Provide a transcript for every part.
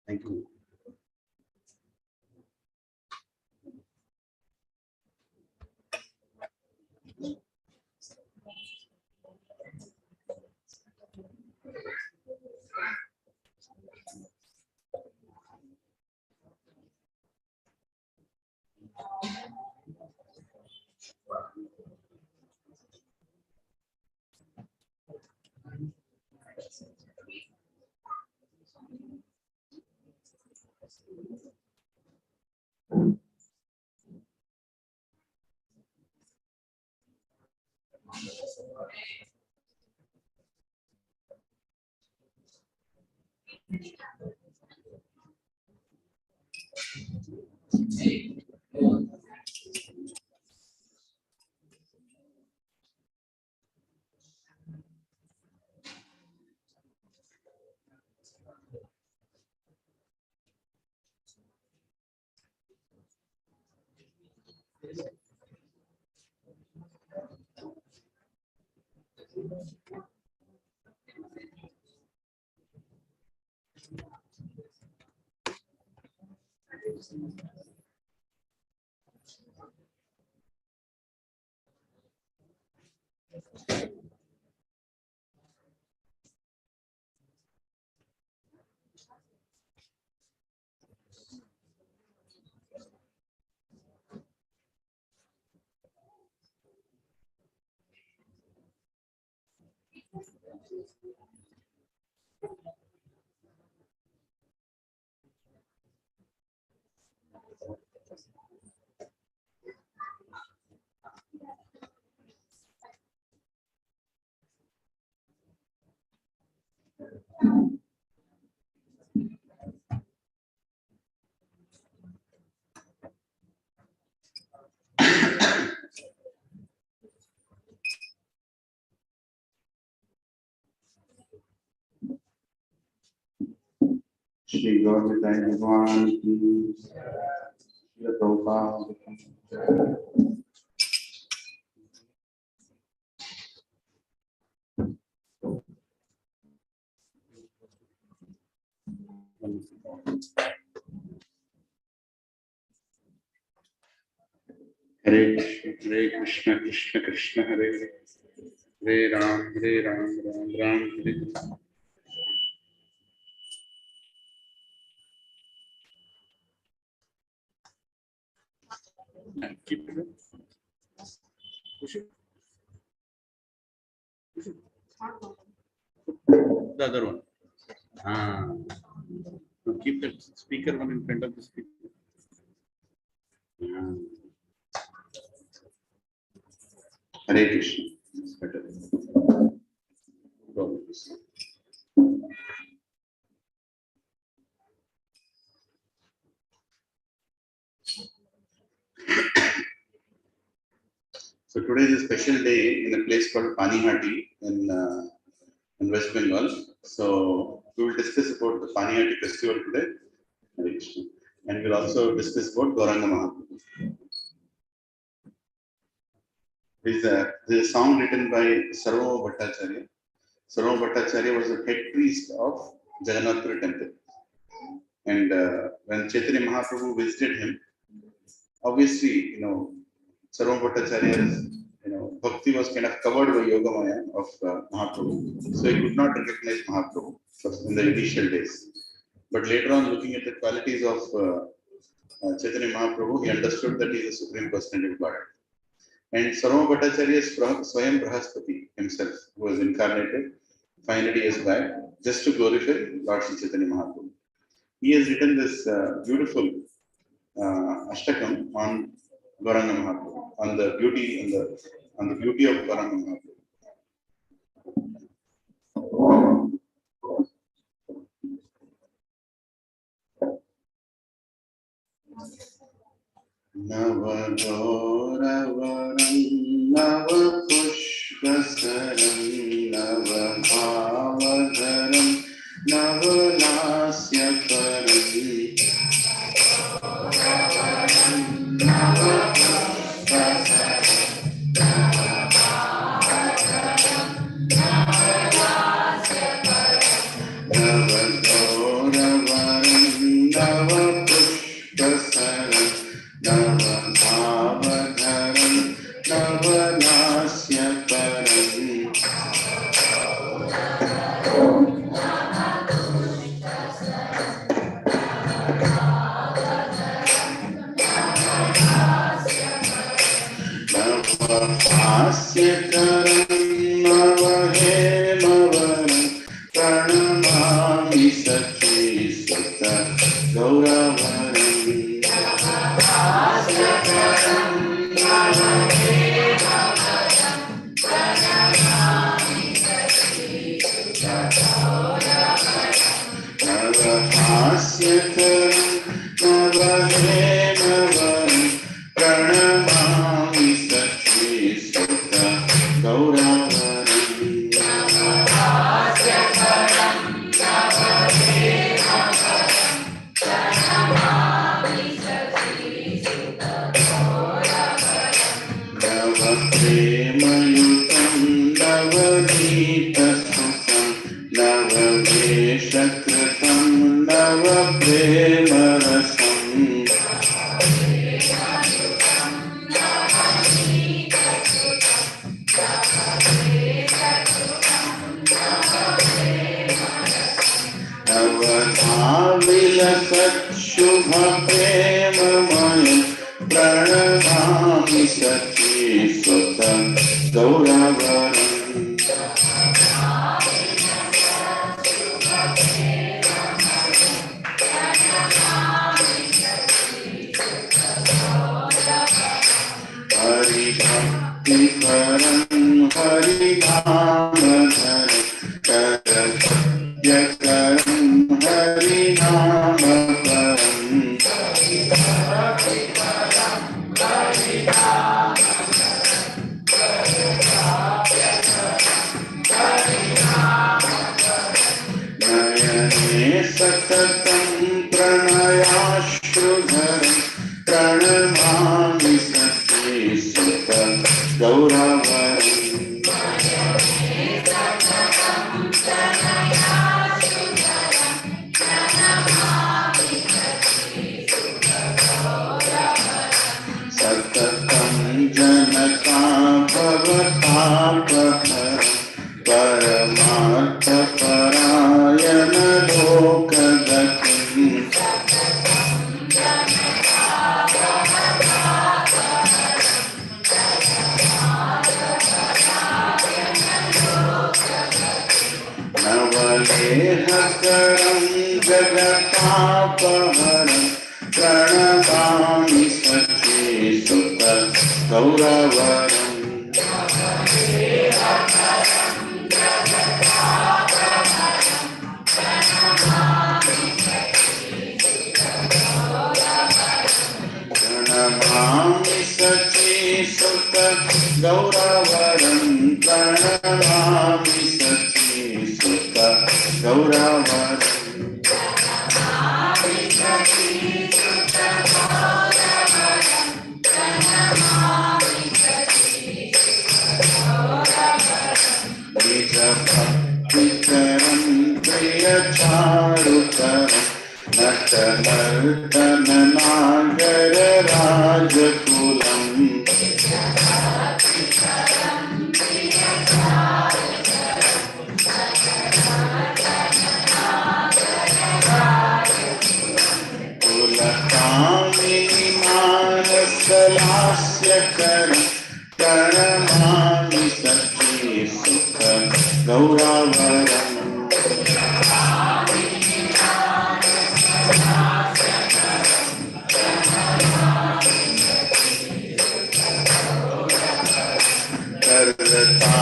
Thank you. Shri Gaudiya Bhagwan ki Shri Prabhupada ki Hare Krishna, Krishna Krishna, Hare Hare, Hare Ram, Ram Ram, Hare Hare. Keep it. Push it. Push it. The other one. Now keep the speaker one in front of the speaker. Hare Krishna. It's better. So today is a special day in a place called Panihati in West Bengal. So we will discuss about the Panihati festival today. Hare Krishna. And we'll also discuss about Gauranga Mahaprabhu. There's a song written by Sarvabhauma Bhattacharya. Sarvabhauma Bhattacharya was the head priest of Jagannath Puri temple. And when Chaitanya Mahaprabhu visited him, obviously, Sarvabhauma Bhattacharya's bhakti was kind of covered by Yoga Maya of Mahaprabhu. So he could not recognize Mahaprabhu in the initial days. But later on, looking at the qualities of Chaitanya Mahaprabhu, he understood that he is the Supreme Personality of Godhead. And Sarvabhauma Bhattacharya is Swayam Brahaspati himself, who was incarnated 500 years back just to glorify Lord Sri Chaitanya Mahaprabhu. He has written this beautiful Ashtakam on Gauranga Mahaprabhu, on the beauty of Gauranga Mahaprabhu. Navadoravaram Navapushpasaram Navabhavadharam Navalasyaparam नवनास्य परम् नवहास्यकरं नवहेमवरं प्रणमामि सचीसुत गौरवरम् नवहास्यकरं नवहेमवरं प्रणमामि सचीसुत गौरवरम् नवप्रेमयुतं नवनीतसुतं नववेशकृतं नवप्रेमरसम् नवधाविलसच्छुभप्रेममयं प्रणमामि सचीसुत गौरवरम् हरिभक्तिपरं हरिनामधरं करव्यकरं हरिनामपरम् नयने सततं प्रणयाश्रुधरं प्रणमामि सचीसुत गौरवरम् सततं जनता भवतापहरं परमार्थपरायण लोकगतिम् नवलेहकरं जगतापहरं प्रणमामि सचीसुत गौरवरम् प्रणमामि सचीसुत गौरवरं प्रणमामि सचीसुत गौरवरम् निजभक्तिकरं प्रियचारुतरं नटनर्तननागरराजकुलम् कुलकामिनी मानसलास्यकरं प्रणमामि सचीसुत गौरवरम्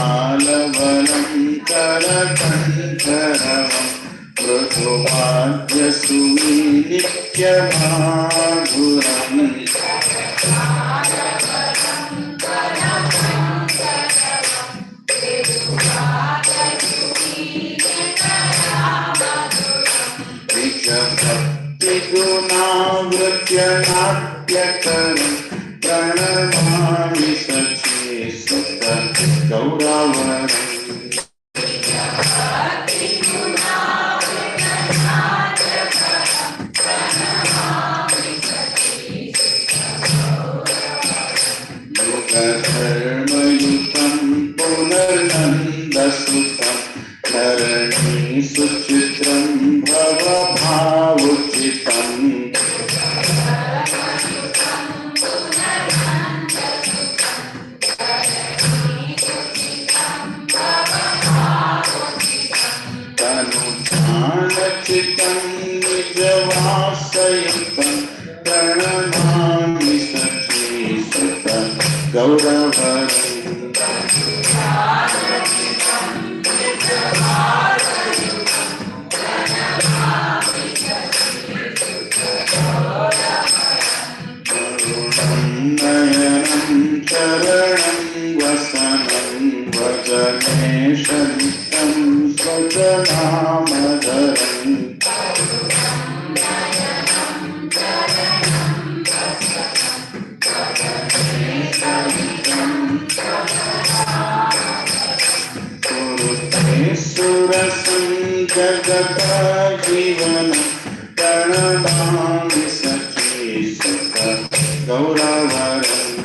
करतालवनं करकण्ठरवं मृदुवाद्यसुमीलित्यमाधुरम् निजभक्तिगुणावृत्य नाट्यकरं प्रणमामि सचीसुत गौरवरम् युगधर्म चितं निजवासयुतं प्रणमामि सचीसुत गौरवरं नयनं चरणं वसनं वदनेशं स्वजनामधरम् कुरुते सुरसं जगज्जीवनं प्रणमामि सचीसुत गौरवरम्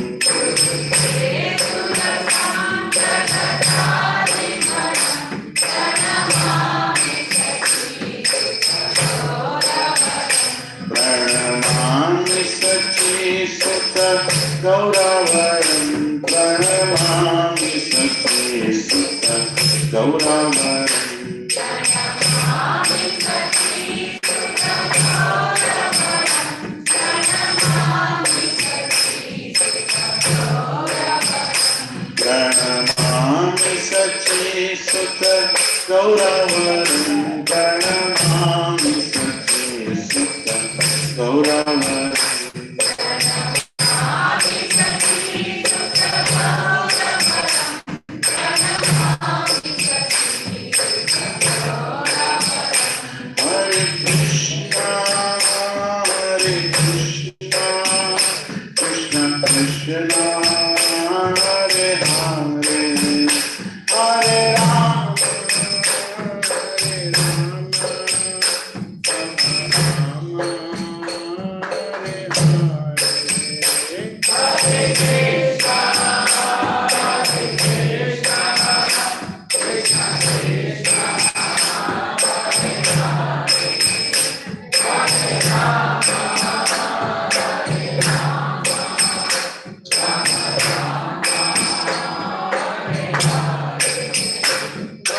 प्रणमामि सचीसुत गौरवरं प्रणमामि सचीसुत गौरवरं प्रणमामि सचीसुत गौरवरं प्रणमामि सचीसुत गौरवरं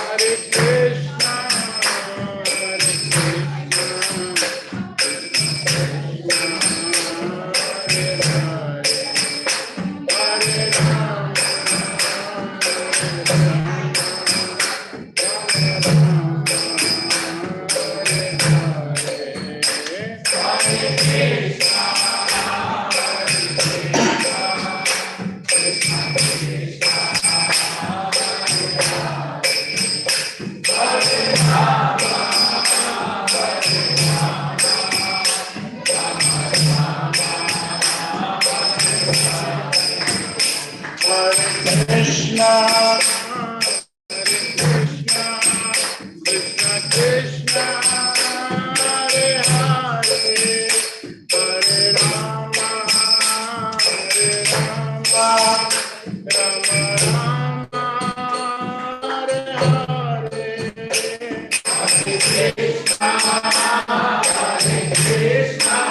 Hare Krishna, Krishna Krishna, Hare Hare, Hare Rama, Hare Rama, Rama Rama, Hare Hare. Krishna, Krishna, Krishna Krishna, Hare Hare, Hare Rama, Hare Rama, Rama Rama, Hare Hare, Hare Krishna, Hare Krishna,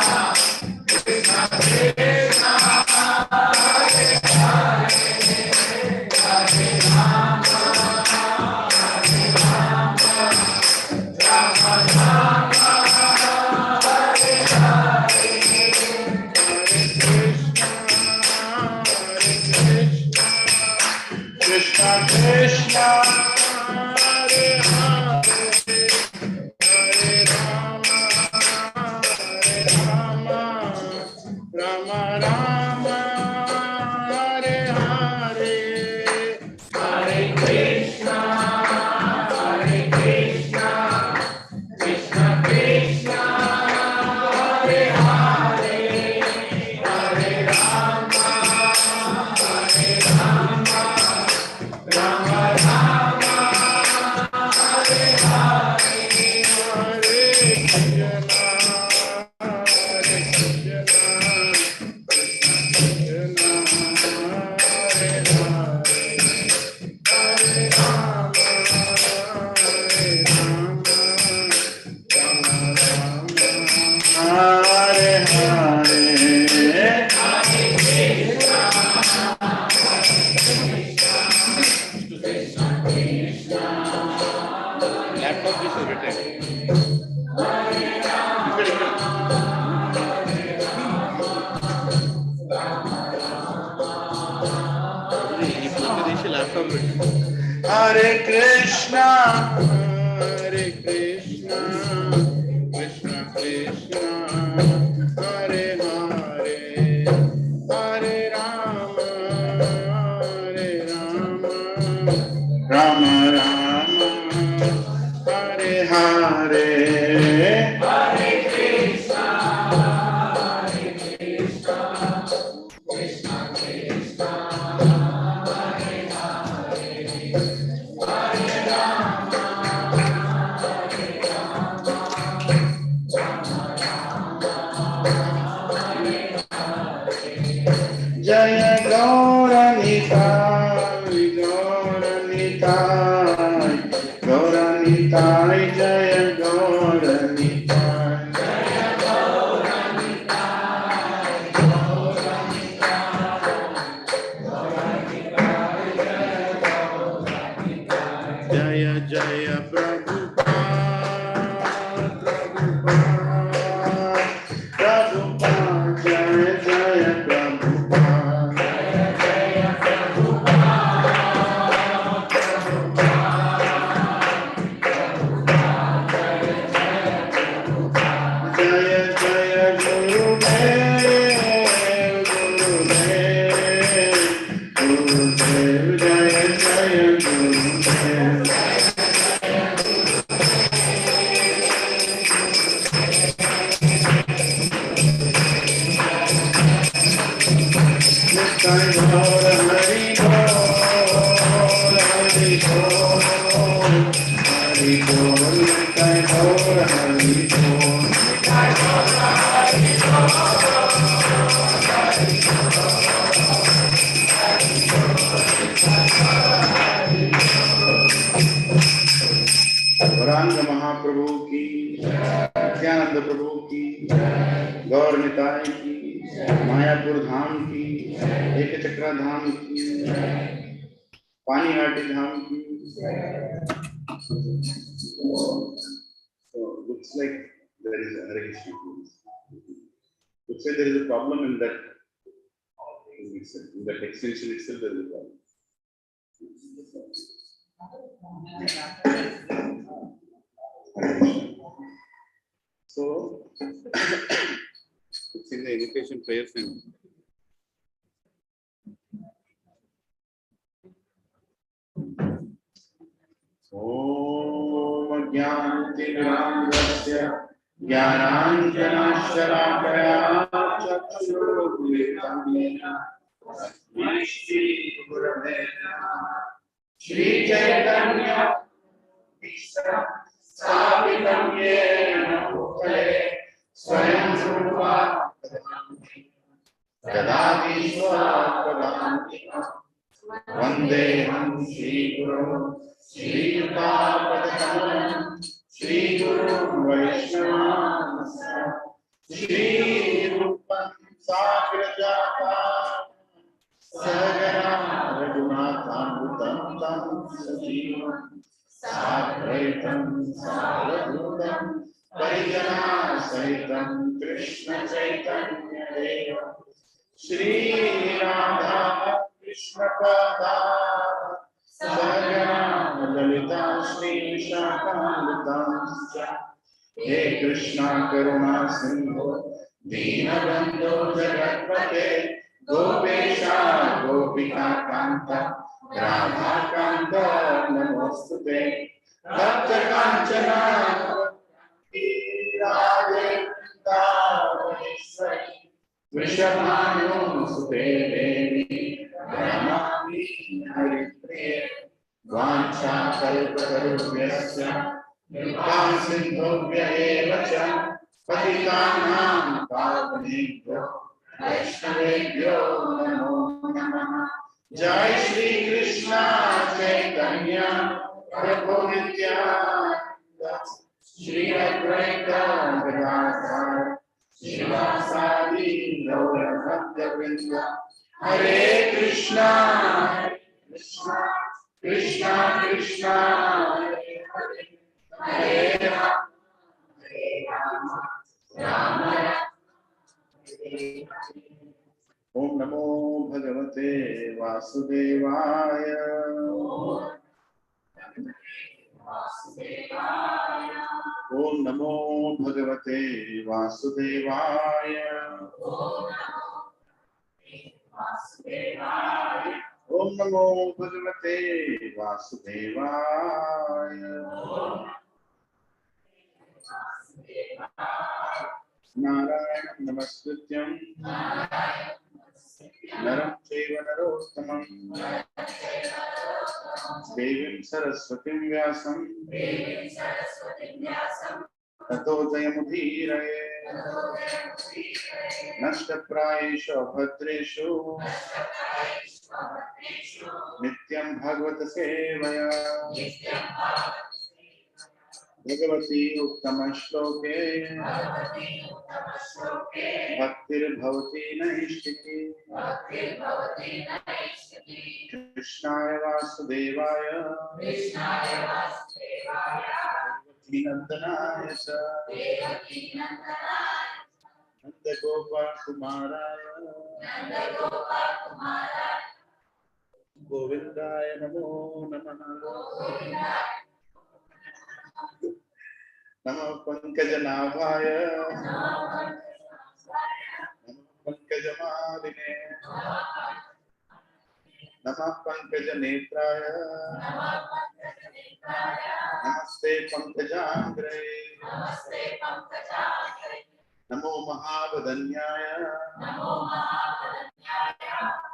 Krishna Krishna, Hare Hare. Krishna Krishna, Hare Hare, Hare Rama, Hare Rama, Rama Rama, Hare Hare, Hare Krishna, Hare Krishna, Krishna Krishna, Hare Hare, Hare Rama, Hare Rama, Rama Rama, Hare Hare, Hare Krishna, Hare Krishna, Krishna Krishna, Hare Hare, Hare Rama, Hare Rama, Rama Rama, Hare Hare. Laptop is written. Hare Krishna, Krishna Krishna, Hare Hare, Hare Rama, Rama Rama, Hare Hare. Jaya Gauranitai, Gauranitai, Gauranitai, Jaya Gauranitai. Jaya Jaya Prabhupada, Prabhupada, Prabhupada, Jaya Jaya Prabhupada. Jaya Jaya Gurudev, Gurudev, Gurudev, Jaya Jaya Gurudev. Nitai Gaur Hari Bol, Hari Bol, Hari Bol, Nitai Gaur Hari Bol. Gaurang महाप्रभु की, नित्यानंद प्रभु की, गौर निताई की, मायापुर धाम की, एक चक्रा धाम की, पानीहाटी धाम की. So looks like there is a Hare Krishna. Looks like there is a problem in that extension itself. There is a problem. So it's in the invocation prayer center. Om Jnanatimirandasya Jnananjanashalakaya Chakshurudritam Yena Shri Gurave Namaha. Shri Chaitanya Sthapitam Yena Bhutale Swayam Rupa Dadati Swapadantika Vandeham Shri Guru Shri Yuta Shri Guru Vaishnava Shri Rupam Sagrajata Sagara Raghunathanutam Tam Sajivam Sadvaitam Sarvadhutam Parijana Sahitam Krishna Chaitanya Deva Shri Radha Krishna Pada Sagara Lalita Shri Vishakhamrita He Krishna Karuna Sindhu Deenabandhu Jagatpate Gopesha Gopika Kanta Radha Kanta Namostute Bhakta Kanchana Radhe Vrindavaneshwari Vrishabhanu Sute Devi Pranamami Haripriye Vancha Kalpatarubhyasya Nirvana Sindhubhya Eva Cha Patitanam Pavanebhyo Vaishnavebhyo Namo Namaha. Jai Shri Krishna Chaitanya Prabhu Nityananda Shri Advaita Gadadhar Srivasadi Gaura Bhaktavrinda. Hare Krishna, Krishna Krishna Krishna, Hare Hare, Hare Rama, Hare Rama, Rama Rama, Hare Hare. Om Namo Bhagavate Vasudevaya. Om Namo Bhagavate Vasudevaya. Om Namo Bhagavate Vasudevaya. Narayana Namaskrityam Naram Chaiva Narottamam Devim Saraswatim Vyasam Tato Jayamudhiraye Nashtaprayeshu Bhadreshu Nityam Bhagavata Sevaya Bhagavati Uttama Shloke Bhaktir Bhavati Naishtiki Krishnaya Vasudevaya Devaki Nandanaya Cha Nanda Gopal Kumaraya Govindaya Namo Namaha Namo Pankajanaಭಾಯ Namo Pankajamaline Namo Pankajanetraya Namaste Pankajangre Namo Mahavadanyaya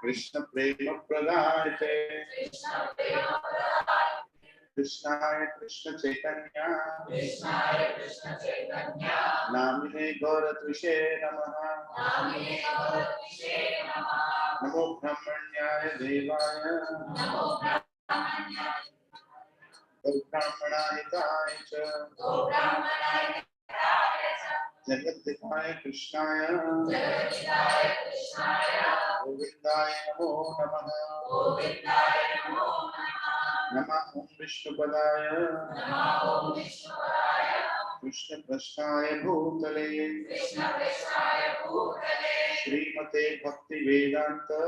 Krishna Prema Pradayate Krishnaya Krishna Chaitanya Namine Gauratvishe Namaha Namo Brahmanyaya Devaya Brahmanahitaya Cha Jagatitaya Krishnaya Govindaya Namo Namaha Namah Om Vishnupadaya Krishna Prasthaya Bhutale Srimate Bhakti Vedanta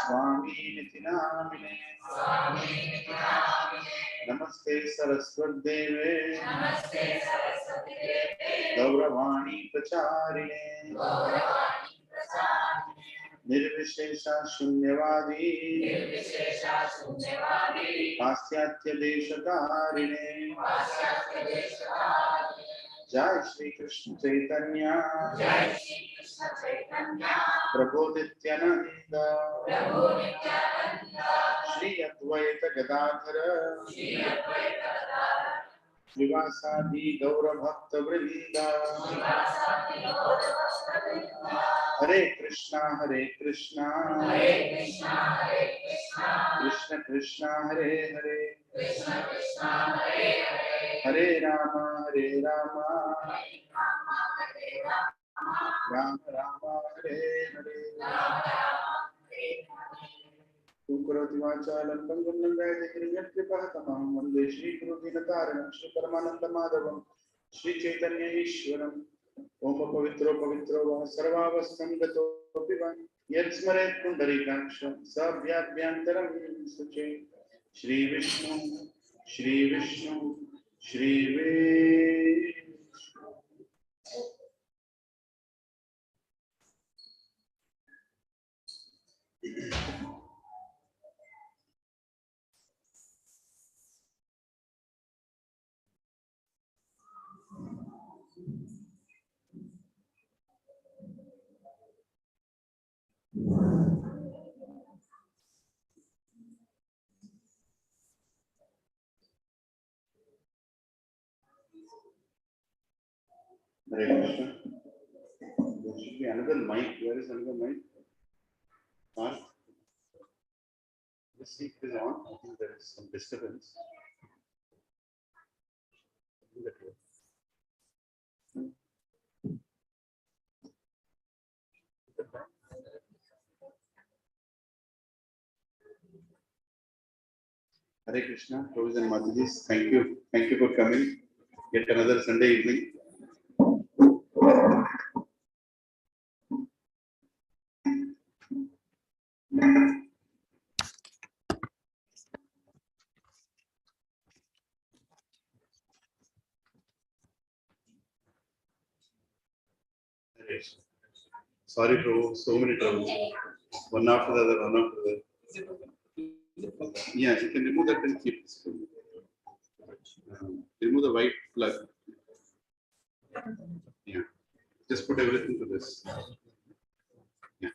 Swami Niti Namine Namaste Saraswati Deve Gauravani Pracharine Nirvishesha Shunyavadi Pasyatya Deshakarine Jai Shri Krishna Chaitanya Prabhu Nityananda Shri Advaita Gadadhara Srivasadi Gaura Bhakta Vrinda Hare Krishna Krishna Krishna Hare Hare Hare Rama Rama Rama Hare Hare Kukaroti Vachalam Pangam Gayatri Mande Shri Guru Dinataranam Shri Paramananda Madhavam Shri Chaitanya Ishwaram Om Pavitro Va Sarvavastam Gato Pivan Yat Smaret Pundarikaksham Sabhyabhyantaram Suche Shri Vishnu Shri Vishnu Hare Krishna. There should be another mic. Where is another mic? Mark. The speak is on. I think there is some disturbance. Hare Krishna, Prabhus and Matajis, thank you. Thank you for coming. Yet another Sunday evening. Sorry, bro. So many troubles. One after the other, one after the other. Yeah, you can remove that and keep this. Remove the white plug. Yeah. Just put everything to this. Yeah.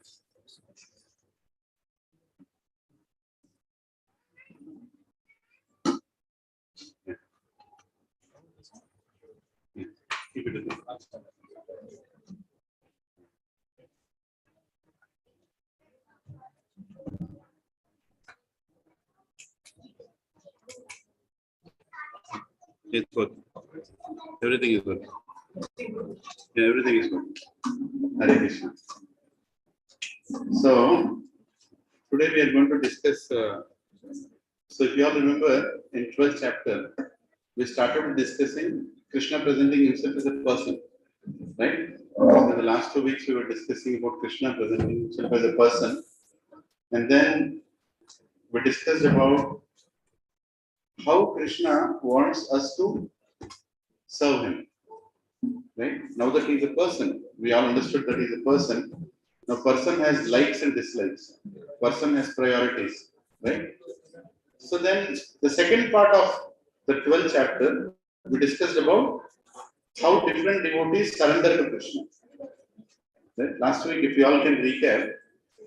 Yeah. Yeah. Keep it in the It's good. Everything is good. Yeah, everything is good. Hare Krishna. So, today we are going to discuss. So, if you all remember, in 12th chapter, we started discussing Krishna presenting himself as a person, right? So, the last 2 weeks we were discussing about Krishna presenting himself as a person, and then we discussed about how Krishna wants us to serve him. Right? Now that he is a person, we all understood that he is a person. Now, person has likes and dislikes. Person has priorities, right? So then, the second part of the 12th chapter, we discussed about how different devotees surrender to Krishna. Right? Last week, if you all can recap,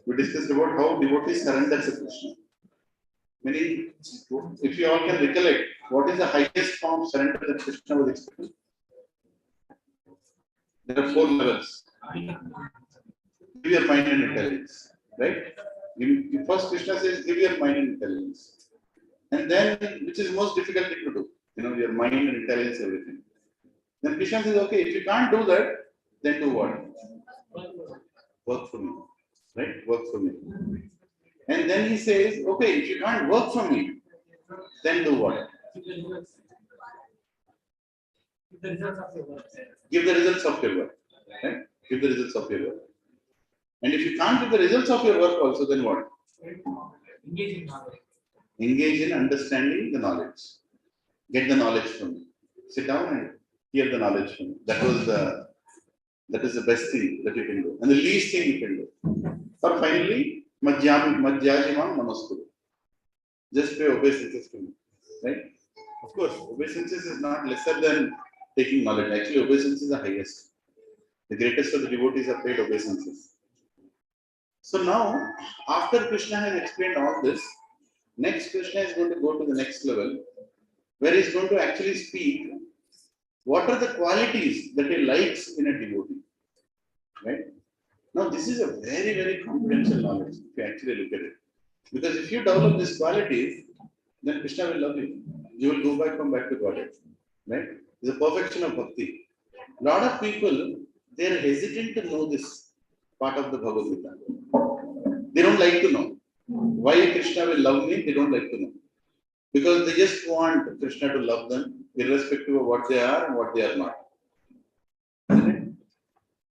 we discussed about how devotees surrender to Krishna. Meaning, if you all can recollect, what is the highest form of surrender that Krishna was expecting? There are 4 levels. Give your mind and intelligence, right? First, Krishna says, give your mind and intelligence. And then, which is most difficult thing to do, your mind and intelligence, everything. Then Krishna says, okay, if you can't do that, then do what? Work for me, right? Work for me. And then he says, okay, if you can't work for me, then do what? Give the results of your work, right? Give the results of your work. And if you can't give the results of your work also, then what? Engage in understanding the knowledge. Get the knowledge from me. Sit down and hear the knowledge from me. That is the best thing that you can do. And the least thing you can do. Or finally, madhyajimam namaskuru. Just pay obeisance to me. Right? Of course, obeisance is not lesser than taking knowledge. Actually, obeisance is the highest. The greatest of the devotees are paid obeisances. So now, after Krishna has explained all this, next Krishna is going to go to the next level, where he is going to actually speak what are the qualities that he likes in a devotee. Right? Now, this is a very, very confidential knowledge, if you actually look at it. Because if you develop these qualities, then Krishna will love you. You will go back, come back to Godhead. Right? It's a perfection of bhakti. A lot of people, they are hesitant to know this part of the Bhagavad Gita. They don't like to know. Why Krishna will love me, they don't like to know. Because they just want Krishna to love them, irrespective of what they are and what they are not.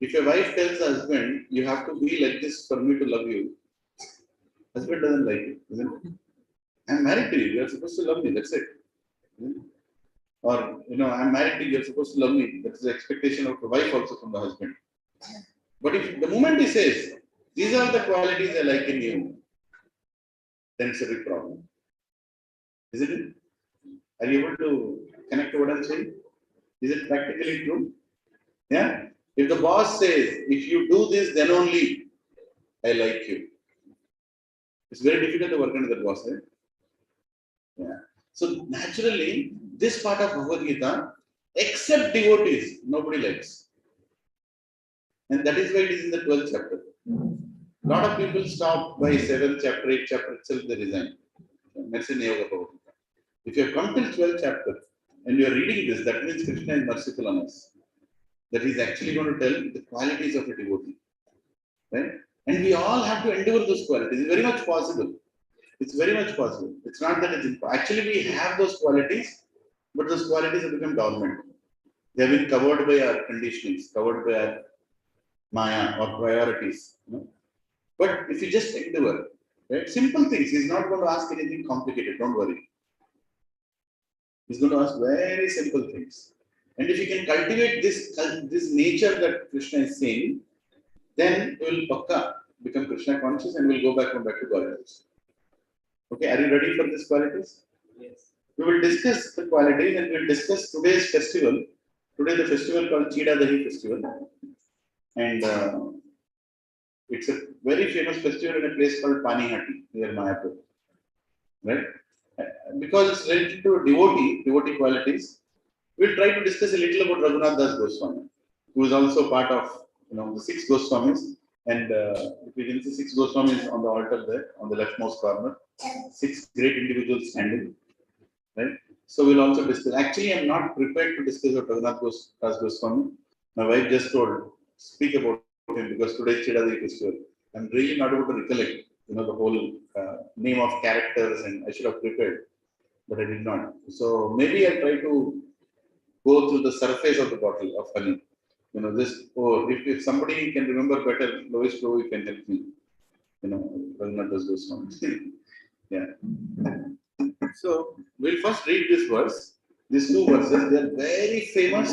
If a wife tells a husband, you have to be like this for me to love you, husband doesn't like it, isn't it? I'm married to you, you're supposed to love me, that's it. Or, I'm married to you, you're supposed to love me. That's the expectation of the wife also from the husband. But if the moment he says, these are the qualities I like in you, then it's a big problem. Isn't it? Are you able to connect to what I'm saying? Is it practically true? Yeah? If the boss says, if you do this, then only I like you. It's very difficult to work under the boss, right? Yeah. So naturally, this part of Bhagavad Gita, except devotees, nobody likes. And that is why it is in the 12th chapter. A lot of people stop by 7th chapter, 8th chapter itself, they resign. If you have come till 12th chapter and you are reading this, that means Krishna is merciful on us. That he is actually going to tell the qualities of a devotee. Right? And we all have to endure those qualities. It's very much possible. It's very much possible. It's not that it's impossible. Actually, we have those qualities, but those qualities have become dormant. They have been covered by our conditionings, covered by our maya or priorities. But if you just endure, Right? Simple things. He's not going to ask anything complicated. Don't worry. He's going to ask very simple things. And if you can cultivate this nature that Krishna is saying, then you will pakka become Krishna conscious and will go back to qualities. Okay, are you ready for these qualities? Yes. We will discuss the qualities and we will discuss today's festival. Today the festival called Chida Dahi festival. And it's a very famous festival in a place called Panihati near Mayapur. Right? Because it's related to devotee qualities, we'll try to discuss a little about Raghunath Das Goswami, who is also part of the six Goswamis. And if you can see six Goswamis on the altar there, on the leftmost corner, six great individuals standing, right? So we'll also discuss. Actually, I'm not prepared to discuss about Raghunath Das Goswami. My wife just told, speak about him because today is Chidadi festival. I'm really not able to recollect, the whole name of characters, and I should have prepared, but I did not. So maybe I'll try to go through the surface of the bottle of honey. If somebody can remember better, Lois Lowe, you can help me. Raghunath Das Goswami. Yeah. So we'll first read this verse. These two verses, they are very famous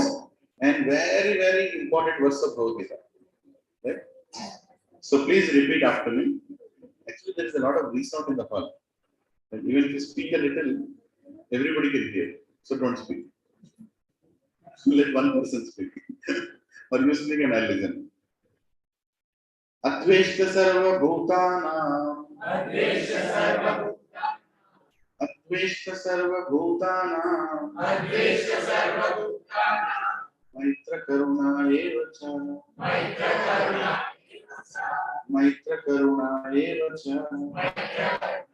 and very, very important verse of Bhagavad Gita. Right? So please repeat after me. Actually, there is a lot of resound in the hall. And even if you speak a little, everybody can hear. So don't speak. Let one person speak. Or you speak and I'll listen. Adveshta sarva bhutanam. Advesha sarva Adveshta sarva bhutanam. Advesha sarva bhutana. Maitra karuna evacha. Maitra karuna. Maitra karuna evacha. Maitra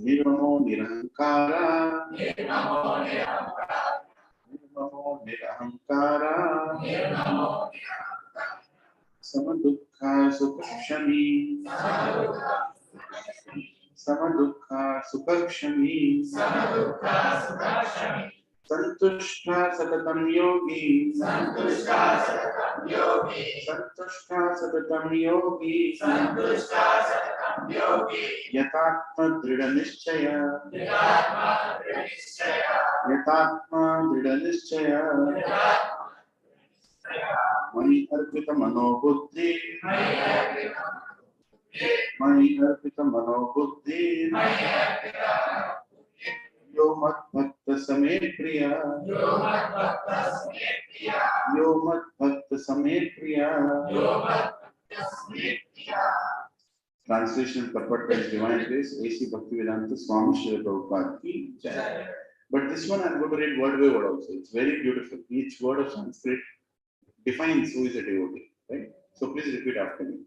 Nirmamo nirahankara. nirmamo nirahankara. Nirmamo nirahankara. Nirmamo Samadukha sukakshami. samadukha. Samadukha sukakshami. Samadukha sukakshami. Santushta satatam yogi. Santushta satatam yogi. Santushta satatam yogi. Santushta satatam yogi. Yatatma drida nischaya. Yatma dridishchaya. Yatatma drida nischaya. Yatma Mani arpita mano buddhi. maya Mani arpita mano buddhi. maya Yo mat bhakta same priya. yo madbhakta smetriya. Yo mat bhakta same priya. Yo madbhakta smetriya. Translation and purport by His Divine Grace, A.C. Bhaktivedanta Swami Srila Prabhupada ki jai. But this one I'm going to read word by word also. It's very beautiful. Each word of Sanskrit defines who is a devotee. Right? So please repeat after me.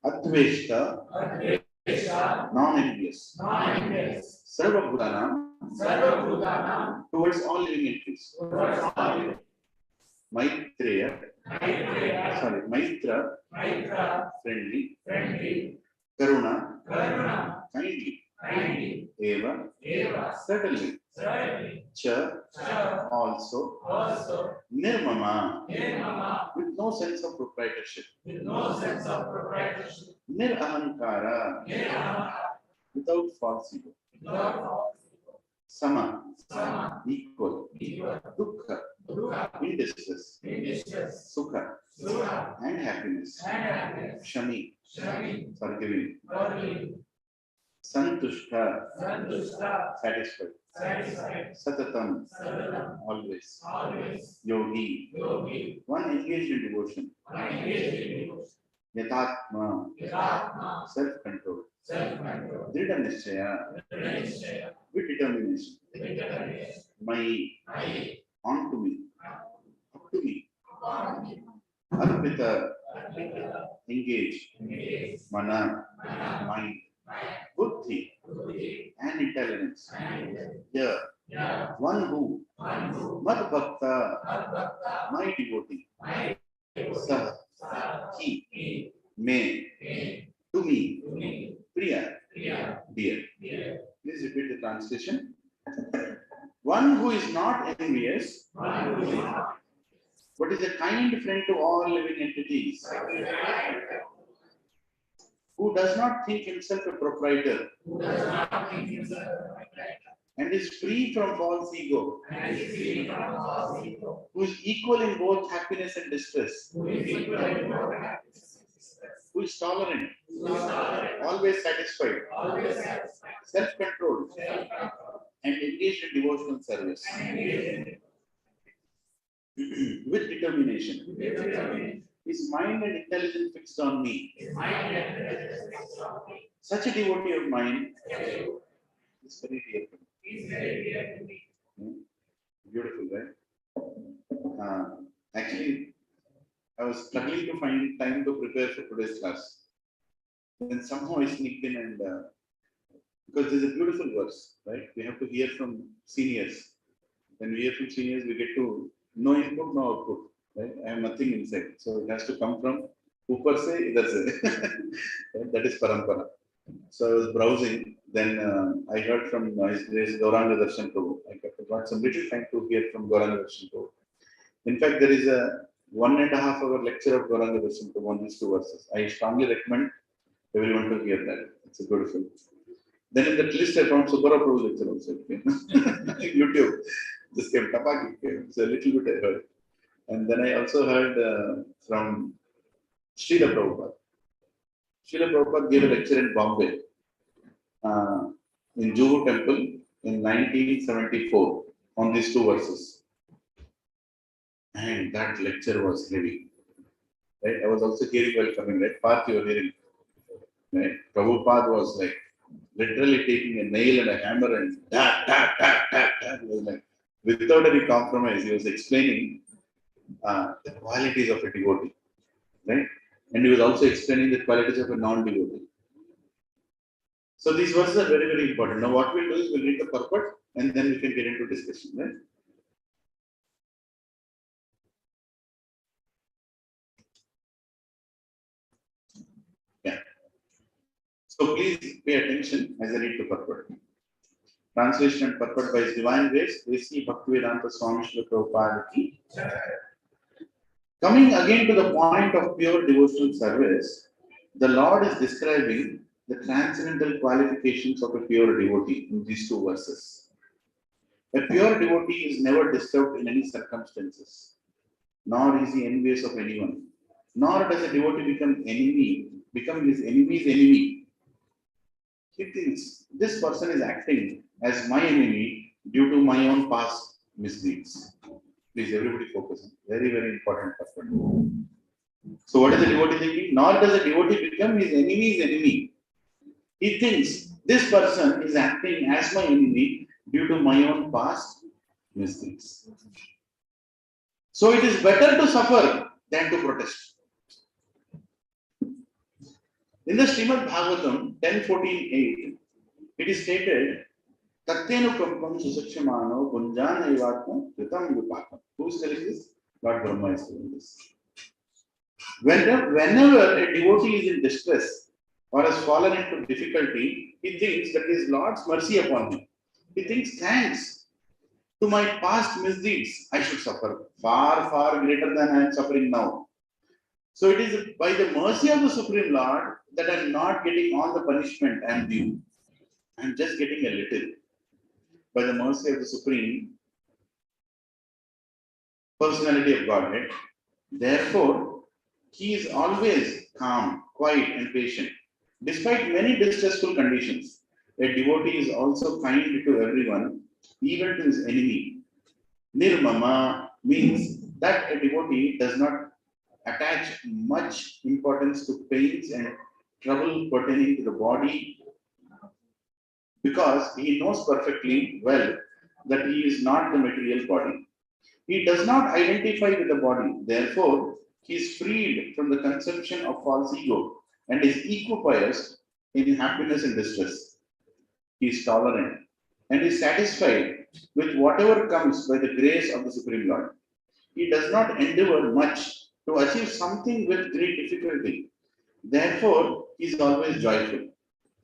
Adveshta, Advesha non-envious. non-envious. Sarva Bhutana, Sarva bhutana. towards all living entities. Towards all. Maitreya, Maitreya. Maitra, Maitra. friendly. Friendly. Karuna, Karuna. kindly. Kindly. Eva, Eva. certainly. Certainly. Cha, Cha. also. Also. Nirmama, Nirmama. with no sense of proprietorship. With no sense of proprietorship. Nirahankara, Nirmama. without false ego. Without Sama, sama. equal. Equal. Dukkha, Dukkha. in distress. Distress. Sukha, Sukha. and happiness. And happiness. Shami, Shami. forgiving. Forgiving. Santushta, Santushta. satisfied. Satisfied. Satatam, Sadatam. always. Always. Yogi, Yogi. one engaged in devotion. Engaged in devotion. Yatatma, Yatma. self-control. Self-control. Drida nischaya, Nishchaya. with determination. Determination. My, Mai. on to me, up to me. Arpita. Arpita, Arpita. engage. Engage. Mana, Mana. mind. Maya. Buddhi, Buddhi. and intelligence. And Here, yeah. one who, One who. Mad Bhakta, Madbhakta. my devotee. My devotee. Sah, Sah. he, He. may, Me. to me, To me. Priya, Priya. dear. Dear. Please repeat the translation. One who is not envious, One who is not. but is a kind friend to all living entities. who does not think himself a proprietor who does not think himself a proprietor, and is free from false ego, and is free from false ego, who is equal in both happiness and distress, who is equal in both happiness and distress, who is tolerant, who is tolerant, always satisfied, always satisfied, self-controlled, self-controlled, and engaged in devotional service and engaged with determination. in determination. His mind and intelligence fixed on me. His mind and intelligence fixed on me. Such a devotee of mine is very dear to me. Is very dear to me. Beautiful, right? Actually, I was struggling to find time to prepare for today's class. Then somehow I sneaked in and because there's a beautiful verse, right? We have to hear from seniors. When we hear from seniors, we get to no input, no output. Right? I have nothing inside. So it has to come from upar se, idhar se. Right? That is parampara. So I was browsing. Then I heard from His Grace Gauranga Darshan Prabhu. I got some little time to hear from Gauranga Darshan Prabhu. In fact, there is a 1.5 hour lecture of Gauranga Darshan Prabhu on these two verses. I strongly recommend everyone to hear that. It's a beautiful. Then in that list, I found Subara Prabhu lecture also. YouTube. Just came, Tapaki came. So a little bit I heard. And then I also heard from Srila Prabhupada. Srila Prabhupada gave a lecture in Bombay, in Juhu Temple in 1974 on these two verses. And that lecture was heavy. Right? I was also hearing while coming, right? Part you were hearing. Right? Prabhupada was like literally taking a nail and a hammer and tap, tap, tap, tap, tap. He was like, without any compromise, he was explaining the qualities of a devotee. Right? And he was also explaining the qualities of a non-devotee. So these verses are very, very important. Now what we'll do is we'll read the purport and then we can get into discussion, right? Yeah. So please pay attention as I read the purport. Translation and purport by His Divine Grace, A.C. Bhaktivedanta Swami Srila Prabhupada ki. Coming again to the point of pure devotional service, the Lord is describing the transcendental qualifications of a pure devotee in these two verses. A pure devotee is never disturbed in any circumstances, nor is he envious of anyone, nor does a devotee become his enemy's enemy. He thinks this person is acting as my enemy due to my own past misdeeds. Please, everybody focus. Very, very important purport. So, what is the devotee thinking? Nor does a devotee become his enemy's enemy. He thinks this person is acting as my enemy due to my own past misdeeds. So, it is better to suffer than to protest. In the Srimad Bhagavatam 10.14.8, it is stated, Tatyenu kampam susakshimano gunjana evatma kritam vipakam. Who is telling this? Lord Brahma is telling this. Whenever a devotee is in distress or has fallen into difficulty, he thinks that is Lord's mercy upon him. He thinks, thanks to my past misdeeds, I should suffer far, far greater than I am suffering now. So it is by the mercy of the Supreme Lord that I am not getting all the punishment I am due. I am just getting a little. By the mercy of the Supreme Personality of Godhead. Therefore, he is always calm, quiet, and patient. Despite many distressful conditions, a devotee is also kind to everyone, even to his enemy. Nirmama means that a devotee does not attach much importance to pains and trouble pertaining to the body because he knows perfectly well that he is not the material body. He does not identify with the body. Therefore, he is freed from the conception of false ego and is equipoised in happiness and distress. He is tolerant and is satisfied with whatever comes by the grace of the Supreme Lord. He does not endeavor much to achieve something with great difficulty. Therefore, he is always joyful.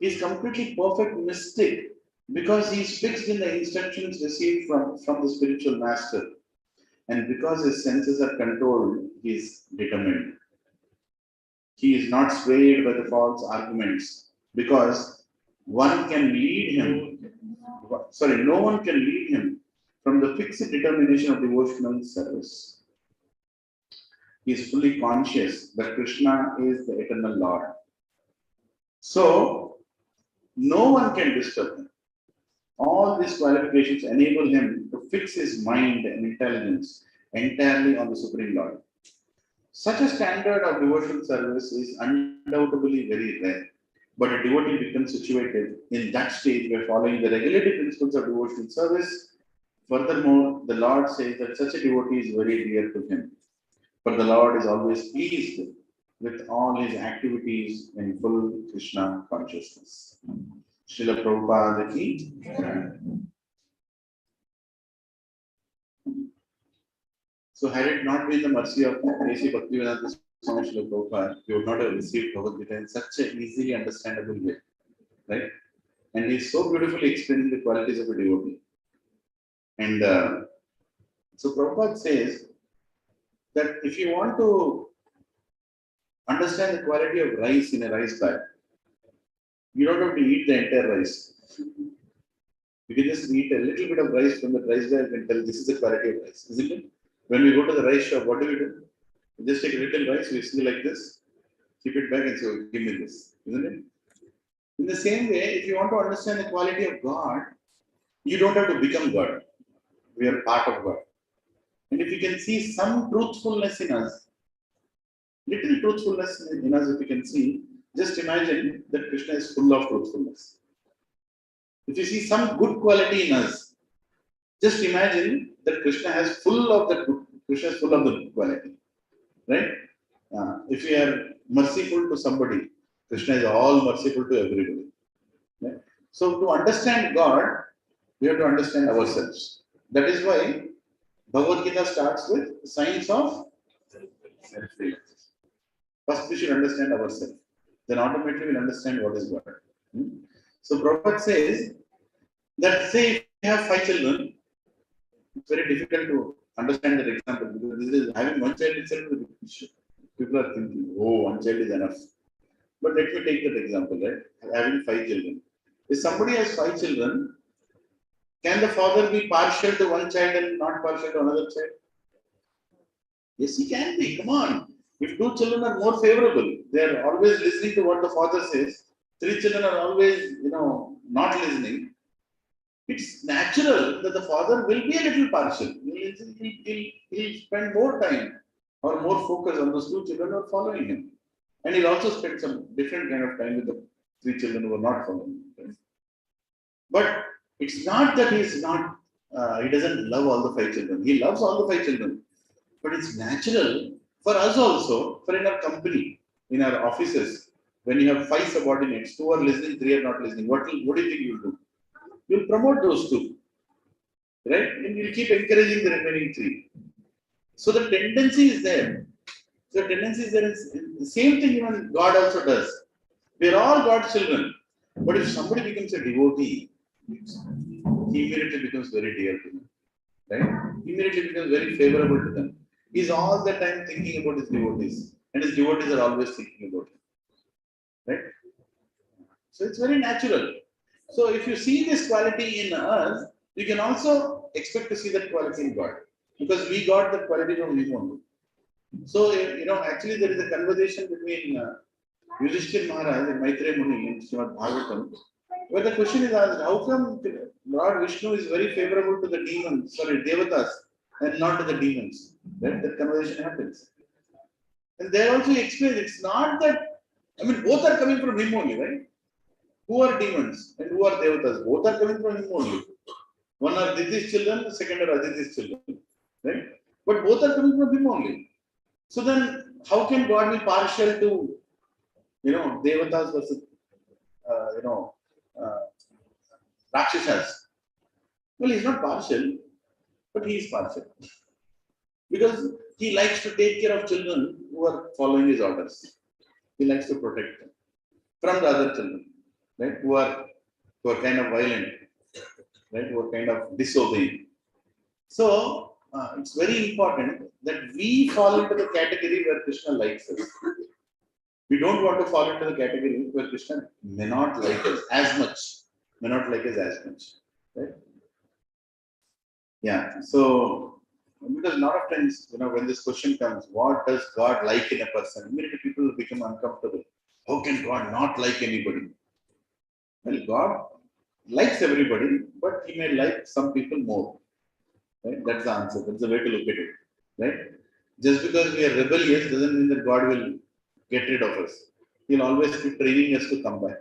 He is completely perfect mystic because he is fixed in the instructions received from the spiritual master. And because his senses are controlled, he is determined. He is not swayed by the false arguments because one can lead him. Sorry, no one can lead him from the fixed determination of devotional service. He is fully conscious that Krishna is the eternal Lord. So, no one can disturb him. All these qualifications enable him to fix his mind and intelligence entirely on the Supreme Lord. Such a standard of devotional service is undoubtedly very rare, but a devotee becomes situated in that stage by following the regulative principles of devotional service. Furthermore, the Lord says that such a devotee is very dear to him, for the Lord is always pleased with all his activities in full Krishna consciousness. Srila Prabhupada ki. So, had it not been the mercy of A.C. Bhaktivedanta Swami Srila Prabhupada, we would not have received Bhagavad Gita in such an easily understandable way, right? And he is so beautifully explaining the qualities of a devotee. And so, Prabhupada says that if you want to understand the quality of rice in a rice bag, you don't have to eat the entire rice. You can just eat a little bit of rice from the rice bag and tell this is the quality of rice, isn't it? When we go to the rice shop, what do? We just take a little rice, we see like this, keep it back and say, give me this, isn't it? In the same way, if you want to understand the quality of God, you don't have to become God. We are part of God. And if you can see some truthfulness in us, little truthfulness in us, if you can see, just imagine that Krishna is full of truthfulness. If you see some good quality in us, just imagine that Krishna has full of the good, Krishna is full of the good quality, right? If we are merciful to somebody, Krishna is all merciful to everybody. Right? So to understand God, we have to understand ourselves. That is why Bhagavad Gita starts with science of self-realization. First, we should understand ourselves. Then automatically we'll understand what is God. So Prabhupada says that say if you have 5 children, it's very difficult to understand that example because this is having one child itself is a big issue. People are thinking, oh, one child is enough. But let me take that example, right? Having 5 children. If somebody has 5 children, can the father be partial to one child and not partial to another child? Yes, he can be. Come on. If 2 children are more favorable, they are always listening to what the father says. 3 children are always, not listening. It's natural that the father will be a little partial. He'll spend more time or more focus on those 2 children who are following him. And he'll also spend some different kind of time with the 3 children who are not following him. But it's not that he doesn't love all the 5 children. He loves all the 5 children. But it's natural for us also, for in our company, in our offices, when you have 5 subordinates, 2 are listening, 3 are not listening. What do you think you'll do? You'll promote those 2, right? And you'll keep encouraging the remaining 3. So the tendency is there. The tendency is there. The same thing even God also does. We're all God's children. But if somebody becomes a devotee, he immediately becomes very dear to them. Right? He immediately becomes very favorable to them. He's all the time thinking about his devotees. And his devotees are always thinking about him. Right? So it's very natural. So if you see this quality in us, you can also expect to see that quality in God. Because we got that quality from him only. So, actually there is a conversation between Yudhishthir Maharaj and Maitreya Muni in Srimad Bhagavatam, where the question is asked, how come Lord Vishnu is very favorable to the demons, Devatas, and not to the demons? Right? That conversation happens. And there also he explains, it's not that, both are coming from him only, right? Who are demons and who are Devatas? Both are coming from him only. One are Diti's children, the second are Aditi's children, right? But both are coming from him only. So then, how can God be partial to, Devatas versus, Rakshasas? Well, he's not partial, but he is partial. Because he likes to take care of children who are following his orders. He likes to protect them from the other children, right? Who are kind of violent, right? Who are kind of disobeying. So, it's very important that we fall into the category where Krishna likes us. We don't want to fall into the category where Krishna may not like us as much, may not like us as much, right? Yeah. So because a lot of times, when this question comes, what does God like in a person? Immediately people become uncomfortable. How can God not like anybody? Well, God likes everybody, but He may like some people more. Right? That's the answer. That's the way to look at it. Right? Just because we are rebellious doesn't mean that God will get rid of us. He'll always keep training us to come back.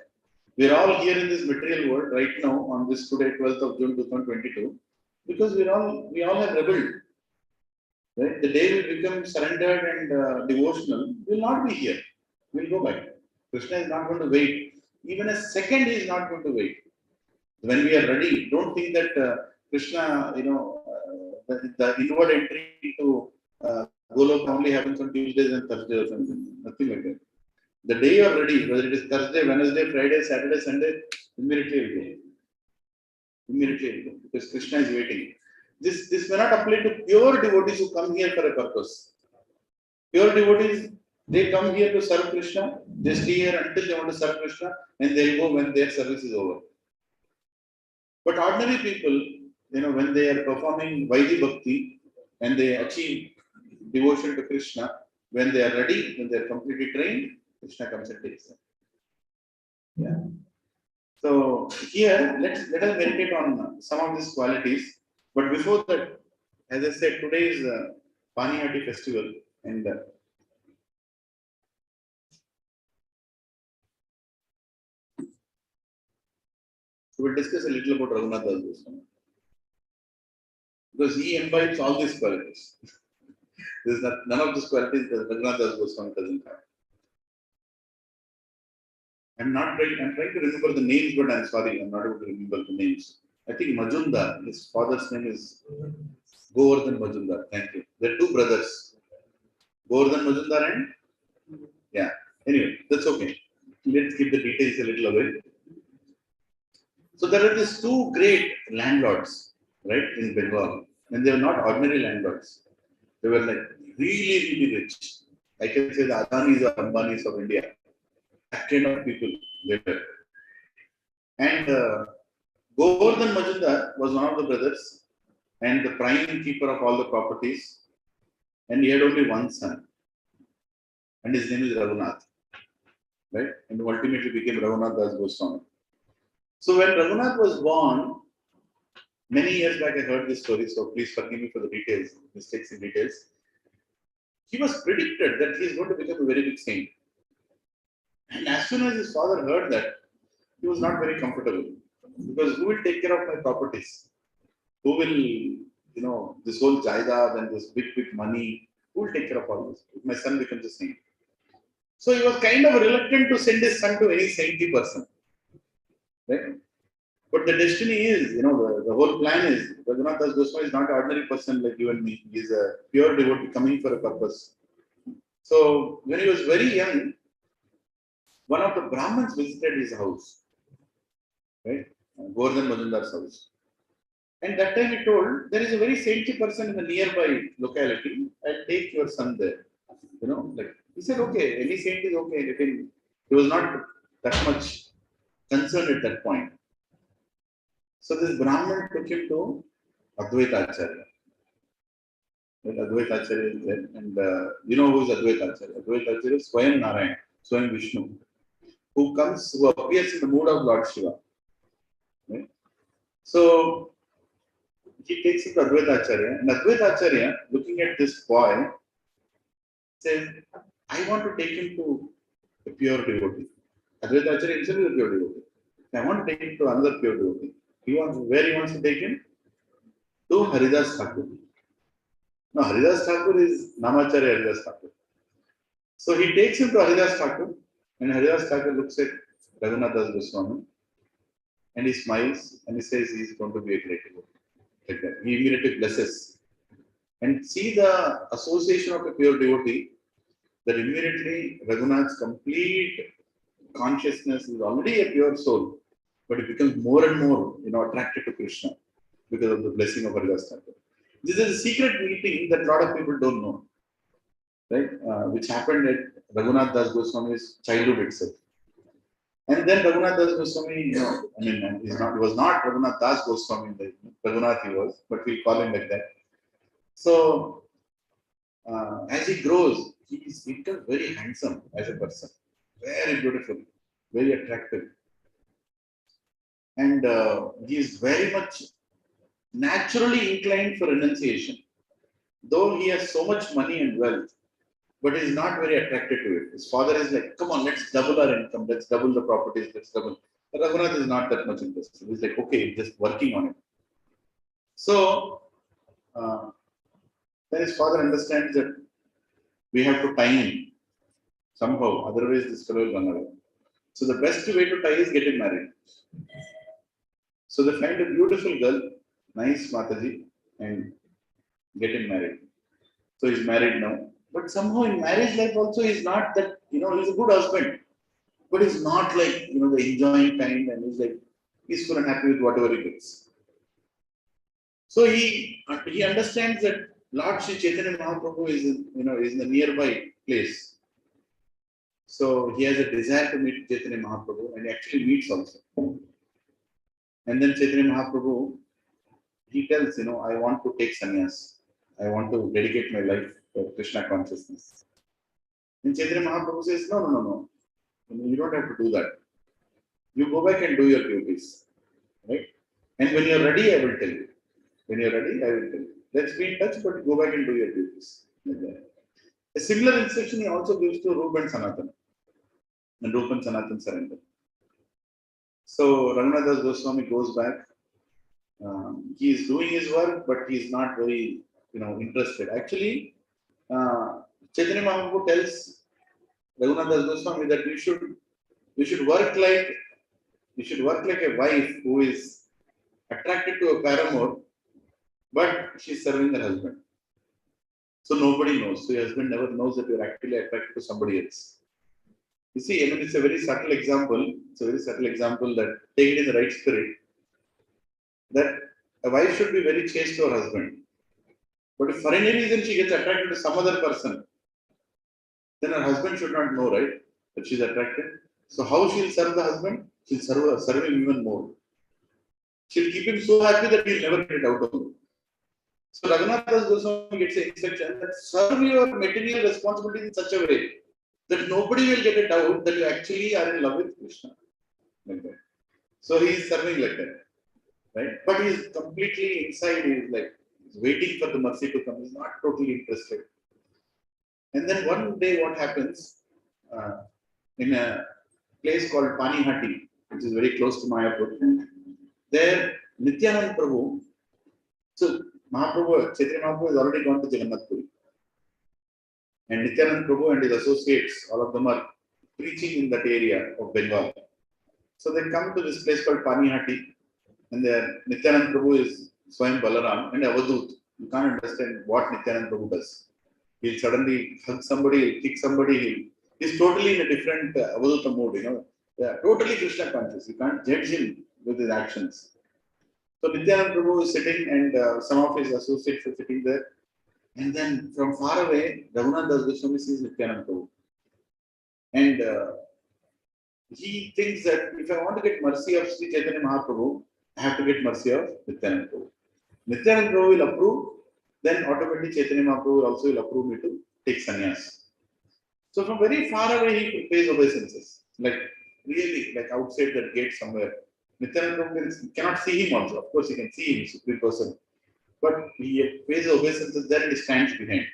We are all here in this material world right now on this today, 12th of June 2022, because we all have rebelled. Right? The day we become surrendered and devotional, we will not be here. We'll go back. Krishna is not going to wait. Even a second, he is not going to wait. When we are ready, don't think that Krishna, the inward entry into Golok only happens on Tuesdays and Thursdays or something. Nothing like that. The day you are ready, whether it is Thursday, Wednesday, Friday, Saturday, Sunday, immediately you go. Immediately you go. Because Krishna is waiting. This may not apply to pure devotees who come here for a purpose. Pure devotees, they come here to serve Krishna, they stay here until they want to serve Krishna, and they'll go when their service is over. But ordinary people, when they are performing Vaidhi Bhakti and they achieve devotion to Krishna, when they are ready, when they are completely trained, Krishna comes and takes them. Yeah. So here, let us meditate on some of these qualities. But before that, as I said, today is Panihati festival, and we will discuss a little about Raghunath Das Goswami, because he imbibes all these qualities. There is none of these qualities that Raghunath Das Goswami doesn't have. I'm trying to remember the names, but I'm sorry, I'm not able to remember the names. I think Majumdar, his father's name is Govardhan Majumdar. Thank you. They're two brothers, Govardhan Majumdar and yeah. Anyway, that's okay. Let's keep the details a little away. So there are these two great landlords, right, in Bengal, and they were not ordinary landlords. They were like really, really rich. I can say the Adanis or Ambanis of India. That kind of people they were. And Govardhan Majumdar was one of the brothers and the prime keeper of all the properties. And he had only one son. And his name is Raghunath. Right? And ultimately became Raghunath Das Goswami. So when Raghunath was born, many years back I heard this story, so please forgive me for the details, mistakes in details. He was predicted that he is going to become a very big saint. And as soon as his father heard that, he was not very comfortable. Because who will take care of my properties? Who will, this whole jaidad and this big money, who will take care of all this? If my son becomes a saint. So he was kind of reluctant to send his son to any saintly person. Right? But the destiny is, the whole plan is, Raghunath Das Goswami is not an ordinary person like you and me. He is a pure devotee coming for a purpose. So when he was very young, one of the Brahmins visited his house, right? Govardhan Majumdar's house. And that time he told, there is a very saintly person in the nearby locality. I'll take your son there. He said, okay, any saint is okay. He was not that much concerned at that point. So this Brahmin took him to Advaita Acharya. Advaita Acharya is there. And you know who is Advaita Acharya? Advaita Acharya is Swayam Narayan, Swayam Vishnu, who appears in the mood of Lord Shiva. Right? So he takes him to Advaita Acharya. And Advaita Acharya, looking at this boy, says, I want to take him to a pure devotee. Advaita Acharya himself is a pure devotee. I want to take him to another pure devotee. Where he wants to take him? To Haridas Thakur. Now, Haridas Thakur is Namacharya Haridas Thakur. So he takes him to Haridas Thakur, and Haridas Thakur looks at Raghunath Das Goswami, and he smiles and he says he's going to be a great devotee. Like that. He immediately blesses. And see the association of a pure devotee, that immediately Raghunath's complete consciousness is already a pure soul, but it becomes more and more, attracted to Krishna because of the blessing of Haridas Thakur. This is a secret meeting that a lot of people don't know, right? Which happened at Raghunath Das Goswami's childhood itself. And then Raghunath Das Goswami, he was not Raghunath Das Goswami, Raghunath he was, but we call him like that. So, as he grows, he becomes very handsome as a person, very beautiful, very attractive. And he is very much naturally inclined for renunciation. Though he has so much money and wealth, but he's not very attracted to it. His father is like, come on, let's double our income, let's double the properties, let's double. But Raghunath is not that much interested. He's like, okay, just working on it. So, then his father understands that we have to tie him somehow, otherwise this fellow will run away. So the best way to tie is get him married. So they find a beautiful girl, nice Mataji, and get him married. So he's married now. But somehow in marriage life also he's not that, he's a good husband. But he's not like, the enjoying kind, and he's like peaceful and happy with whatever he gets. So he understands that Lord Sri Chaitanya Mahaprabhu is in the nearby place. So he has a desire to meet Chaitanya Mahaprabhu, and he actually meets also. And then Chaitanya Mahaprabhu, he tells, I want to take sannyas. I want to dedicate my life to Krishna consciousness. And Chaitanya Mahaprabhu says, no. You don't have to do that. You go back and do your duties. Right? And when you're ready, I will tell you. When you're ready, I will tell you. Let's be in touch, but go back and do your duties. A similar instruction he also gives to Rupa and Sanatan. And Rupa and Sanatan surrender. So Raghunath Das Goswami goes back. He is doing his work, but he is not very, interested. Actually, Chaitanya Mahaprabhu tells Raghunath Das Goswami that you should work like a wife who is attracted to a paramour, but she's serving her husband. So nobody knows. So your husband never knows that you're actually attracted to somebody else. You see, it's a very subtle example. It's a very subtle example that take it in the right spirit. That a wife should be very chaste to her husband. But if for any reason she gets attracted to some other person, then her husband should not know, right? That she's attracted. So how she'll serve the husband? She'll serve him even more. She'll keep him so happy that he'll never get out of it. So Raghunath Das Goswami gets an instruction that serve your material responsibilities in such a way that nobody will get a doubt that you actually are in love with Krishna. Like that. So he is serving like that. Right? But he is completely inside, he's waiting for the mercy to come. He's not totally interested. And then one day what happens, in a place called Panihati, which is very close to Mayapur, there Nityanand Prabhu, so Chaitanya Mahaprabhu has already gone to Jagannath Puri. And Nityanand Prabhu and his associates, all of them are preaching in that area of Bengal. So they come to this place called Panihati, and there Nityanand Prabhu is Swayam Balaram and Avadut. You can't understand what Nityanand Prabhu does. He'll suddenly hug somebody, he'll kick somebody, he's totally in a different Avaduta mode, Yeah, totally Krishna conscious. You can't judge him with his actions. So Nityanand Prabhu is sitting, and some of his associates are sitting there. And then from far away, Raghunath Das Goswami sees Nityanand Prabhu. And he thinks that if I want to get mercy of Sri Chaitanya Mahaprabhu, I have to get mercy of Nityanand Prabhu. Nityanand Prabhu will approve, then automatically Chaitanya Mahaprabhu also will approve me to take sannyas. So from very far away, he pays obeisances. Really, outside that gate somewhere. Nityanand Prabhu cannot see him also. Of course, he can see him, he's a supreme person. But he pays obeisances there and he stands behind.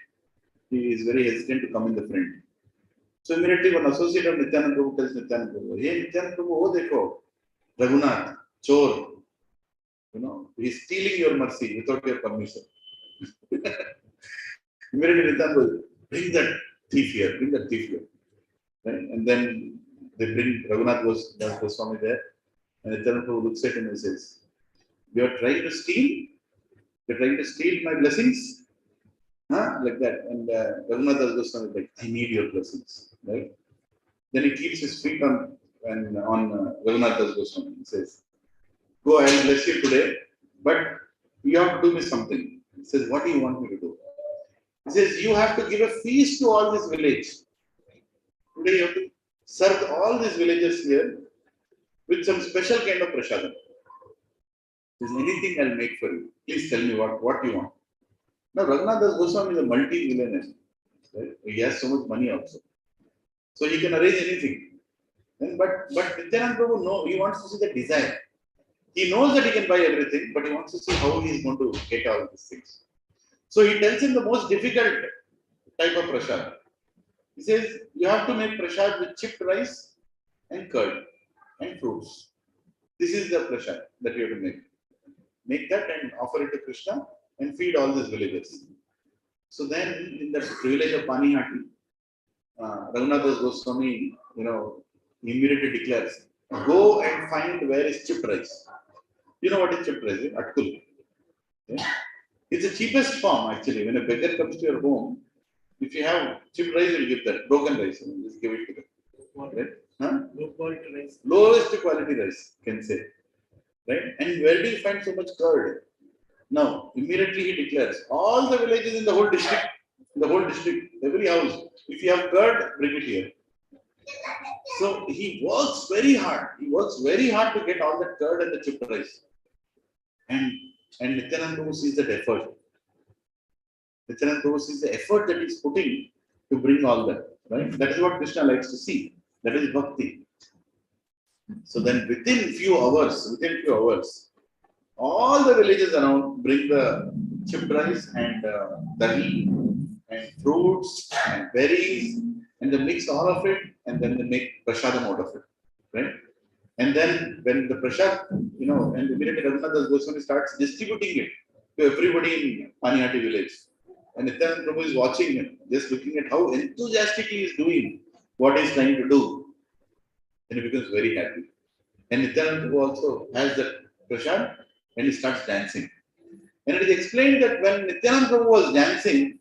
He is very hesitant to come in the front. So immediately one associate of Nityanand Prabhu tells Nityanand Prabhu, hey Nityanand Prabhu, oh dekho, Raghunath, chor, he's stealing your mercy without your permission. Immediately Nityanand Prabhu, bring that thief here. Right? And then they bring Raghunath Goswami there, and Nityanand Prabhu looks at him and says, you are trying to steal? You're trying to steal my blessings? Like that. And Raghunath Das Goswami is like, I need your blessings. Right? Then he keeps his feet on Raghunath Das Goswami. He says, go, I will bless you today, but you have to do me something. He says, what do you want me to do? He says, you have to give a feast to all this village. Today you have to serve all these villagers here with some special kind of prasadam. Is anything I'll make for you. Please tell me what you want. Now Raghunath Das Goswami is a multi-millionaire. Right? He has so much money also. So he can arrange anything. But Nityananda Prabhu, no, he wants to see the desire. He knows that he can buy everything, but he wants to see how he is going to get all these things. So he tells him the most difficult type of prasad. He says, you have to make prasad with chipped rice and curd and fruits. This is the prasad that you have to make. Make that and offer it to Krishna and feed all these villagers. So then, in that village of Panihati, Raghunath Das Goswami, immediately declares, go and find where is chipped rice. You know what is chipped rice? Atkul. Okay? It's the cheapest form actually. When a beggar comes to your home, if you have chipped rice, you'll give that. Broken rice, just give it to them. Right? Huh? Low quality rice. Lowest quality rice, can say. Right? And where do you find so much curd? Now, immediately he declares, all the villages in the whole district, every house, if you have curd, bring it here. So he works very hard. He works very hard to get all that curd and the chipped rice. And Nityananda Prabhu sees that effort. Nityananda Prabhu sees the effort that he's putting to bring all that. Right? That is what Krishna likes to see. That is bhakti. So then within few hours, all the villages around bring the chipped rice and dahi and fruits and berries, and they mix all of it, and then they make prasadam out of it, right? And then when the prasad, and immediately Raghunath Das Goswami starts distributing it to everybody in Panihati village. And Nityananda Prabhu is watching him, just looking at how enthusiastically he is doing what he is trying to do. And he becomes very happy. And Nityananda Prabhu also has that prasad, and he starts dancing. And it is explained that when Nityananda Prabhu was dancing,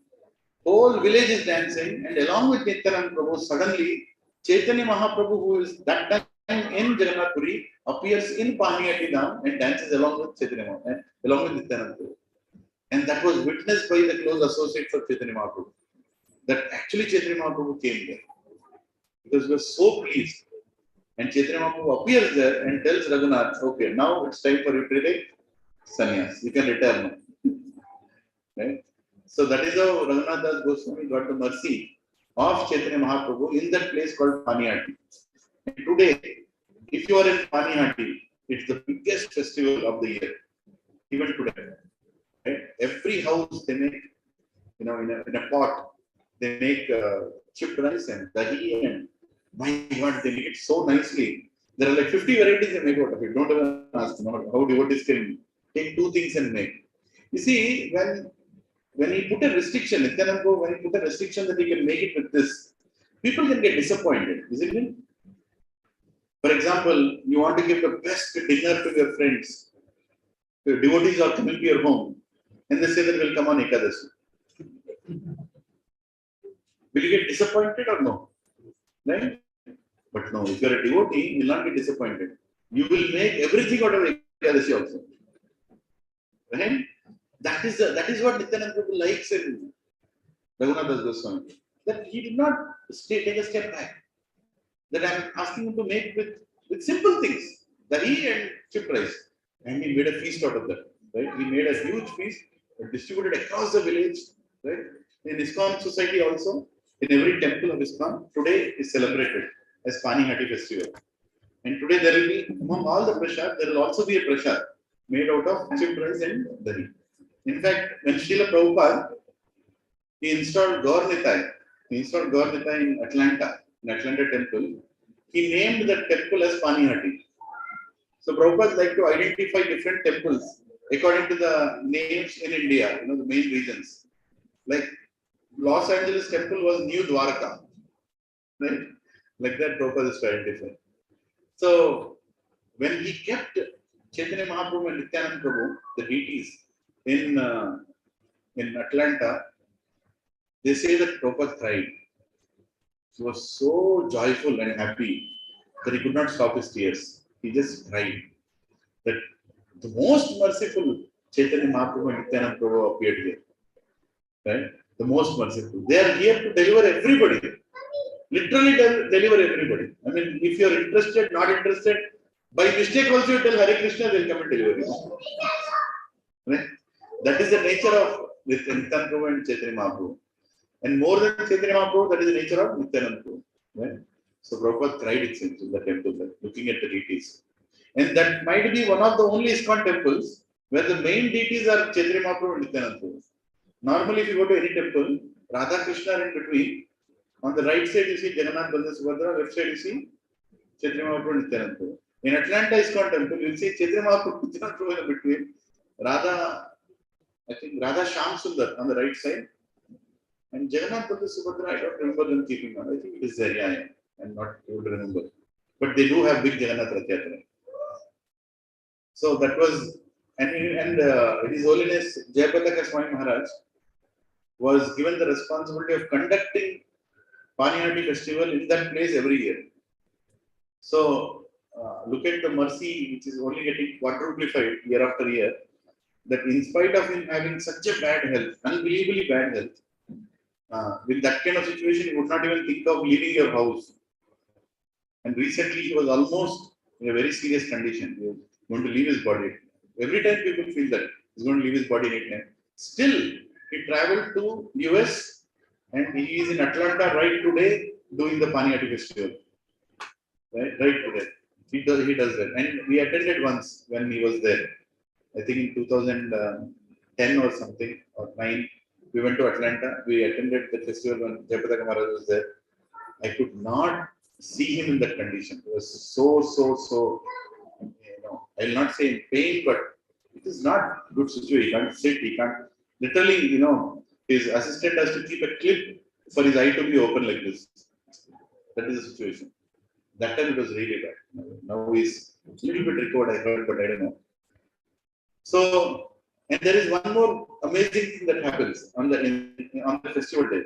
whole village is dancing, and along with Nityananda Prabhu, suddenly Chaitanya Mahaprabhu, who is that time in Jagannath Puri, appears in Panihati Dham and dances along with Chaitanya Mahaprabhu, along with Nityananda Prabhu. And that was witnessed by the close associates of Chaitanya Mahaprabhu. That actually Chaitanya Mahaprabhu came there. Because he was so pleased. And Chaitanya Mahaprabhu appears there and tells Raghunath, okay, now it's time for you to take sannyas. You can retire now. Right? So that is how Raghunath Das Goswami got the mercy of Chaitanya Mahaprabhu in that place called Panihati. And today, if you are in Panihati, it's the biggest festival of the year, even today. Right? Every house they make, in a pot, they make chipped rice and dahi, and my God, they make it so nicely. There are like 50 varieties they make out of it. Don't even ask how devotees can take two things and make. You see, when he put a restriction, Nityananda Prabhu, when he put a restriction that he can make it with this, people can get disappointed, isn't it? For example, you want to give the best dinner to your friends. Your devotees are coming to your home, and they say that we'll come on Ekadashi. Will you get disappointed or no? Right? But no, if you're a devotee, you will not be disappointed. You will make everything out of Ekadashi also. Right? That is what Nityananda Prabhu likes in Raghunath Das Goswami. That he did not take a step back. That I'm asking him to make with simple things, dahi and chipped rice. And he made a feast out of that. Right? He made a huge feast, distributed across the village. Right? In ISKCON society also, in every temple of ISKCON, today is celebrated as Panihati festival. And today there will be, among all the prasad, there will also be a prasad made out of chipped rice and dahi. In fact, when Srila Prabhupada, he installed Gaur Nitai in Atlanta temple, he named that temple as Panihati. So Prabhupada like to identify different temples according to the names in India, the main regions. Like Los Angeles temple was New Dwarka, right? Like that Prabhupada is to identify. So when he kept Chaitanya Mahaprabhu and Nityananda Prabhu, the deities, in Atlanta, they say that Prabhupada cried. He was so joyful and happy that he could not stop his tears. He just cried. That the most merciful Chaitanya Mahaprabhu and Nityananda Prabhu appeared here. Right? The most merciful. They are here to deliver everybody. Literally deliver everybody. I mean, if you're interested, not interested, by mistake also you tell Hare Krishna, they'll come and deliver you. Right? That is the nature of this Nityananda Prabhu and Chaitanya Mahaprabhu. And more than Chaitanya Mahaprabhu, that is the nature of Nityananda Prabhu. Right? So Prabhupada cried it seems in the temple, looking at the deities. And that might be one of the only ISKCON temples where the main deities are Chaitanya Mahaprabhu and Nityananda Prabhu. Normally, if you go to any temple, Radha Krishna are in between. On the right side, you see Jagannath, Baldev, Subhadra. Left side, you see Chaitanya Mahaprabhu and Nityananda Prabhu. In Atlanta ISKCON temple, you will see Chaitanya Mahaprabhu and Nityananda Prabhu in between. Radha, I think Radha Shyam Sundar on the right side. And Jagannath, Baldev, Subhadra, I don't remember them keeping on. I think it is there. Yeah, I'm not able to remember. But they do have big Jagannath Rath Yatra. So that was, and His Holiness Jayapataka Swami Maharaj was given the responsibility of conducting Paniyati festival in that place every year. So look at the mercy which is only getting quadruplified year after year. That in spite of him having such a bad health, unbelievably bad health, with that kind of situation, you would not even think of leaving your house. And recently, he was almost in a very serious condition. He was going to leave his body. Every time people feel that he's going to leave his body anytime. Still, he traveled to US and he is in Atlanta right today doing the Paniyati festival. Right today. He does that. And we attended once when he was there. I think in 2010 or something, or 9, we went to Atlanta. We attended the festival when Jayapataka Maharaj was there. I could not see him in that condition. It was so, I will not say in pain, but it is not good situation. He can't sit, he can't, literally, his assistant has to keep a clip for his eye to be open like this. That is the situation. That time it was really bad. Now he's a little bit recovered, I heard, but I don't know. So, and there is one more amazing thing that happens on the festival day.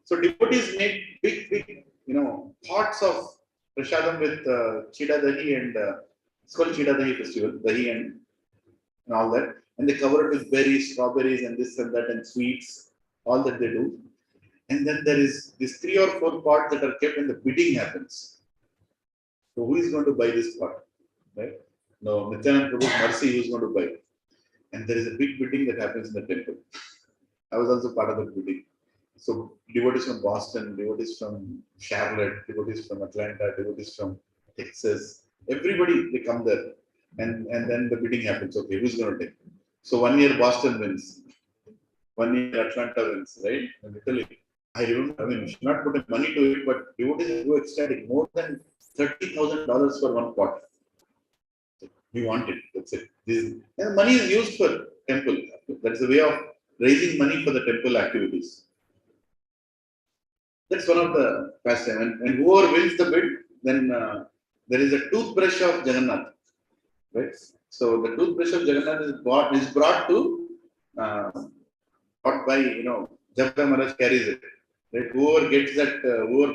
So devotees make big, pots of prasadam with chida dahi and it's called chida dahi festival, dahi and all that, and they cover it with berries, strawberries, and this and that, and sweets, all that they do. And then there is these 3 or 4 pots that are kept, and the bidding happens. So who is going to buy this pot, right? No, Nityananda Prabhu's mercy, who is going to buy? And there is a big bidding that happens in the temple. I was also part of the bidding. So devotees from Boston, devotees from Charlotte, devotees from Atlanta, devotees from Texas, everybody, they come there. And then the bidding happens. Okay, who's going to take? So 1 year Boston wins. 1 year Atlanta wins, right? And literally, I remember, you should not put money to it, but devotees go ecstatic. More than $30,000 for one pot. We want it. That's it. And money is used for temple. That's the way of raising money for the temple activities. That's one of the pastime. And whoever wins the bid, then there is a toothbrush of Jagannath. Right? So the toothbrush of Jagannath is brought to pot by Jabba Maharaj carries it. Right? Whoever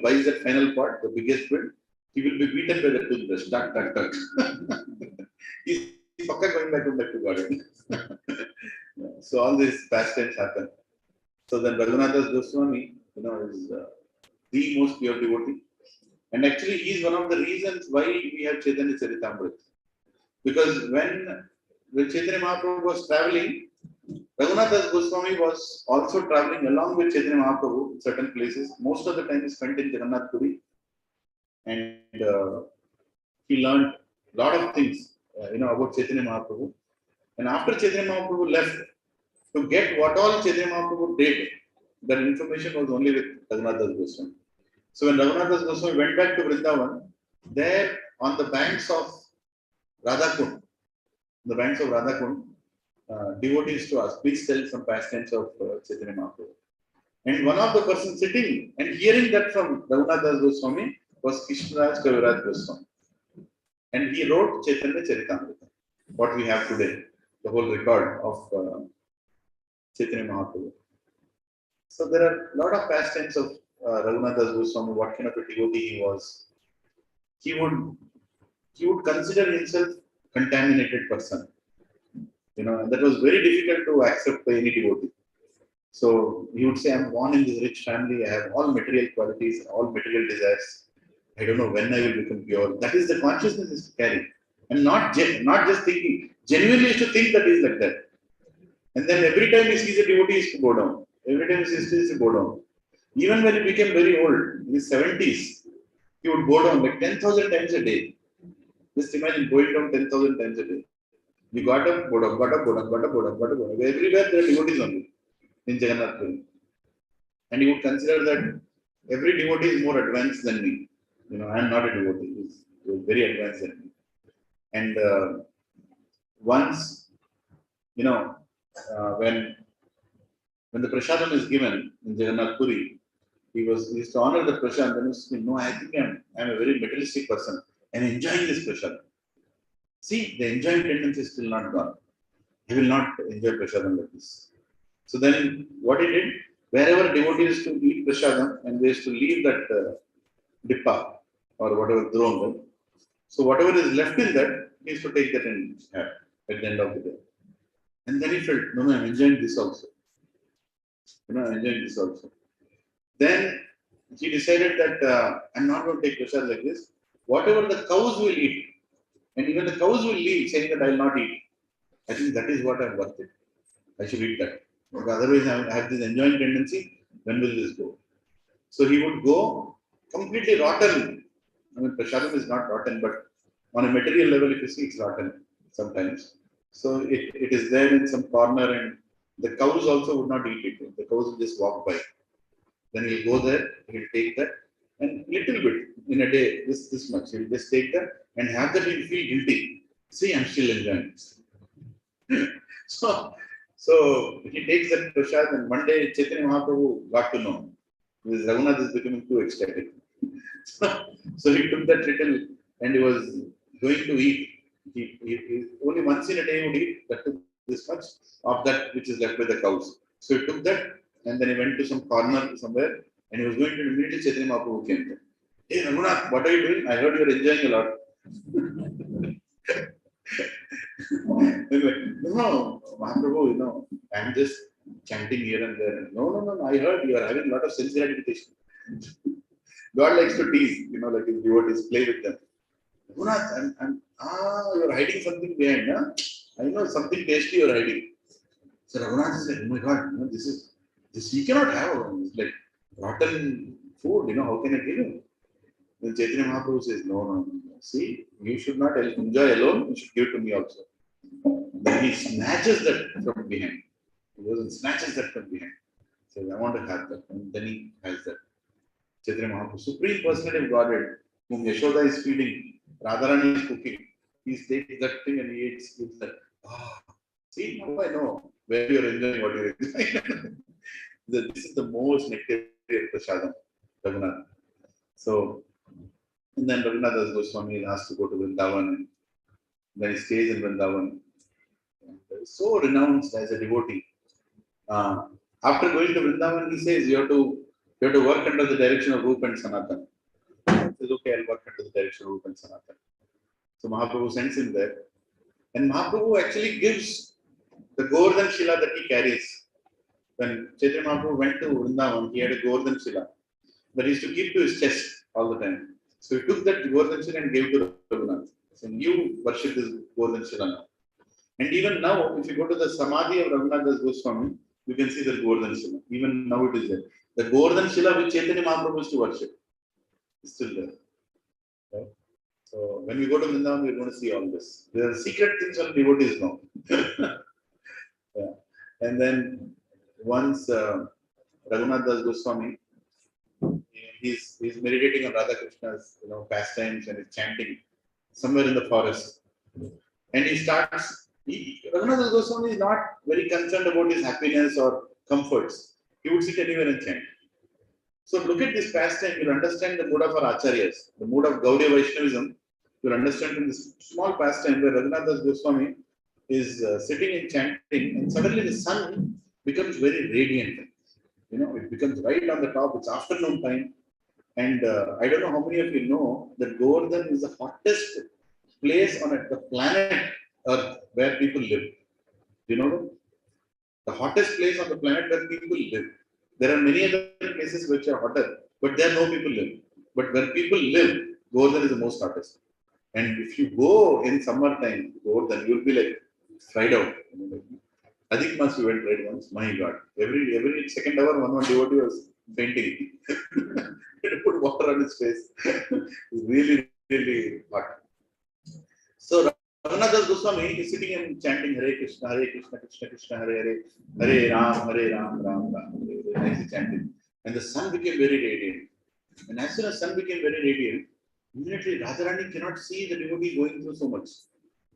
buys that final pot, the biggest bid, he will be beaten by the toothbrush. Tuck. He's going back to garden. So all these pastimes happen. So then Raghunathas Goswami, is the most pure devotee. And actually, he is one of the reasons why we have Chaitanya Charitamrita. Because when Chaitanya Mahaprabhu was traveling, Raghunathas Goswami was also traveling along with Chaitanya Mahaprabhu in certain places. Most of the time he spent in Jagannath Puri. And he learned a lot of things, about Chaitanya Mahaprabhu. And after Chaitanya Mahaprabhu left, to get what all Chaitanya Mahaprabhu did, that information was only with Raghunathas Goswami. So when Raghunathas Goswami went back to Vrindavan, there on the banks of Radhakund, devotees to us, please tell some pastimes of Chaitanya Mahaprabhu. And one of the persons sitting and hearing that from Raghunathas Goswami was Krishnaraj Kaviraj Goswami. And he wrote Chaitanya Charitamrita, what we have today, the whole record of Chaitanya Mahaprabhu. So there are a lot of pastimes of Raghunathas Goswami, what kind of a devotee he was. He would consider himself contaminated person. And that was very difficult to accept by any devotee. So he would say, I'm born in this rich family, I have all material qualities, all material desires. I don't know when I will become pure. That is the consciousness is to carry. And not just thinking, genuinely is to think that he is like that. And then every time he sees a devotee, he is to go down. Every time he sees he is to go down. Even when he became very old, in his 70s, he would go down like 10,000 times a day. Just imagine going down 10,000 times a day. You got up, go down, got up, go down, got up, go down, got up, go down. Everywhere there are devotees only in Jagannath Puri. And he would consider that every devotee is more advanced than me. I am not a devotee. He's very advanced than me. And once, you know, when the prasadam is given in Jagannath Puri, he used to honor the prasadam. Then he used to say, no, I think I'm a very materialistic person. I'm enjoying this prasadam. See, the enjoying tendency is still not gone. He will not enjoy prasadam like this. So then, what he did, wherever devotees used to eat prasadam and they used to leave that dippa or whatever thrown, so whatever is left in that, he used to take that and have at the end of the day. And then he felt, no, I'm enjoying this also. I'm enjoying this also. Then he decided that I'm not going to take prasad like this. Whatever the cows will eat, and even the cows will leave, saying that I will not eat. I think that is what I'm worth it. I should eat that. Because otherwise, I have this enjoying tendency. When will this go? So he would go completely rotten. I mean, prasadam is not rotten, but on a material level, if you see, it's rotten sometimes. So it is there in some corner, and the cows also would not eat it. The cows will just walk by. Then he'll go there, he'll take that, and little bit in a day, this much, he'll just take that and have that, he'll feel guilty. See, I'm still enjoying. So, so he takes that prasad, and one day Chaitanya Mahaprabhu got to know this Raghunath is becoming too ecstatic. So he took that little and he was going to eat. He only once in a day would eat that took this much of that which is left by the cows. So he took that and then he went to some corner somewhere and he was going to immediately Chaitanya Mahaprabhu came there. Hey Raghunath, what are you doing? I heard you are enjoying a lot. No, Mahaprabhu, I'm just chanting here and there. No, I heard you are having a lot of sense gratification. God likes to tease, like his devotees, play with them. Raghunath, you're hiding something behind, huh? I know something tasty you're hiding. So Raghunath is like, oh my God, this he cannot have. It's like rotten food, how can I give him? Then Chaitanya Mahaprabhu says, no. See, you should not enjoy alone, you should give it to me also. Then he snatches that from behind. He goes and snatches that from behind. Says, I want to have that. And then he has that. Chaitanya Mahaprabhu, Supreme Personality of Godhead, whom Yashoda is feeding, Radharani is cooking. He takes that thing and he eats that. See, now I know where you're enjoying what you're enjoying. This is the most nectarian prasadam, Raghunath. So, and then Raghunath Das Goswami is asked to go to Vrindavan. Then he stays in Vrindavan. So renounced as a devotee. After going to Vrindavan, he says, you have to work under the direction of Rupa and Sanatan. He says, okay, I'll work under the direction of Rupa and Sanatan. So Mahaprabhu sends him there. And Mahaprabhu actually gives the Govardhan Shila that he carries. When Chaitanya Mahaprabhu went to Vrindavan, he had a Govardhan Shila that he used to keep to his chest all the time. So he took that Govardhan Shila and gave it to Raghunath. So you worship this Govardhan Shila now. And even now, if you go to the Samadhi of Raghunath Das Goswami, you can see the Govardhan Shila. Even now it is there. The Govardhan Shila which Chaitanya Mahaprabhu used to worship is still there. Right? So when we go to Vrindavan, we're going to see all this. There are secret things on devotees now. Yeah. And then once Raghunath Das Goswami, he's meditating on Radha Krishna's pastimes and he's chanting somewhere in the forest. And he starts. Raghunath Das Goswami is not very concerned about his happiness or comforts. He would sit anywhere and chant. So look at this pastime, you'll understand the mood of our acharyas, the mood of Gaudiya Vaishnavism. You'll understand from this small pastime where Raghunath Das Goswami is sitting and chanting, and suddenly the sun becomes very radiant. It becomes right on the top. It's afternoon time, and I don't know how many of you know that Govardhan is the hottest place on the planet Earth where people live. Do you know? The hottest place on the planet where people live. There are many other places which are hotter, but there no people live. But where people live, Govardhan is the most hottest. And if you go in summertime, Govardhan, you'll be like fried out. I think must we went right once. My God, every second hour, one devotee was fainting. He put water on his face. It's really hot. So Raghunath Goswami is sitting and chanting Hare Krishna, Krishna Krishna, Hare Hare, Hare Ram, Ram Ram. Nice chanting. And the sun became very radiant. And as soon as sun became very radiant, immediately Radharani cannot see the devotee going through so much.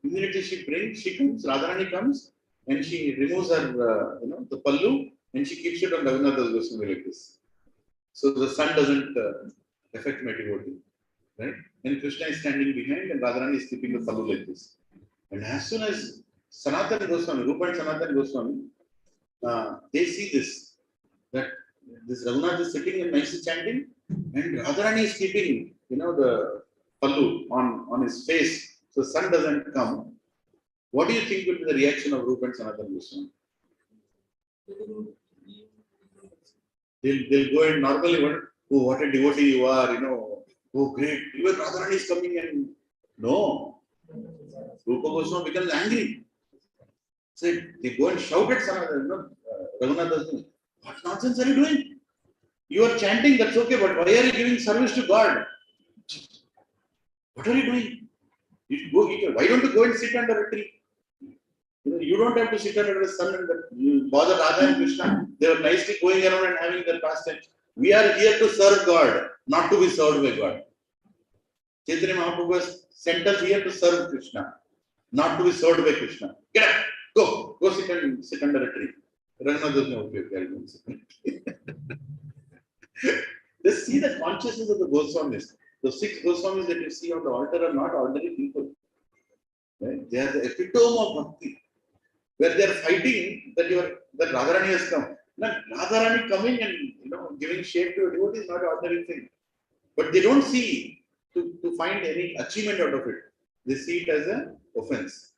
Immediately she comes, Radharani comes, and she removes her, the pallu, and she keeps it on Raghunath Goswami like this. So the sun doesn't affect my devotee, right? And Krishna is standing behind, and Radharani is keeping the pallu like this. And as soon as Sanatana Goswami, Rupa and Sanatana Goswami, they see this, that this Raghunath is sitting and nicely chanting, and Radharani is keeping, the pallu on his face, so sun doesn't come. What do you think will be the reaction of Rupa and Sanatana Goswami? They'll go and normally wonder, oh, what a devotee you are, oh, great. Even Radharani is coming and no. Rupa Goswami becomes angry. So they go and shout at Sanatana, Raghunath, what nonsense are you doing? You are chanting, that's okay, but why are you giving service to God? What are you doing? Why don't you go and sit under a tree? You don't have to sit under the sun and bother Radha and Krishna. They were nicely going around and having their pastimes. We are here to serve God, not to be served by God. Chaitanya Mahaprabhu was sent us here to serve Krishna, not to be served by Krishna. Get up, go sit under a tree. Raghunath doesn't know, okay, Just see the consciousness of the Goswamis. The 6 Goswamis that you see on the altar are not ordinary people. Right? They are the epitome of bhakti. Where they are fighting that Radharani has come. Now, Radharani coming and giving shape to a devotee is not an ordinary thing. But they don't see to find any achievement out of it. They see it as an offense.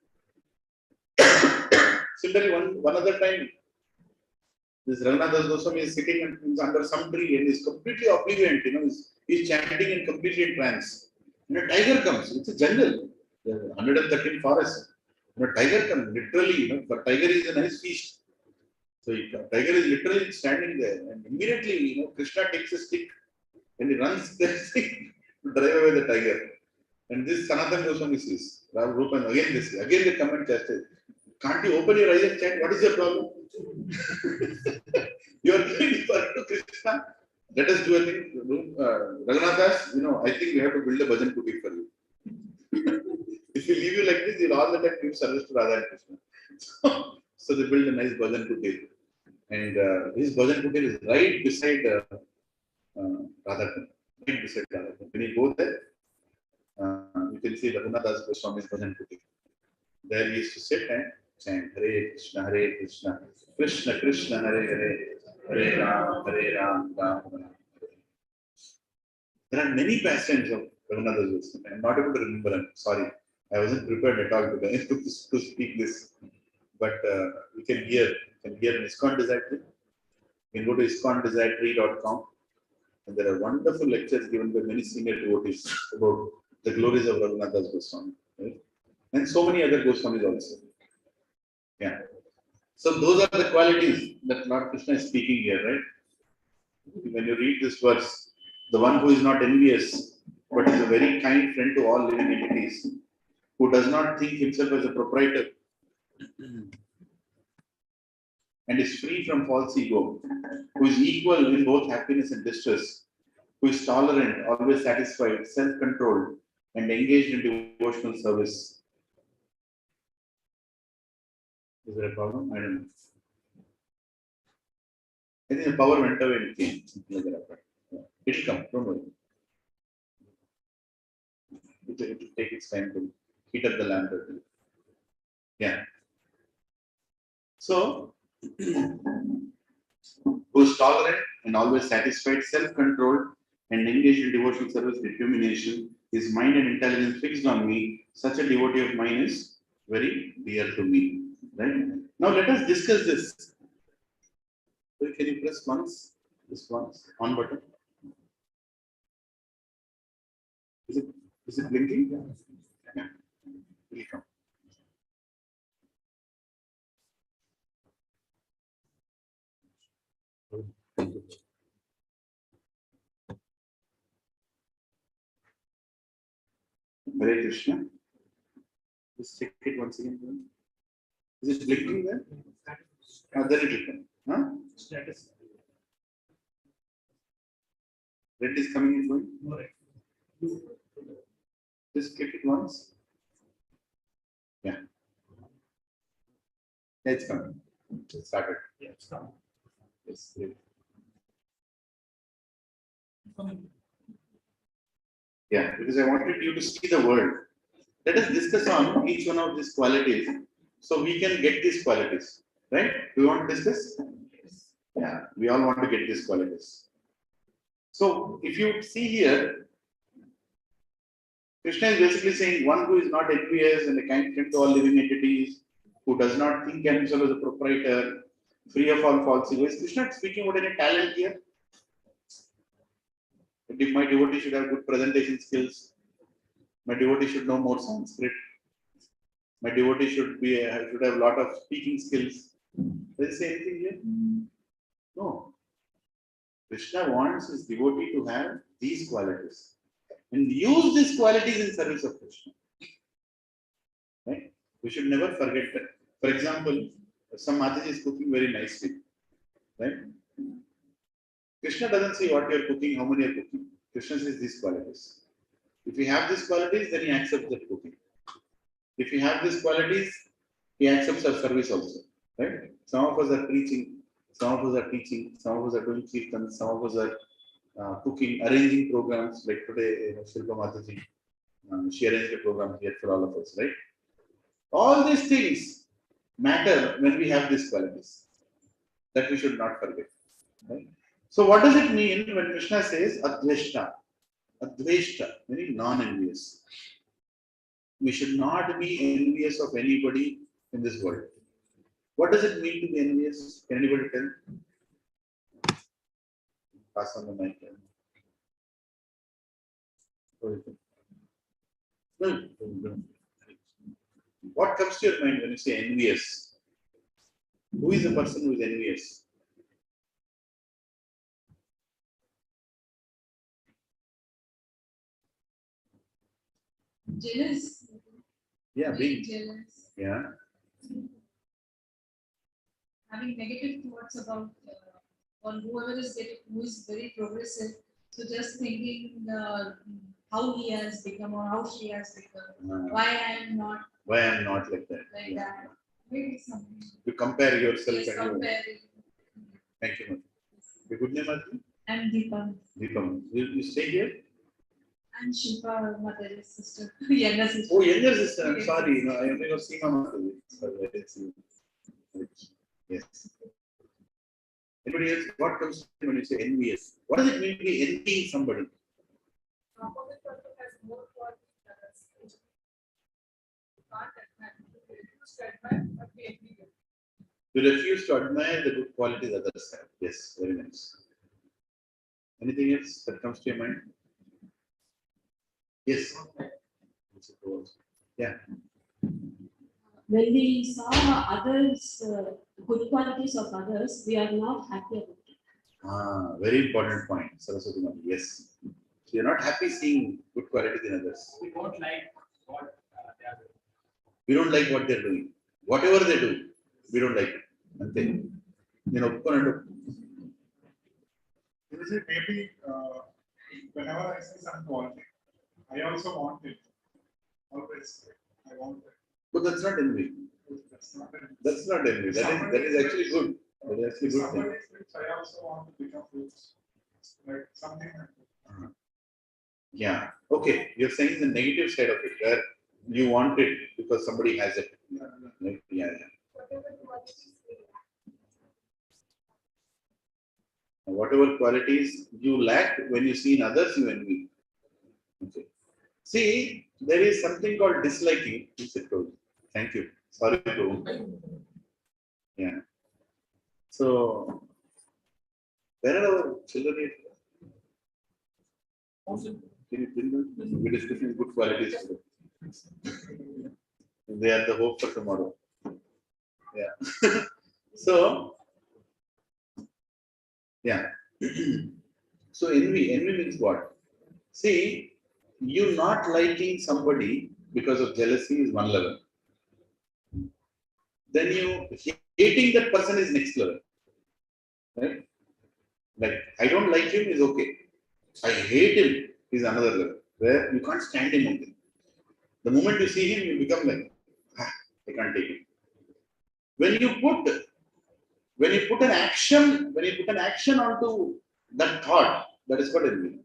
Similarly, one other time, this Raghunath Goswami is sitting under some tree and is completely oblivious, he's chanting and completely in trance. And a tiger comes, it's a jungle, 113 forests. A tiger comes, literally, but tiger is a nice feast. So tiger is literally standing there, and immediately, Krishna takes a stick and he runs the stick to drive away the tiger. And this Sanatana Goswami says, Rupan, again they come and chastise. Can't you open your eyes and chant? What is your problem? You are giving birth to Krishna. Let us do a thing. Raghunathas, I think we have to build a bhajan kuti for you. If we leave you like this, you'll all the time give service to Radha and Krishna. So they build a nice bhajan kuti. And his bhajan kuti is right beside Radha. Right beside Radha. When you go there, you can see Raghunath Goswami's bhajan kuti. There he used to sit and chant Hare Krishna, Krishna Krishna, Hare Hare, Hare Ram, Ram Ram. There are many pastimes of Raghunath Goswami. I'm not able to remember. I'm sorry. I wasn't prepared at all today to speak this. But you can hear in ISKCON Desire. You can go to ISKCONDesire.com, and there are wonderful lectures given by many senior devotees about the glories of Raghunath Goswami. Right? And so many other Goswamis also. Yeah. So those are the qualities that Lord Krishna is speaking here, right? When you read this verse, the one who is not envious, but is a very kind friend to all living entities, who does not think himself as a proprietor, and is free from false ego, who is equal in both happiness and distress, who is tolerant, always satisfied, self-controlled, and engaged in devotional service. Is there a problem? I don't know. I think the power went away and came. It'll come, don't worry. It'll take its time to heat up the lamp. Yeah. So, who is tolerant and always satisfied, self-controlled, and engaged in devotional service, determination, his mind and intelligence fixed on me, such a devotee of mine is very dear to me. Right? Now let us discuss this. So can you press once? This once on button. Is it blinking? Yeah. Will come. Hare Krishna. Just check it once again. Is it blinking there? Then it will come. Huh? Status. Red is coming and going. Just click it once. Yeah. Yeah, it's coming. It started. Yeah, it's coming. Yes. Great. Yeah, because I wanted you to see the world. Let us discuss on each one of these qualities so we can get these qualities. Right? Do you want to discuss? Yeah, we all want to get these qualities. So if you see here, Krishna is basically saying one who is not envious and a kind friend to all living entities, who does not think himself as a proprietor, free of all false ego. Is Krishna speaking about any talent here? If my devotee should have good presentation skills, my devotee should know more Sanskrit, my devotee should have a lot of speaking skills. Does it say anything here? No. Krishna wants his devotee to have these qualities and use these qualities in service of Krishna. Right? We should never forget that. For example, some Mataji is cooking very nicely. Right? Krishna doesn't say what you're cooking, how many you're cooking. Krishna says these qualities. If you have these qualities, then he accepts that cooking. If you have these qualities, he accepts our service also. Right? Some of us are preaching, some of us are teaching, some of us are doing kirtan, some of us are cooking, arranging programs like today, Shilpa Mataji, she arranged a program here for all of us, right? All these things matter when we have these qualities that we should not forget. Right? So, what does it mean when Krishna says Adveshta? Adveshta, meaning non-envious. We should not be envious of anybody in this world. What does it mean to be envious? Can anybody tell? Pass on the mic. What comes to your mind when you say envious? Who is the person who is envious? Jealous. Yeah, being. Jealous. Yeah. Having negative thoughts about on whoever is getting, who is very progressive. So just thinking how he has become or how she has become. Why I am not Why I'm not like that? like that. Maybe something. You compare yourself Yes, and you. comparing. Thank you, Madhu. Your good name, Madhu? And Deepa. Deepam. You stay here? And Shilpa, mother's sister, younger sister. Oh, younger sister. I'm Yes. sorry. No, I never seen my Madhu. Sorry, I didn't see. Yes. Anybody else? What comes to you when you say envious? What does it mean to be envying somebody? Opposite person has more qualities than us. Can't admire, but we agree with. You refuse to admire the good qualities others have. Yes, very nice. Anything else that comes to your mind? Yes. Yeah. When we saw others, good qualities of others, we are not happy about it. Very important point, Saraswati Mati. Yes. So you're not happy seeing good qualities in others. We don't like what they are doing. We don't like what they're doing. Whatever they do, we don't like it. Ante. You know, Maybe whenever I see some quality, I also want it. Always, I want it. but that's not envy. That's not it. That's not envy. That is actually good. That is actually good thing. Somebody's rich, I also want to become rich. Like something like that. Yeah. Okay. You're saying the negative side of it, where you want it because somebody has it. Yeah, Like, yeah. Whatever qualities you lack when you see in others, you envy. Okay. See, there is something called disliking. Thank you. Sorry, Prabhu. Yeah. So, Where are our children? Can you bring them? We're discussing good qualities today. They are the hope for tomorrow. Yeah. So, yeah. So envy means what? See, you not liking somebody because of jealousy is one level. Then you hating that person is next level. Right? Like, I don't like him is okay. I hate him is another level. Where you can't stand him only. The moment you see him, you become like, I can't take him. When you put an action onto that thought, that is what envy.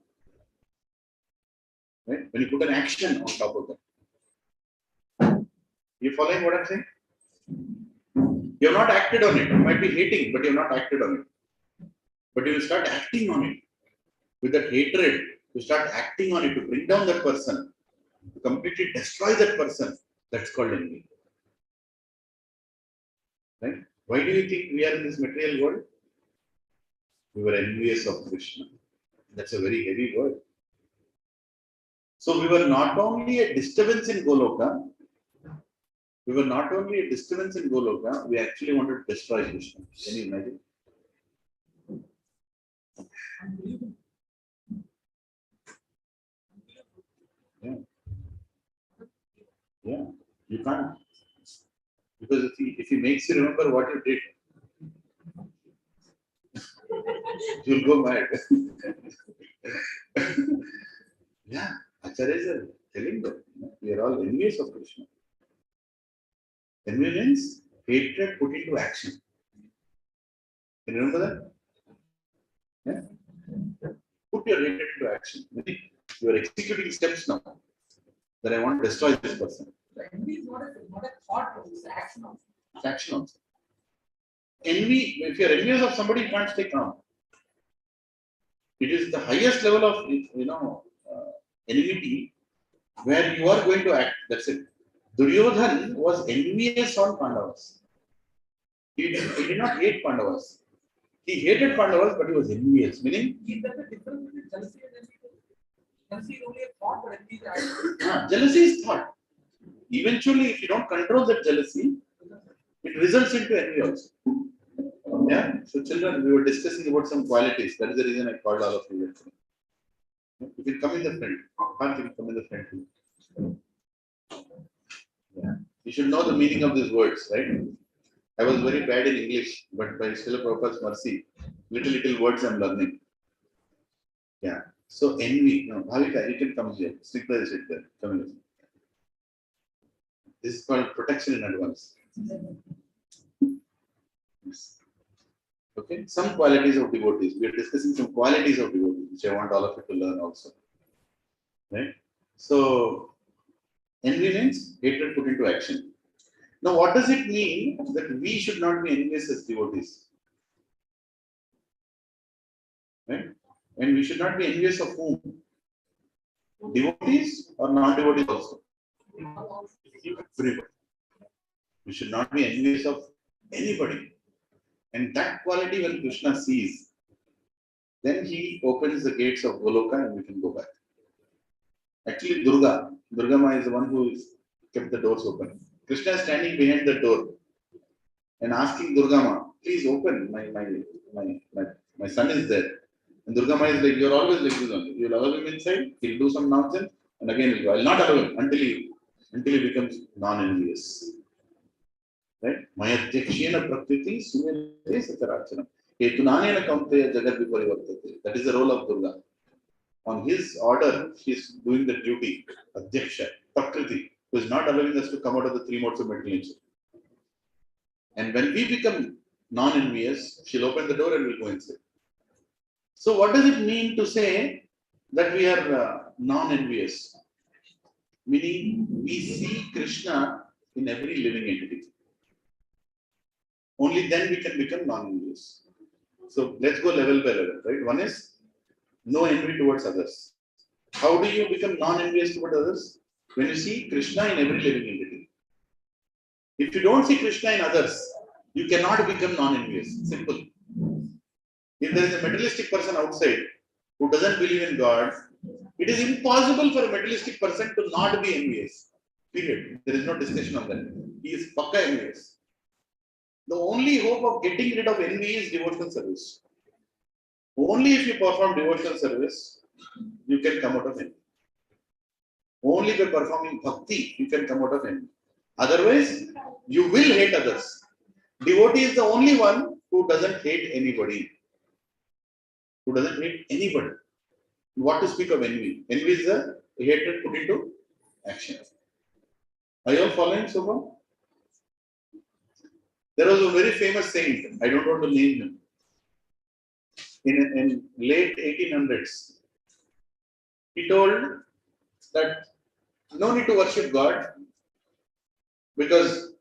Right? When you put an action on top of that. You following what I'm saying? You have not acted on it. You might be hating, but you have not acted on it. But you will start acting on it. With that hatred, you start acting on it to bring down that person, to completely destroy that person. That's called envy. Right? Why do you think we are in this material world? We were envious of Krishna. That's a very heavy word. So we were not only a disturbance in Goloka, we actually wanted to destroy Krishna. Can you imagine? Yeah. Yeah. You can't. Because if he makes you remember what you did, you'll go mad. Yeah. Acharyas are telling them, we are all envious of Krishna. Envy means hatred put into action. Can you remember that? Yeah? Put your hatred into action. You are executing steps now that I want to destroy this person. Envy is not a thought, it's action also. It's action also. Envy, if you are envious of somebody, you can't stay calm. It is the highest level of enmity where you are going to act. That's it. Duryodhan was envious on Pandavas. He did not hate Pandavas. He hated Pandavas, but he was envious. Meaning, Is that the difference between jealousy and envy? Jealousy is only a thought, but envy is action. jealousy is thought. Eventually, if you don't control that jealousy, it results into envy also. Yeah. So, children, we were discussing about some qualities. That is the reason I called all of you. You can come in the front. Can't you come in the front? Yeah. You should know the meaning of these words, right? I was very bad in English, but by Srila Prabhupada's mercy, little words I'm learning. Yeah. So envy. No, Bhavika, you can come here. Snigdha is there. Come here. This is called protection in advance. Yes. Okay. Some qualities of devotees. We are discussing some qualities of devotees, which I want all of you to learn also. Right? So envy means hatred put into action. Now, what does it mean that we should not be envious as devotees? Right? And we should not be envious of whom? Devotees or non-devotees also? Everybody. We should not be envious of anybody. And that quality when Krishna sees, then he opens the gates of Goloka and we can go back. Actually, Durga Ma is the one who kept the doors open. Krishna is standing behind the door and asking Durga Ma, please open, my son is there. And Durga Ma is like, you're always like this only. You'll allow him inside, he'll do some nonsense, and again he'll go. I'll not allow him until he becomes non-envious. Right? Mayadhyakshena prakriti sumyate satarachanam. Ketunanena kaunteya jagat viparivartate. That is the role of Durga. On his order, she is doing the duty. Adhyaksha, prakriti, who is not allowing us to come out of the three modes of mental nature. And when we become non-envious, she'll open the door and we'll go inside. So what does it mean to say that we are non-envious? Meaning we see Krishna in every living entity. Only then we can become non-envious. So let's go level by level, right? One is no envy towards others. How do you become non-envious towards others? When you see Krishna in every living entity. If you don't see Krishna in others, you cannot become non-envious. Simple. If there is a materialistic person outside who doesn't believe in God, it is impossible for a materialistic person to not be envious. Period. There is no discussion on that. He is pakka envious. The only hope of getting rid of envy is devotional service. Only if you perform devotional service, you can come out of envy. Only by performing bhakti, you can come out of envy. Otherwise, you will hate others. Devotee is the only one who doesn't hate anybody. Who doesn't hate anybody. What to speak of envy? Envy is the hatred put into action. Are you all following so far? There was a very famous saint, I don't want to name him. In late 1800s, he told that no need to worship God because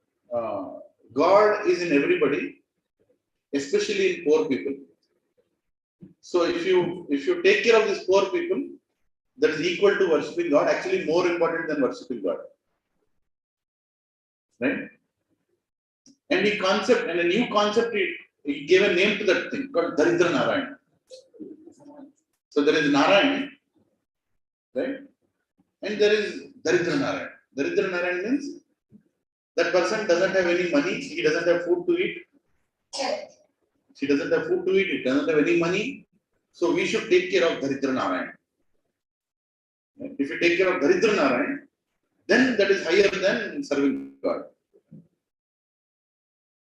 God is in everybody, especially in poor people. So if you take care of these poor people, that is equal to worshipping God, actually more important than worshipping God. Right? And a new concept, he gave a name to that thing called Daridra Narayan. So there is Narayan, right? And there is Daridra Narayan. Daridra Narayan means that person doesn't have any money, he doesn't have food to eat. She doesn't have food to eat, he doesn't have any money. So we should take care of Daridra Narayan. If you take care of Daridra Narayan, then that is higher than serving God.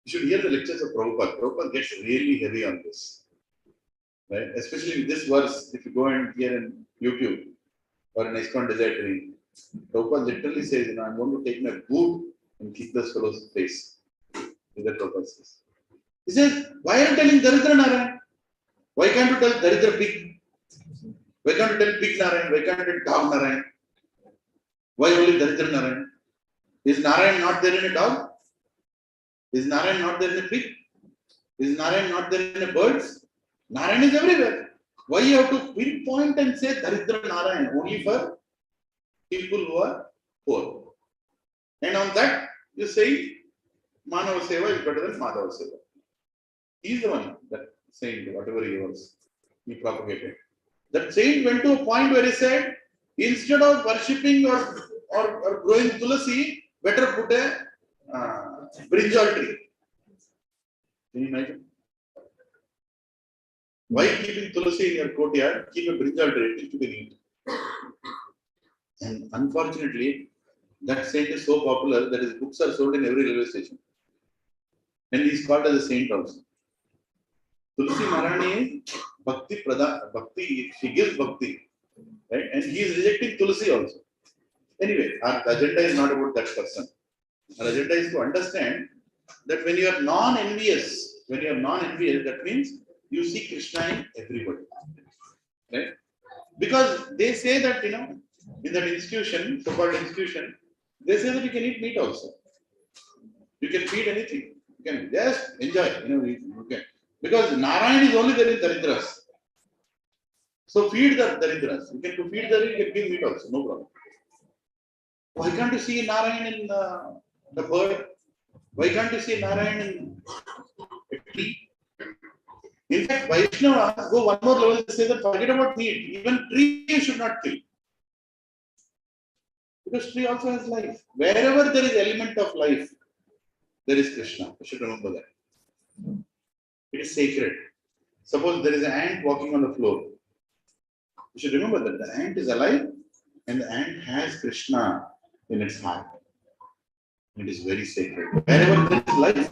You should hear the lectures of Prabhupada. Prabhupada gets really heavy on this. Right? Especially with this verse, if you go and hear in YouTube or in ISKCON Desire, Prabhupada literally says, I'm going to take my boot and kick this fellow's face. Is that Prabhupada says. He says, why are you telling Daridra Narayan? Why can't you tell Daridra pig? Why can't you tell pig Narayan? Why can't you tell dog Narayan? Why only Daridra Narayan? Is Narayan not there in a dog? Is Narayan not there in a pig? Is Narayan not there in a birds? Narayan is everywhere. Why you have to pinpoint and say Daridra Narayan only for people who are poor? And on that you say Manava Seva is better than Madhava Seva. He is the one that saying whatever he was, he propagated. That saint went to a point where he said, instead of worshipping or growing tulasi, better put a brinjal tree. Can you imagine? Why keeping tulasi in your courtyard? Keep a brinjal tree, it will be neat. And unfortunately, that saint is so popular that his books are sold in every railway station. And he is called as a saint also. Tulsi Maharani is Bhakti, she gives Bhakti. Right? And he is rejecting Tulsi also. Anyway, our agenda is not about that person. Our agenda is to understand that when you are non-envious, that means you see Krishna in everybody. Right? Because they say that, in that institution, so-called institution, they say that you can eat meat also. You can feed anything. You can just enjoy, you can. Because Narayan is only there in Daridras. So feed the Daridras. You can feed you can give meat also, no problem. Why can't you see Narayan in the bird? Why can't you see Narayan in a tree? In fact, Vaishnavas go one more level and say that forget about meat. Even tree you should not kill. Because tree also has life. Wherever there is element of life, there is Krishna. You should remember that. It is sacred. Suppose there is an ant walking on the floor. You should remember that the ant is alive and the ant has Krishna in its heart. It is very sacred. Wherever there is life,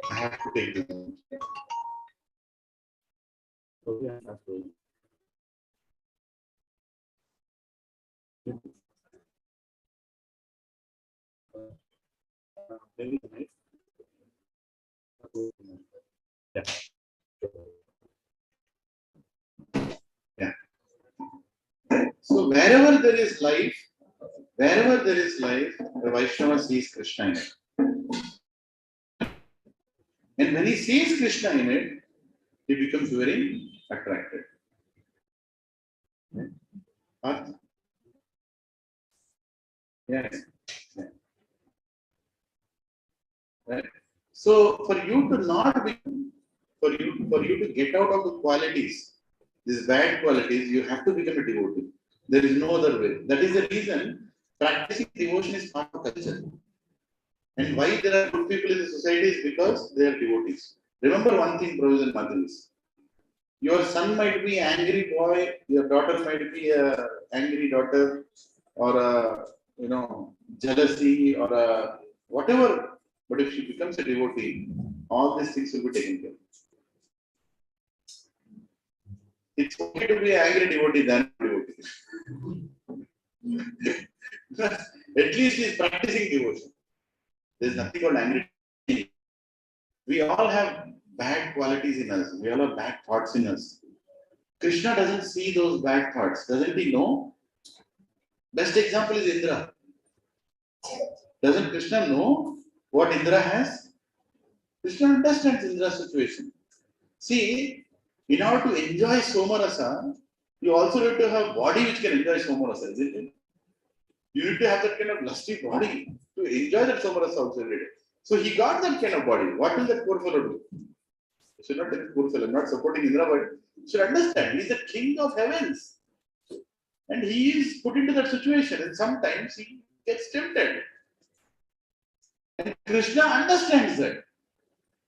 I have to take this. Yeah. Yeah. So wherever there is life, the Vaishnava sees Krishna in it. And when he sees Krishna in it, he becomes very attracted. Arth? Yes. Yeah. Right? So for you to not be, for you to get out of the qualities, these bad qualities, you have to become a devotee. There is no other way. That is the reason practicing devotion is part of culture. And why there are good people in the society is because they are devotees. Remember one thing, brothers and mothers. Your son might be an angry boy, your daughter might be a angry daughter, or a jealousy, or a whatever. But if she becomes a devotee, all these things will be taken care of. It's okay to be an angry devotee than a devotee. At least he is practicing devotion. There is nothing called angry. We all have bad qualities in us. We all have bad thoughts in us. Krishna doesn't see those bad thoughts. Doesn't he know? Best example is Indra. Doesn't Krishna know what Indra has? Krishna understands Indra's situation. See, in order to enjoy Somarasa, you also need to have body which can enjoy Somarasa, isn't it? You need to have that kind of lusty body to enjoy that Somarasa also every day. So he got that kind of body. What will that poor fellow do? You should not take the poor fellow. I'm not supporting Indra, but you should understand he is the king of heavens. And he is put into that situation, and sometimes he gets tempted. And Krishna understands that.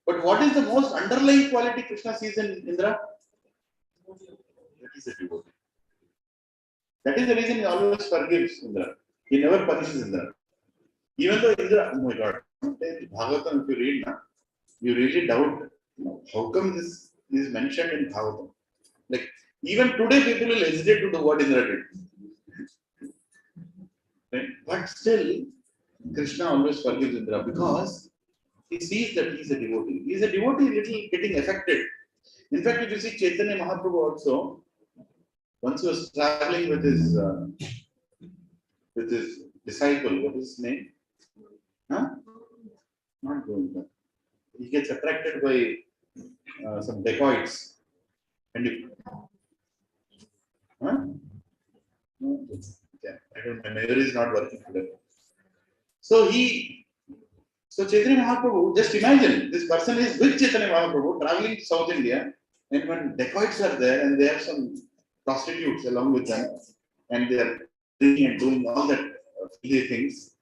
But what is the most underlying quality Krishna sees in Indra? That is a devotee. That is the reason he always forgives Indra. He never punishes Indra. Even though Indra, oh my God, Bhagavatam, if you read now, you really doubt, how come this is mentioned in Bhagavatam? Like, even today people will hesitate to do what Indra did. Right? But still, Krishna always forgives Indra because he sees that he is a devotee. He is a devotee little getting affected. In fact, if you see Chaitanya Mahaprabhu also, once he was traveling with his disciple, what is his name? Huh? Not Govinda. He gets attracted by some dacoits. And he, huh? No, yeah, I don't know. My memory is not working today. So Chaitanya Mahaprabhu, just imagine this person is with Chaitanya Mahaprabhu traveling to South India, and when dacoits are there and they have some prostitutes along with them, and they are drinking and doing all that filthy things,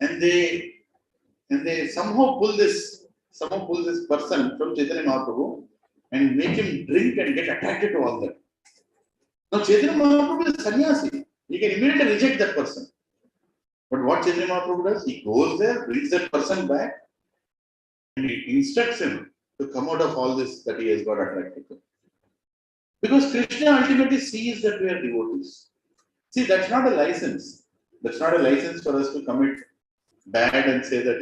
and they somehow pull this person from Chaitanya Mahaprabhu and make him drink and get attracted to all that. Now Chaitanya Mahaprabhu is a sannyasi. He can immediately reject that person. But what Chaitanya Mahaprabhu does, he goes there, brings that person back, and he instructs him to come out of all this that he has got attracted to. Because Krishna ultimately sees that we are devotees. See, that's not a license. That's not a license for us to commit bad and say that,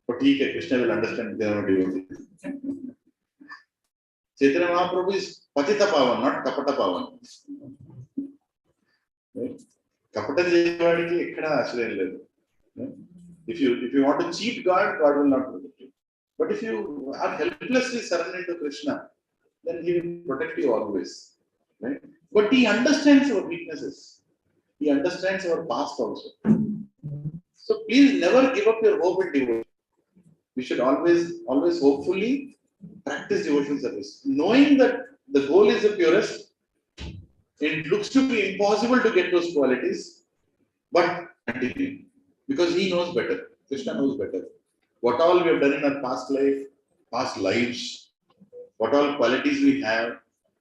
but Krishna will understand they are not devotees. Chaitanya Mahaprabhu is Patita Pavan, not Kapata Pavan. Right? Kapata Jayavadiki ekkada ashrayam ledu. If you want to cheat God, God will not protect you. But if you are helplessly surrendered to Krishna, then He will protect you always. Right? But He understands our weaknesses. He understands our past also. So please never give up your hope in devotion. We should always hopefully practice devotion service. Knowing that the goal is the purest, it looks to be impossible to get those qualities, but continue. Because he knows better. Krishna knows better. What all we have done in our past lives, what all qualities we have,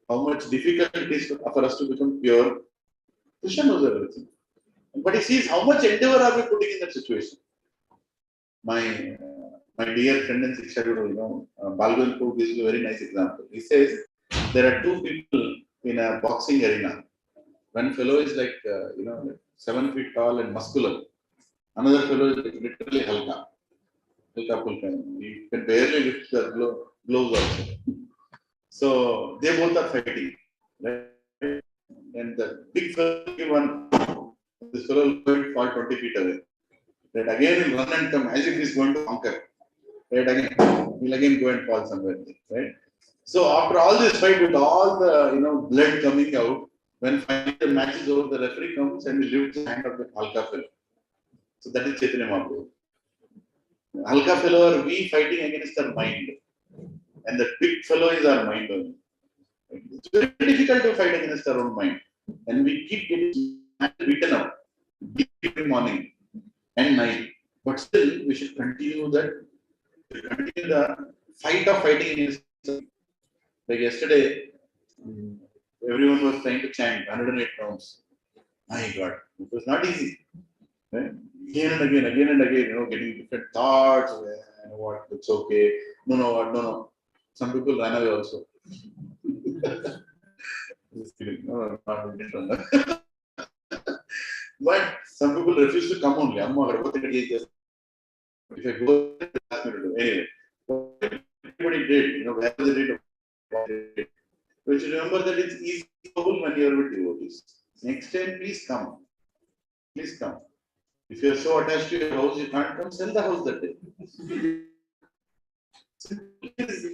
how much difficult it is for us to become pure. Krishna knows everything. But he sees how much endeavor are we putting in that situation. My dear friend and Shiksha Guru, Balgam Prabhu gives a very nice example. He says there are two people in a boxing arena. One fellow is like 7 feet tall and muscular. Another fellow is literally halka. He can barely lift the gloves also. So they both are fighting. Right? And the big fellow one, this fellow will go and fall 20 feet away. Right? Again he'll run and come as if he's going to conquer. Right? Again, he'll again go and fall somewhere. Right? So after all this fight with all the blood coming out, when finally the match is over, the referee comes and he lifts the hand of the halka fellow. So that is Chaitanya Mahaprabhu. Halka fellow are we fighting against our mind. And the big fellow is our mind only. It's very difficult to fight against our own mind. And we keep getting beaten up every morning and night. But still, we should continue that. Continue the fight of fighting against. Like yesterday, everyone was trying to chant 108 rounds. My God, it was not easy. Right? Again and again, getting different thoughts. You know what? It's okay. No. Some people ran away also. Just kidding. No, not really. But some people refuse to come only. If I go, ask me to do. Anyway, everybody did. Where was it? We should remember that it's easy when you are with devotees. Next time, please come. Please come. If you are so attached to your house, you can't come, sell the house that day.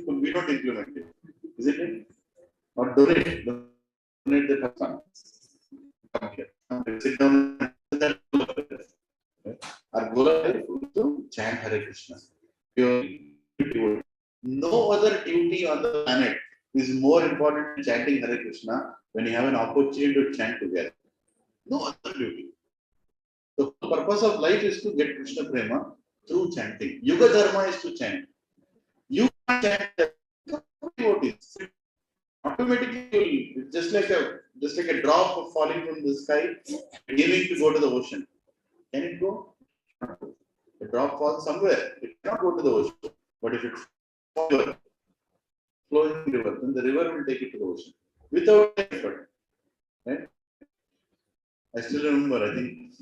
We don't implement it. Isn't it? Or donate. Donate the fund. Come here. Sit down and that. Our goal is to chant Hare Krishna. No other duty on the planet is more important than chanting Hare Krishna when you have an opportunity to chant together. No other duty. The purpose of life is to get Krishna Prema through chanting. Yuga Dharma is to chant. You can't chant devotees. Automatically, it's just like a drop falling from the sky, aiming to go to the ocean. Can it go? The drop falls somewhere. It cannot go to the ocean. But if it falls flowing river, then the river will take it to the ocean without effort. Right? I still remember, I think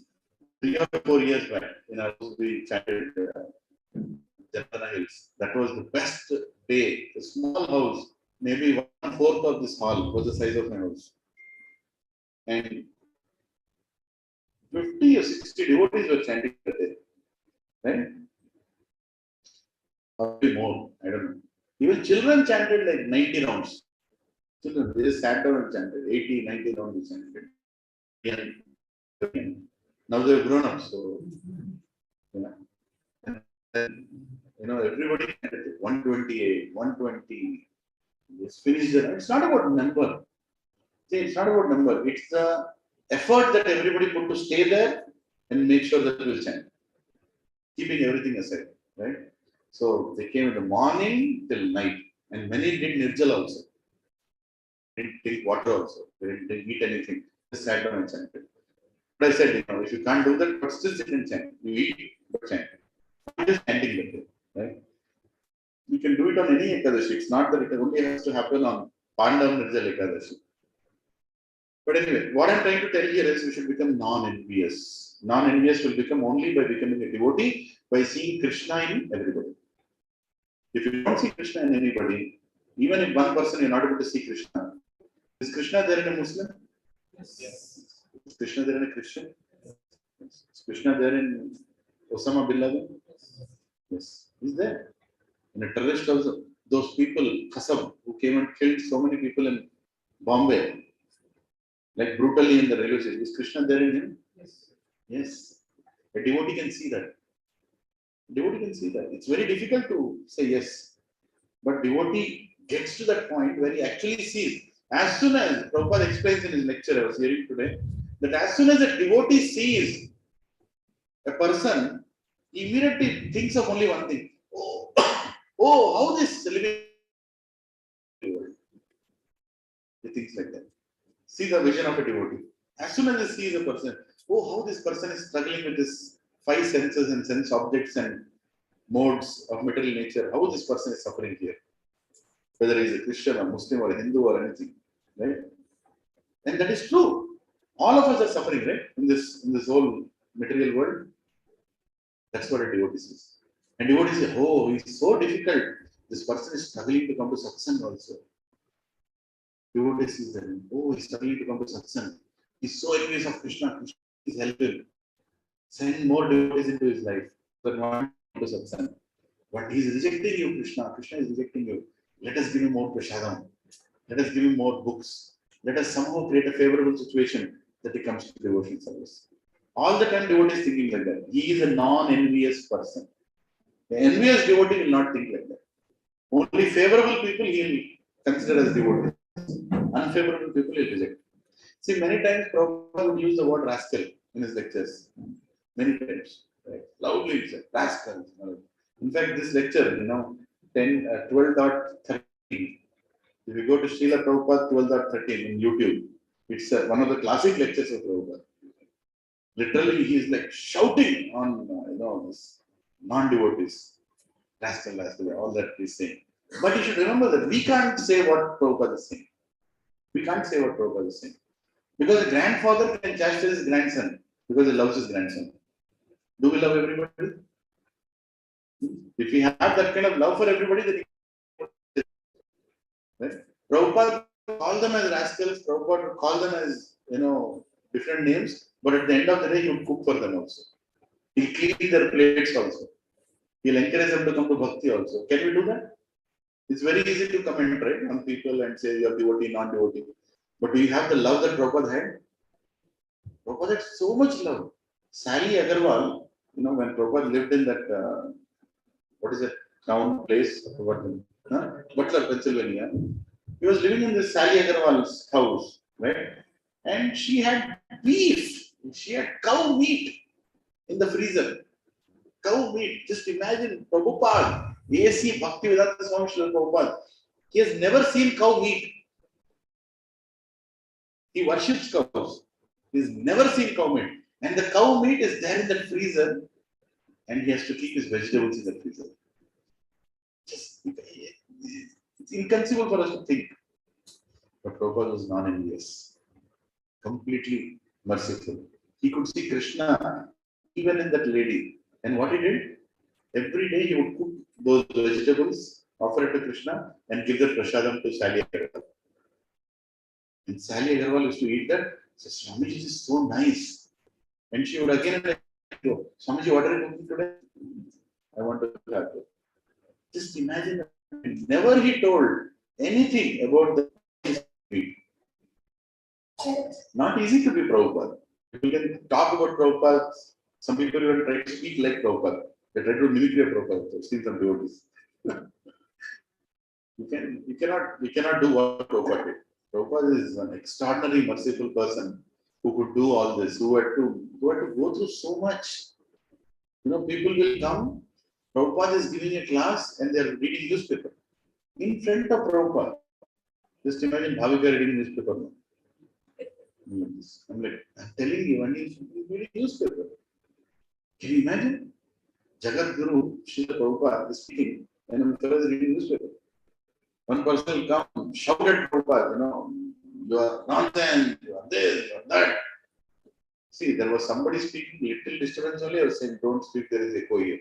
3 or 4 years back, in our house, we chatted Jatana Hills. That was the best day. A small house, maybe 1/4 of this hall was the size of my house. And 50 or 60 devotees were chanting that day. Right? Or maybe more, I don't know. Even children chanted like 90 rounds. Children, they just sat down and chanted 80, 90 rounds chanted. And now they've grown up, so and, everybody chanted 128, 120. It's finished. It's not about number. See, it's not about number. It's the effort that everybody put to stay there and make sure that we'll chant. Keeping everything aside, right? So they came in the morning till night, and many did nirjala also. Didn't drink water also. They didn't eat anything. Just sat down and chanted. But I said, if you can't do that, but still sit and chant. You eat, but chant. Not just chanting like that, right? You can do it on any Ekadashi. It's not that it only has to happen on Pandav Nirjala Ekadashi. But anyway, what I'm trying to tell here is we should become non-envious. Non-envious will become only by becoming a devotee, by seeing Krishna in everybody. If you don't see Krishna in anybody, even if one person you're not able to see Krishna, is Krishna there in a Muslim? Yes. Is Krishna there in a Christian? Yes. Is Krishna there in Osama bin Laden? Yes, he's there. In a terrorist also, those people, Qasam, who came and killed so many people in Bombay, like brutally in the railway station, is Krishna there in him? Yes. Yes. A devotee can see that. Devotee can see that. It's very difficult to say yes. But devotee gets to that point where he actually sees. As soon as Prabhupada explains in his lecture I was hearing today, that as soon as a devotee sees a person, he immediately thinks of only one thing. Oh, how this living world. He thinks like that. See the vision of a devotee. As soon as he sees a person, how this person is struggling with this 5 senses and sense objects and modes of material nature, how this person is suffering here. Whether he is a Christian or Muslim or a Hindu or anything, right? And that is true. All of us are suffering, right? In this whole material world. That's what a devotee sees. And devotees say, it's so difficult. This person is struggling to come to satsang also. Devotee sees that, he's struggling to come to satsang. He's so envious of Krishna. Krishna is helping. Send more devotees into his life. But not to satsang. But he's rejecting you, Krishna. Krishna is rejecting you. Let us give him more prashadam. Let us give him more books. Let us somehow create a favorable situation that he comes to devotion service. All the time devotee is thinking like that. He is a non-envious person. The envious devotee will not think like that. Only favorable people he will consider as devotees. Unfavorable people he will reject. See, many times Prabhupada would use the word rascal in his lectures. Many times. Right? Loudly he said, rascal. In fact, this lecture, 12.13. If you go to Srila Prabhupada 12.13 in YouTube, it's one of the classic lectures of Prabhupada. Literally, he is like shouting on, this non-devotees. Rascal, all that he's saying. But you should remember that we can't say what Prabhupada is saying. We can't say what Prabhupada is saying. Because a grandfather can chastise his grandson because he loves his grandson. Do we love everybody? If we have that kind of love for everybody, then right? Prabhupada call them as rascals, Prabhupada would call them as, different names, but at the end of the day, he would cook for them also. He'll clean their plates also. He'll encourage them to come to bhakti also. Can we do that? It's very easy to comment, right, on people and say you are devotee, non-devotee. But do you have the love that Prabhupada had? Prabhupada had so much love. Sally Agarwal, when Prabhupada lived in that, what is it, town place? Butler, Pennsylvania. He was living in this Sally Agarwal's house, right? And she had beef. She had cow meat in the freezer. Cow meat. Just imagine Prabhupada, A.C. Bhaktivedanta Swami Srila Prabhupada. He has never seen cow meat. He worships cows. He's never seen cow meat. And the cow meat is there in the freezer, and he has to keep his vegetables in the freezer. It's inconceivable for us to think. But Prabhupada was non-envious, completely merciful. He could see Krishna even in that lady. And what he did? Every day he would cook those vegetables, offer it to Krishna, and give the prasadam to Sally Agarwal. And Sally Agarwal used to eat that. Says, Swamiji, this is so nice. And she would again go, Swamiji, what are you cooking today? I want to have it. Just imagine, never he told anything about the meat. Not easy to be Prabhupada. People can talk about Prabhupada. Some people even try to speak like Prabhupada. They try to mimic Prabhupada. I've seen some devotees. We cannot do what Prabhupada did. Prabhupada is an extraordinary, merciful person who could do all this, who had to go through so much. People will come, Prabhupada is giving a class and they are reading newspaper in front of Prabhupada. Just imagine Bhavika reading newspaper. I'm telling you, when he's reading newspaper. Can you imagine? Jagat Guru, Srila Prabhupada is speaking and a fellow is reading newspaper. One person will come, shout at Prabhupada, you are nonsense, you are this, you are that. See, there was somebody speaking, little disturbance only, I was saying, don't speak, there is echo here.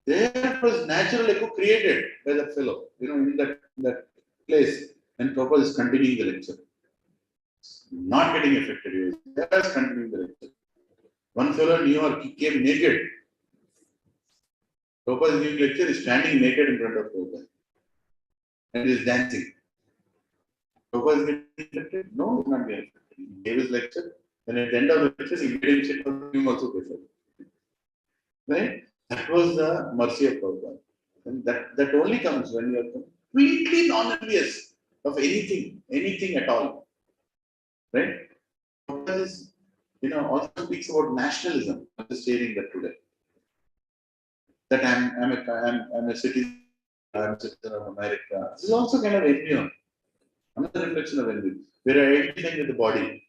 There was natural echo created by that fellow, in that place. And Prabhupada is continuing the lecture. Not getting affected, he was just continuing the lecture. One fellow in New York, he came naked. Prabhupada is giving lecture, is standing naked in front of Prabhupada. And he is dancing. Prabhupada is getting affected? No, he's not getting affected. He gave his lecture, and at the end of the lecture, he made him sit for him also preferred. Right? That was the mercy of Prabhupada. And that only comes when you are completely non-envious of anything at all. Right? Prabhupada is, also speaks about nationalism. I'm just sharing that today. That I'm a citizen of America. This is also kind of envy. Another reflection of envy. We are identifying with the body.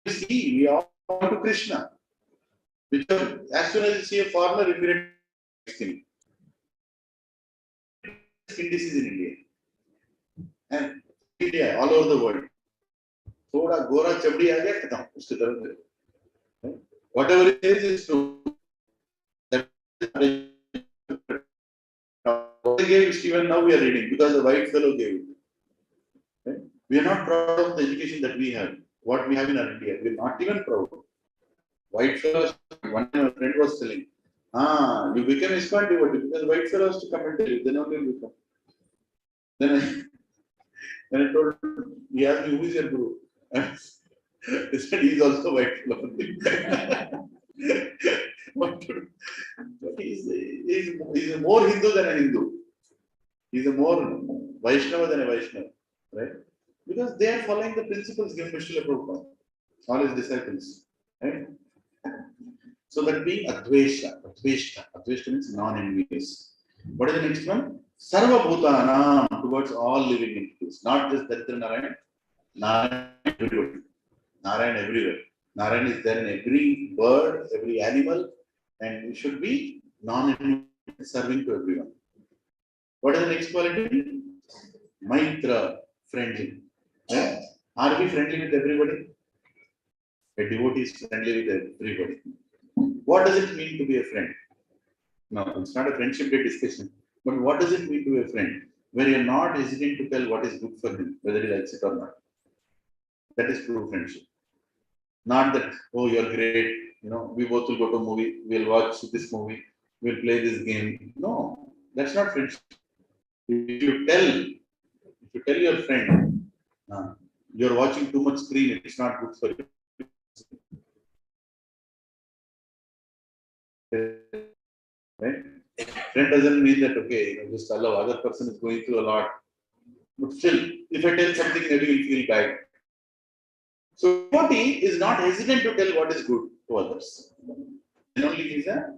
You see, we all come to Krishna. Because as soon as you see a foreigner, immediately skin. Skin disease in India. And India, all over the world. थोड़ा गोरा चमड़ी आ गया खत्म उसके तरफ whatever it is true. That they gave Stephen, now we are reading because the white fellow gave it. Right? We are not proud of the education that we have, what we have in our India. We are not even proud. White fellows, one time a friend was telling, you become ISKCON devotee because white fellows to come and tell you, then only you become. Then I told him, he asked me, who is your guru? He said, he is also white fellow. more Hindu than a Hindu. He's a more Vaishnava than a Vaishnava, right? Because they are following the principles given by Srila Prabhupada, all his disciples, right? So that being Advesha, Advesha means non-envious. What is the next one? Sarva Bhutanam, towards all living entities, not just Daritra Narayan, Narayan everywhere. Narayan everywhere. Narayan is there in every bird, every animal, and we should be non-envious, serving to everyone. What is the next quality? Maitra, friendly. Yeah? Are we friendly with everybody? A devotee is friendly with everybody. What does it mean to be a friend? No, it's not a friendship day discussion. But what does it mean to be a friend? Where you're not hesitant to tell what is good for him, whether he likes it or not. That is true friendship. Not that, oh, you're great, we both will go to a movie, we'll watch this movie, we'll play this game. No, that's not friendship. If you tell your friend, you're watching too much screen, it's not good for you. Right? Friend doesn't mean that, okay, just allow other person is going through a lot. But still, if I tell something, maybe you'll feel bad. So, devotee is not hesitant to tell what is good to others. Then only he is a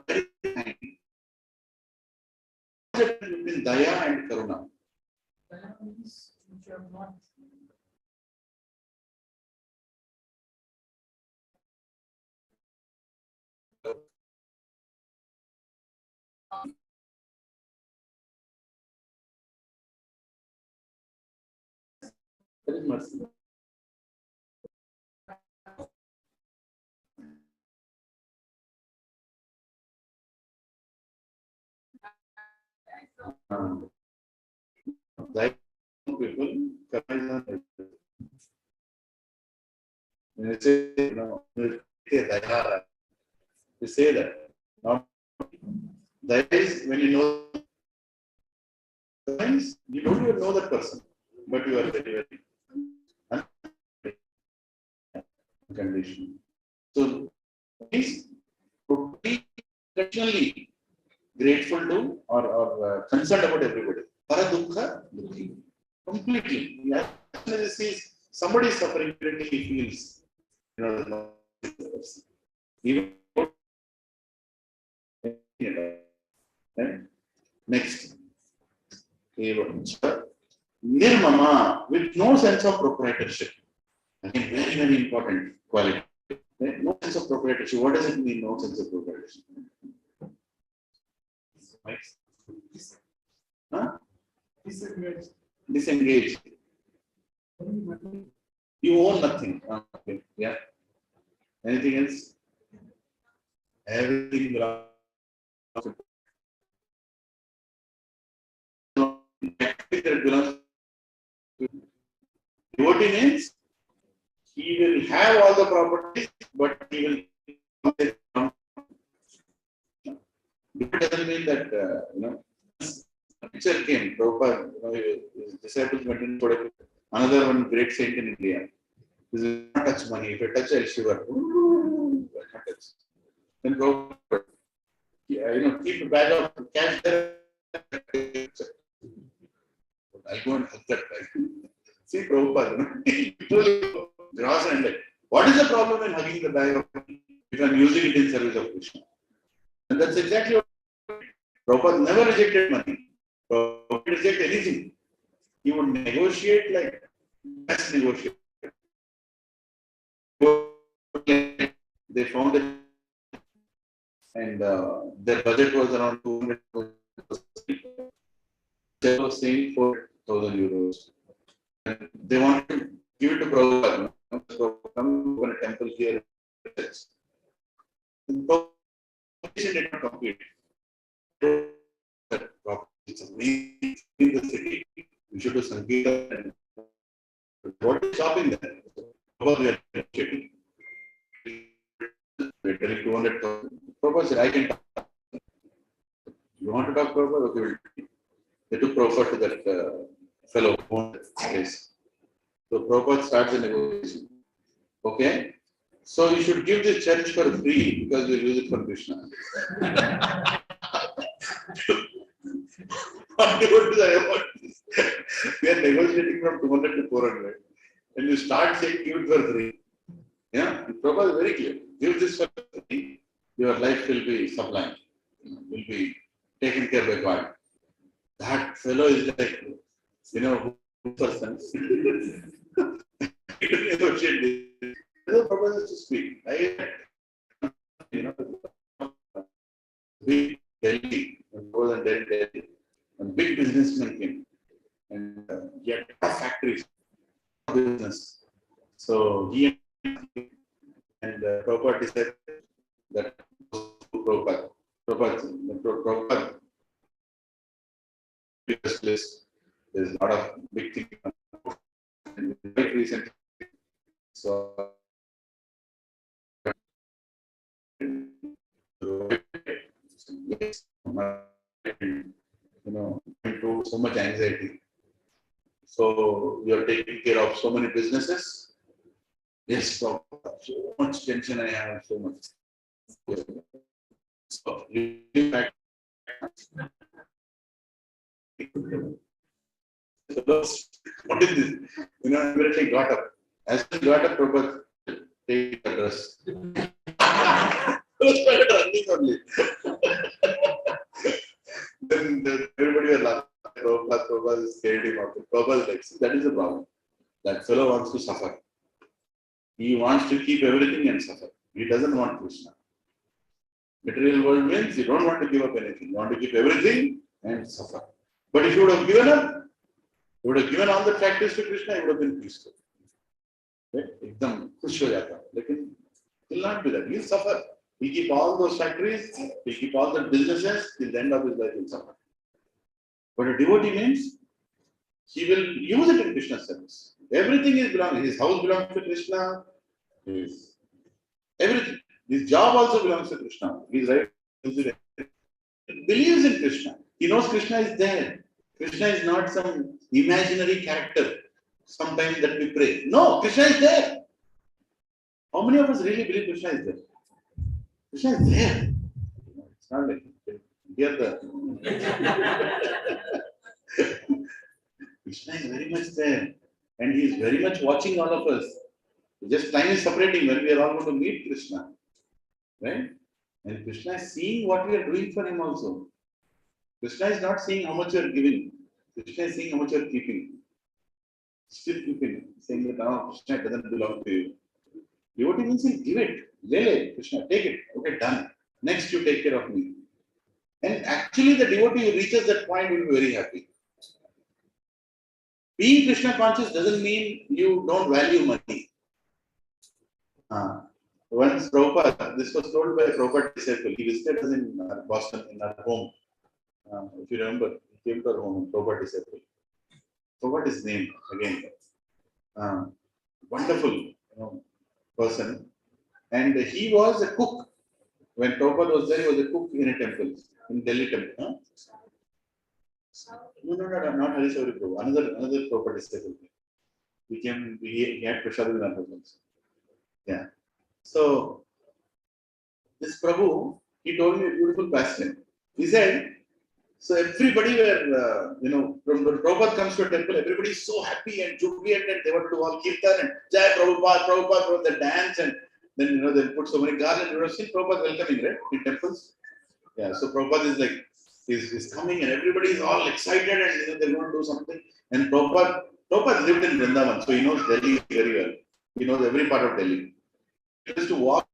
very kind. Between Daya and Karuna. Daya means which you have not. That is mercy. Daya people, Karuna is when you say, Daya, you say that. Not Daya is when you know. Sometimes you don't even know that person, but you are very, very condition. So, please be intentionally grateful to or concerned about everybody. Para dukha, dukhi. Completely. As soon as he sees somebody is suffering, he feels, even. Right? Next. Nirmama, with no sense of proprietorship. Again, very, very important quality. Right? No sense of proprietorship. What does it mean, no sense of proprietorship? Huh? Disengaged. You own nothing. Okay. Yeah. Anything else? Everything belongs to devotee means he will have all the properties, but he will. It doesn't mean that picture came. Prabhupada, his disciples went in for another one great saint in India. This is not touch money. If I touch, I'll shiver. I can't touch. Then Prabhupada, keep a bag of cash there. I'll go and hug that guy. See, Prabhupada, gross and like, what is the problem in hugging the bag of money if I'm using it in service of Krishna? And that's exactly what Prabhupada never rejected money. Prabhupada reject anything. He would negotiate like best negotiator. They found it, and their budget was around 200. They were saying 4,000 euros. And they wanted to give it to Prabhupada. Come to a temple here. The did not complete. It's amazing in the city. We should do Sangeeta. What is shopping there? Prabhupada, we are negotiating. We're telling 200,000. Prabhupada said, I can talk. You want to talk, Prabhupada? Okay, they took Prabhupada to that fellow who owned that place. So Prabhupada starts the negotiation. Okay? So you should give this church for free because we'll use it for Krishna. What do you want? We are negotiating from 200 to 400. And you start saying give it for free. Yeah, the Prabhupada is very clear. Give this for free, your life will be sublime. Will be taken care by God. That fellow is like, who person. Negotiate this. The Prabhupada is to speak. Big Delhi, more than Delhi, and big businessmen came. And he had factories, business. So he and Prabhupada said that Prabhupada list. There's a lot of big things. And very recently, so into so much anxiety. So you're taking care of so many businesses. Yes, so much tension I have, so much. So you give back. What is this? Immediately got up. As he got up, Prabhupada take the dress. Started running only. Then everybody was laughing. Prabhupada scared him out. Prabhupada like, that is the problem. That fellow wants to suffer. He wants to keep everything and suffer. He doesn't want Krishna. Material world means you don't want to give up anything. You want to keep everything and suffer. But if you would have given up, you would have given all the factors to Krishna, you would have been peaceful. Right? Ekdam khush ho jata. Lekin he will not do that. He will suffer. He keep all those factories, he keep all the businesses, till the end of his life he will suffer. But a devotee means he will use it in Krishna's service. Everything is belonging. His house belongs to Krishna. Everything. His job also belongs to Krishna. He is right. He believes in Krishna. He knows Krishna is there. Krishna is not some imaginary character. Sometimes that we pray. No, Krishna is there. How many of us really believe Krishna is there? Krishna is there. It's not like here the Krishna is very much there. And he is very much watching all of us. Just time is separating when we are all going to meet Krishna. Right? And Krishna is seeing what we are doing for him also. Krishna is not seeing how much you are giving. Krishna is seeing how much you are keeping. Still keeping. Saying that now Krishna doesn't belong to you. Devotee means he'll give it. Lele, Krishna, take it. Okay, done. Next you take care of me. And actually the devotee who reaches that point will be very happy. Being Krishna conscious doesn't mean you don't value money. Once Prabhupada, this was told by a Prabhupada disciple, he visited us in Boston in our home. If you remember, he came to our home, Prabhupada disciple. Forgot his name again. Wonderful person. And he was a cook. When Prabhupada was there, he was a cook in a temple, in Delhi temple. No, not Harishavari Prabhu. Another Prabhupada disciple. He had Prashad in our home. Yeah. So, this Prabhu, he told me a beautiful passion. He said, so everybody were, when Prabhupada comes to a temple, everybody is so happy and jubilant and they want to do all kirtan and Jai Prabhupada, they dance and then, they put so many garlands. You have seen Prabhupada welcoming, right, in temples? Yeah, so Prabhupada is like, he's coming and everybody is all excited and, they're going to do something. And Prabhupada lived in Vrindavan, so he knows Delhi very well. He knows every part of Delhi. He used to walk.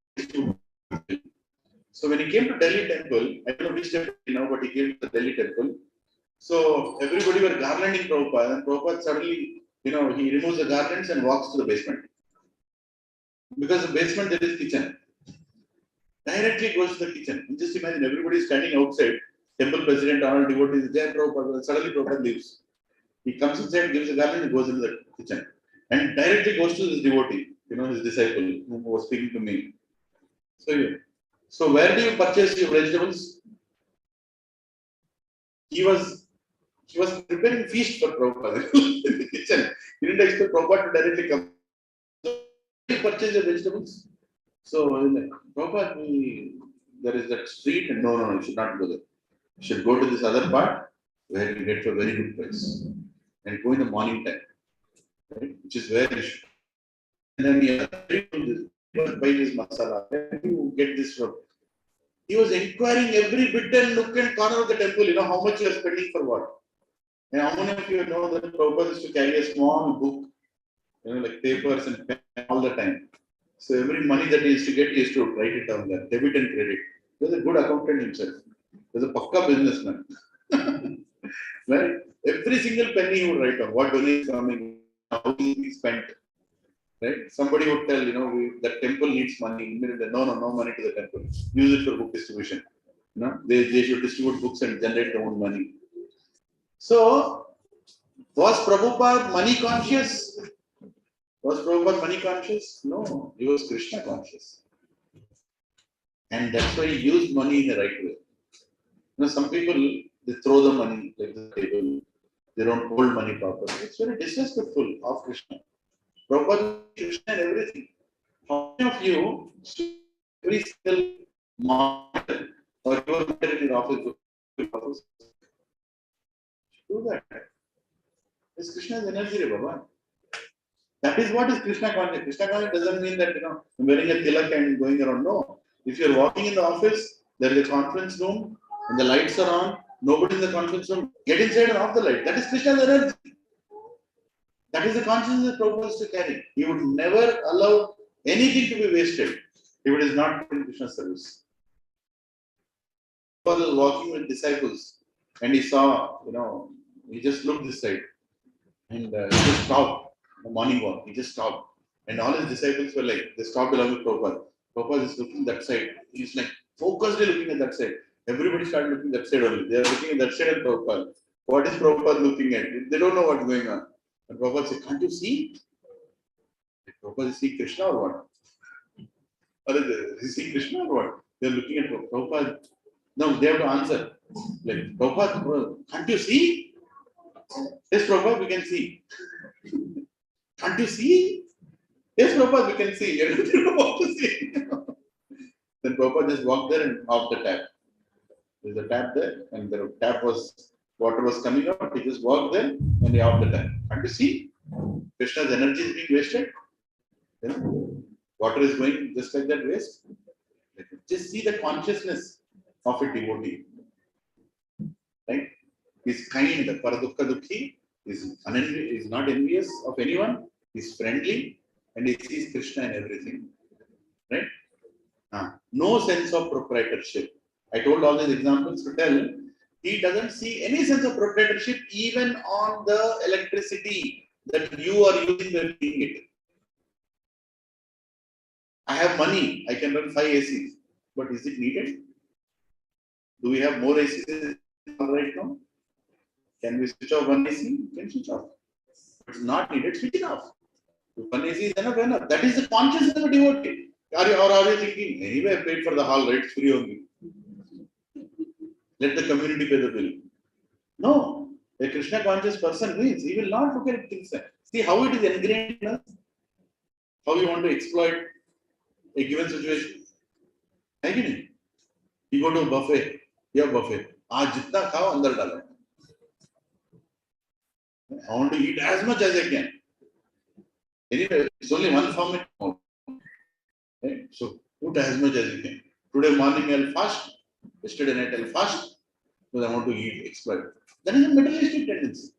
So when he came to Delhi temple, I don't know which temple now, but he came to the Delhi temple. So everybody were garlanding Prabhupada, and Prabhupada suddenly, he removes the garlands and walks to the basement. Because the basement there is kitchen. Directly goes to the kitchen. And just imagine everybody standing outside, temple president, all devotees, Jai Prabhupada, and suddenly Prabhupada leaves. He comes inside, gives the garland, and goes into the kitchen. And directly goes to his devotee, his disciple, who was speaking to me. So where do you purchase your vegetables? He was preparing feast for Prabhupada in the kitchen. He didn't expect Prabhupada to directly come. So where do you purchase your vegetables? So, like, Prabhupada, there is that street, and no, you should not go there. You should go to this other part where you get for a very good price. And go in the morning time, right? Which is where you should. And then buy this masala. Where do you get this from? He was inquiring every bit and nook and corner of the temple, how much you are spending for what. And how many of you know that Prabhupada is to carry a small book, like papers and pen all the time. So every money that he used to get, he used to write it down there, debit and credit. He was a good accountant himself. He was a pakka businessman. Right? Every single penny he would write down, what donation is coming, how is it spent. Right? Somebody would tell, that temple needs money. Immediately, no money to the temple. Use it for book distribution. They should distribute books and generate their own money. So, was Prabhupada money conscious? Was Prabhupada money conscious? No, he was Krishna conscious. And that's why he used money in the right way. Some people, they throw the money like the table. They don't hold money properly. It's very disrespectful of Krishna. Prabhupada is Krishna and everything. How many of you, every single monitor or your monitor in your office, do that? It's Krishna's energy, Baba. That is what is Krishna conscious. Krishna conscious doesn't mean that, wearing a tilak and going around. No. If you're walking in the office, there is a conference room and the lights are on, nobody in the conference room, get inside and off the light. That is Krishna's energy. That is the consciousness that Prabhupada is to carry. He would never allow anything to be wasted if it is not in Krishna's service. Prabhupada was walking with disciples and he saw, he just looked this side and he just stopped. The morning walk, he just stopped. And all his disciples were like, they stopped along with Prabhupada. Prabhupada is looking that side. He's like focusedly looking at that side. Everybody started looking that side only. They are looking at that side and Prabhupada. What is Prabhupada looking at? They don't know what's going on. And Prabhupada said, can't you see? Did Prabhupada see Krishna or what? Or is he see Krishna or what? They are looking at Prabhupada. No, they have to answer. Like, Prabhupada, can't you see? Yes, Prabhupada, we can see. Can't you see? Yes, Prabhupada, we can see. You don't know what to see. Then Prabhupada just walked there and off the tap. There's a tap there, and the tap water was coming out. He just walked there and he off the tap. Can't you see? Krishna's energy is being wasted. Water is going just like that waste. Just see the consciousness of a devotee. Right? He's kind, paradukka dukhi, is not envious of anyone, he's friendly, and he sees Krishna in everything. Right? No sense of proprietorship. I told all these examples to tell he doesn't see any sense of proprietorship even on the electricity that you are using when doing it. I have money, I can run 5 ACs, but is it needed? Do we have more ACs right now? Can we switch off one AC? You can switch off. If it's not needed, switch it off. If one AC is enough. That is the consciousness of a devotee. Are you thinking, anyway, I paid for the hall, right? It's free only. Let the community pay the bill. No. A Krishna conscious person means he will not look at things. See how it is ingrained in us. How you want to exploit a given situation. Again, you go to a buffet. You have buffet. Aaj jitna khao, andar dalo. I want to eat as much as I can. Anyway, it's only one format. Right? So, put as much as you can. Today morning I'll fast. Yesterday night I'll fast. Because I want to eat, exploit. That is a materialistic tendency.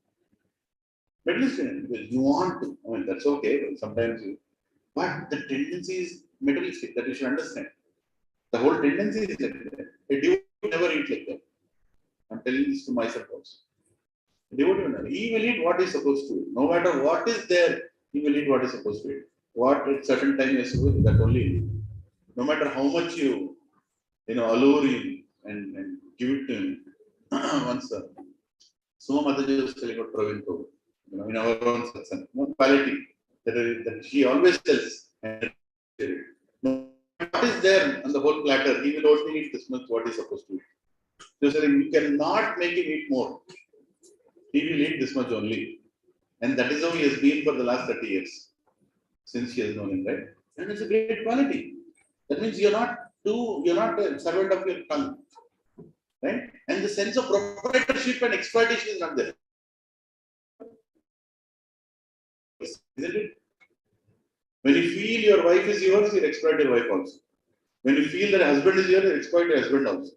Materialistic tendency. Because you want to. That's okay. Sometimes you. But the tendency is materialistic. That you should understand. The whole tendency is like that. A devotee will never eat like that. I'm telling this to myself also. He will eat what is supposed to eat. No matter what is there, he will eat what is supposed to eat. What at certain time is supposed to, that only. No matter how much you allure him and give it to him. Once Suma Mataji was telling about Praveen Prabhu, in our own satsang, quality that she always tells. What is there on the whole platter? He will only eat this much what is supposed to eat. So saying you cannot make him eat more. He will eat this much only. And that is how he has been for the last 30 years. Since he has known him, right? And it's a great quality. That means you're not a servant of your tongue. Right? And the sense of proprietorship and exploitation is not there. Isn't it? When you feel your wife is yours, you exploit your wife also. When you feel that husband is yours, you exploit your husband also.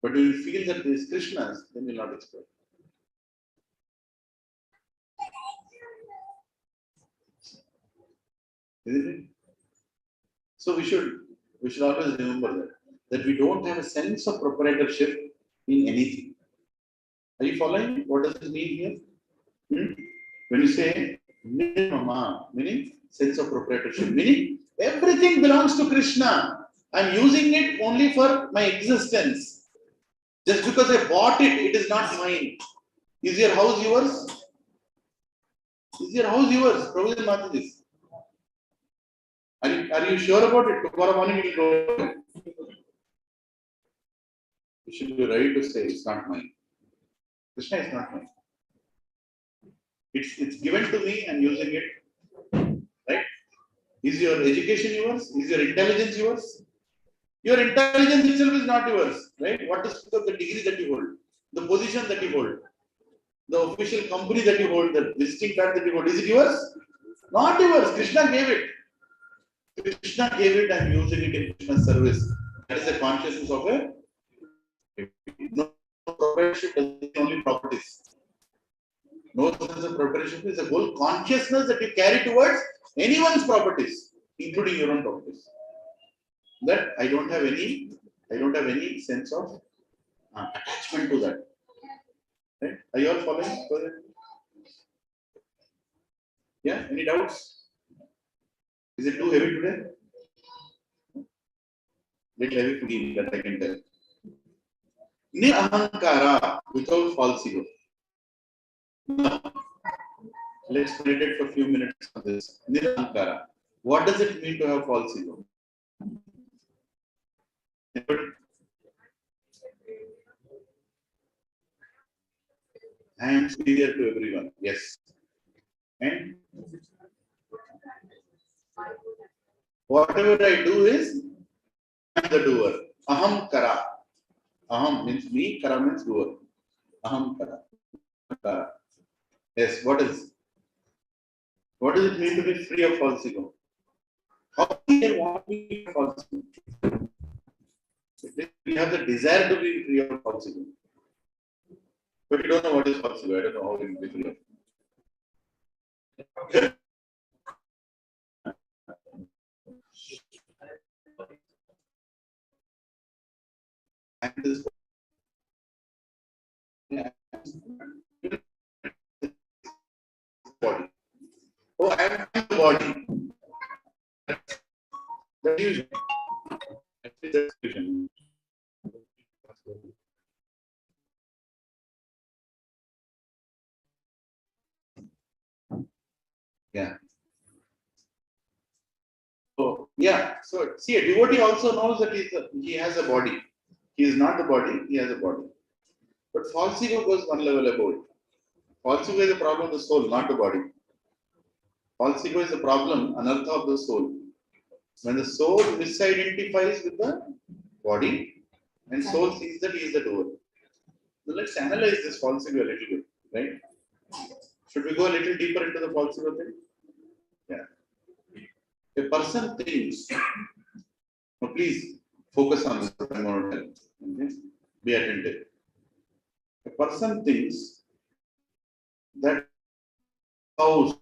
But when you feel that this is Krishna's, then you will not exploit. Isn't it? So we should always remember that we don't have a sense of proprietorship in anything. Are you following? What does it mean here? When you say Nirmama, meaning sense of proprietorship, meaning everything belongs to Krishna. I'm using it only for my existence. Just because I bought it, it is not mine. Is your house yours? Is your house yours? Provision Mataji. Are you sure about it? Tomorrow morning you will go. You should be ready to say it's not mine. Krishna is not mine. It's given to me and using it. Right? Is your education yours? Is your intelligence yours? Your intelligence itself is not yours. Right? What is the degree that you hold? The position that you hold? The official company that you hold? The visiting card that you hold? Is it yours? Not yours. Krishna gave it. Krishna gave it and using it in Krishna's service. That is the consciousness of a no proprietorship doesn't only properties. No sense of proprietorship is a whole consciousness that you carry towards anyone's properties, including your own properties. That I don't have any sense of attachment to that. Right? Are you all following? Yeah. Any doubts? Is it too heavy today? Little heavy for me, that I can tell. Nirahankara, without false ego. Now, let's meditate for a few minutes on this. Nirahankara. What does it mean to have false ego? I am superior to everyone. Yes. And whatever I do is, I am the doer. Aham kara. Aham means me, kara means doer. Aham kara. Kara. Yes, what is? What does it mean to be free of false ego? How do you want to be false ego? We have the desire to be free of false ego. But you don't know what is false ego. I don't know how to be free of. And this body. Oh, I am the body. That's illusion. That's illusion. Yeah. So yeah. So see, a devotee also knows that he has a body. He is not the body. He has a body. But false ego goes one level above it. False ego is a problem of the soul, not the body. False ego is a problem, anartha of the soul. When the soul misidentifies with the body, and soul sees that he is the doer. So let's analyze this false ego a little bit, right? Should we go a little deeper into the false ego thing? Yeah. A person thinks. Now please focus on this. I'm going to tell. Okay? Be attentive. A person thinks that house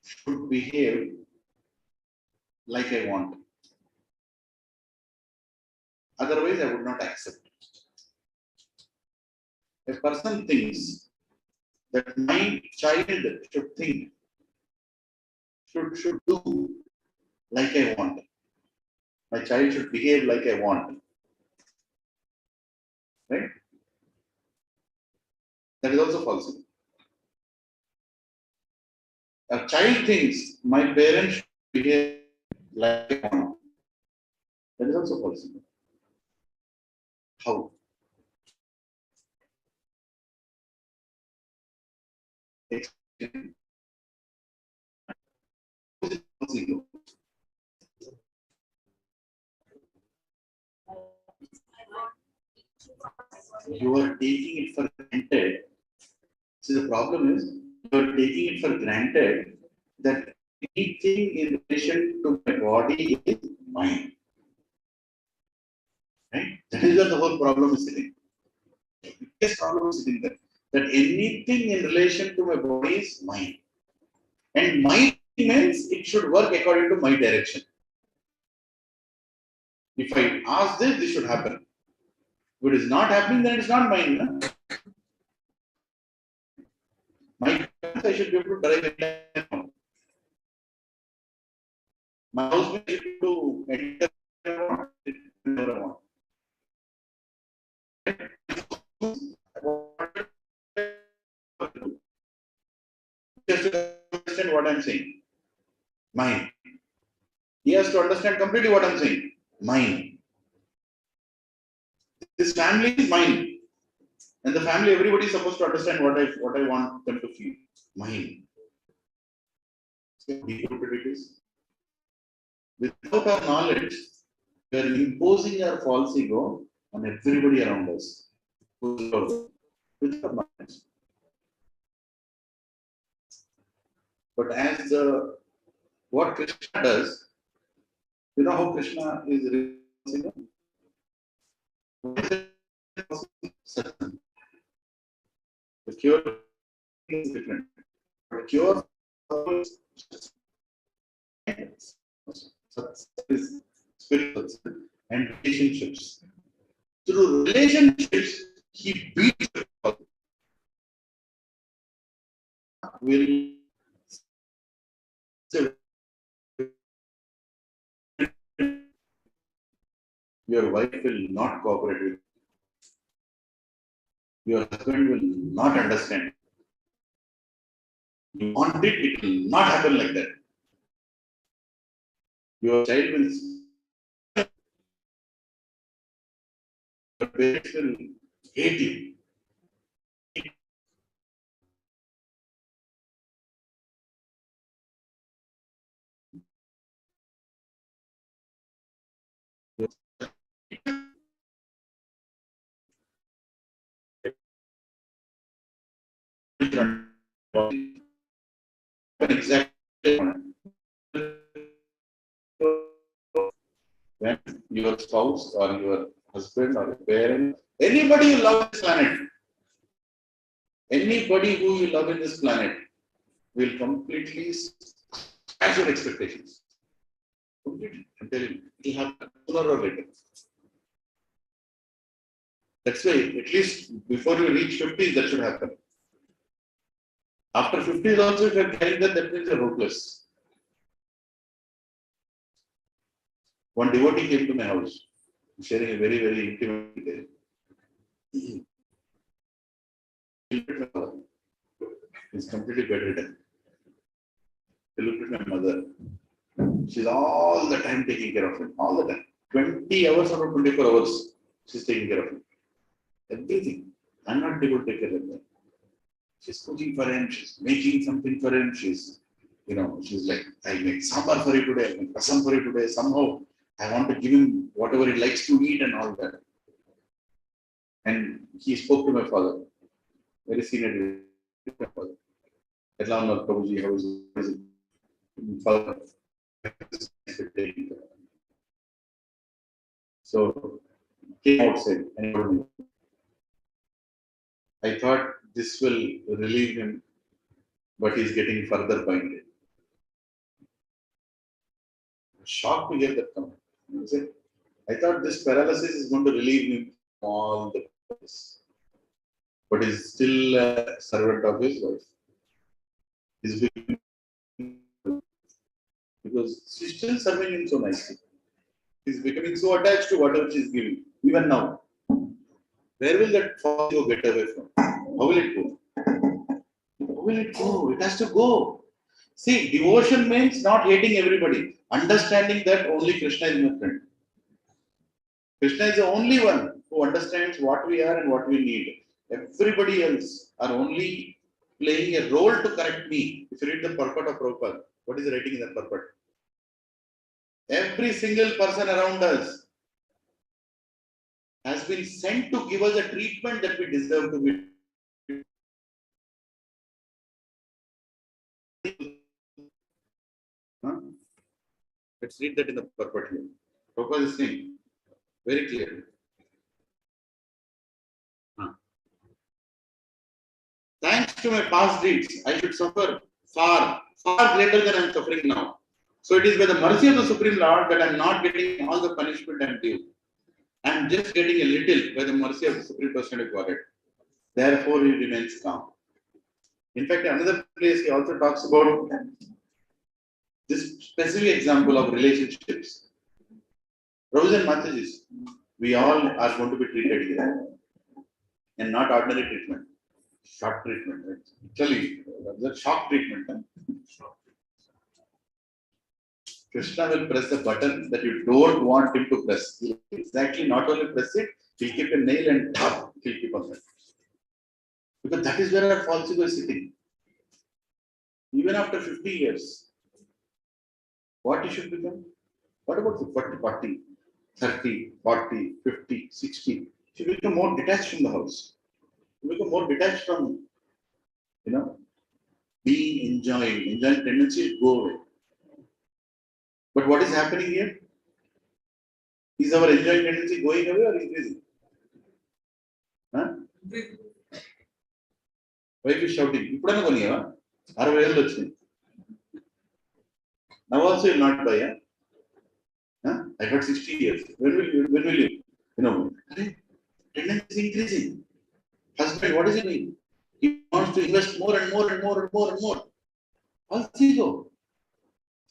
should behave like I want. Otherwise, I would not accept. A person thinks that my child should think, should do like I want. My child should behave like I want. Right? That is also false. A child thinks my parents should behave like I want. That is also false. How? Explain. False ego. You are taking it for granted. See, the problem is you are taking it for granted that anything in relation to my body is mine. Right? That is where the whole problem is sitting. The biggest problem is sitting there. That anything in relation to my body is mine. And mine means it should work according to my direction. If I ask this, this should happen. If it is not happening, then it's not mine. No? My I should be able to drive it down. My house should be able to enter whenever I want. Just to understand what I'm saying. Mine. He has to understand completely what I'm saying. Mine. This family is mine. And the family, everybody is supposed to understand what I want them to feel. Mine. See how deep it is? Without our knowledge, we are imposing our false ego on everybody around us. Without knowledge. But as what Krishna does, you know how Krishna is responsible? Satsang. The cure is different. The cure is spiritual and relationships. Through relationships, he beats the problem. Will your wife will not cooperate with you. Your husband will not understand. You want it, it will not happen like that. Your child will, your parents will hate you. Exactly when your spouse or your husband or your parent, anybody you love on this planet, anybody who you love in this planet will completely smash your expectations. Completely. I'm telling you, it will happen sooner or later. That's why, at least before you reach 50, that should happen. After 50 also, if you're carrying that means you're hopeless. One devotee came to my house, sharing a very, very intimate detail. He's completely bedridden. He looked at my mother. She's all the time taking care of him, all the time. 20 hours or 24 hours, she's taking care of him. Everything. I'm not able to take care of that. She's cooking for him, she's making something for him, she's like, I'll make sambar for you today, I'll make rasam for you today. Somehow, I want to give him whatever he likes to eat and all that. And he spoke to my father, very senior father. Lilananda, Prabhuji, how is it? Father. So, came outside and told me. I thought this will relieve him, but he's getting further binded. Shocked to hear that comment. I thought this paralysis is going to relieve him from all the paralysis. But he's still a servant of his wife. He's becoming, because she's still serving him so nicely. He's becoming so attached to whatever she's giving, even now. Where will that fall go get away from? How will it go? How will it go? It has to go. See, devotion means not hating everybody, understanding that only Krishna is my friend. Krishna is the only one who understands what we are and what we need. Everybody else are only playing a role to correct me. If you read the purport of Prabhupada, what is writing in that purport? Every single person around us has been sent to give us a treatment that we deserve to be. Huh? Let's read that in the purport here. Prabhupada is saying very clearly. Thanks to my past deeds, I should suffer far, far greater than I am suffering now. So it is by the mercy of the Supreme Lord that I am not getting all the punishment I am due. I am just getting a little by the mercy of the Supreme Personality of Godhead. Therefore, he remains calm. In fact, another place he also talks about this specific example of relationships. Brothers and Matajis, we all are going to be treated here, and not ordinary treatment. Shock treatment, right? Actually, that's shock treatment. Huh? Krishna will press the button that you don't want him to press. He'll exactly not only press it, he'll keep a nail and tap, he'll keep on that. Because that is where our false ego is sitting. Even after 50 years, what you should become? What about the 40, 30, 40, 50, 60? You should become more detached from the house. You become more detached from, being enjoying. Enjoying tendencies go away. But what is happening here? Is our enjoying tendency going away or increasing? Huh? Wife is shouting. Now also you'll not buy. Huh? I got 60 years. When will you? Tendency is increasing. Husband, what is he doing? He wants to invest more and more and more and more and more. False ego.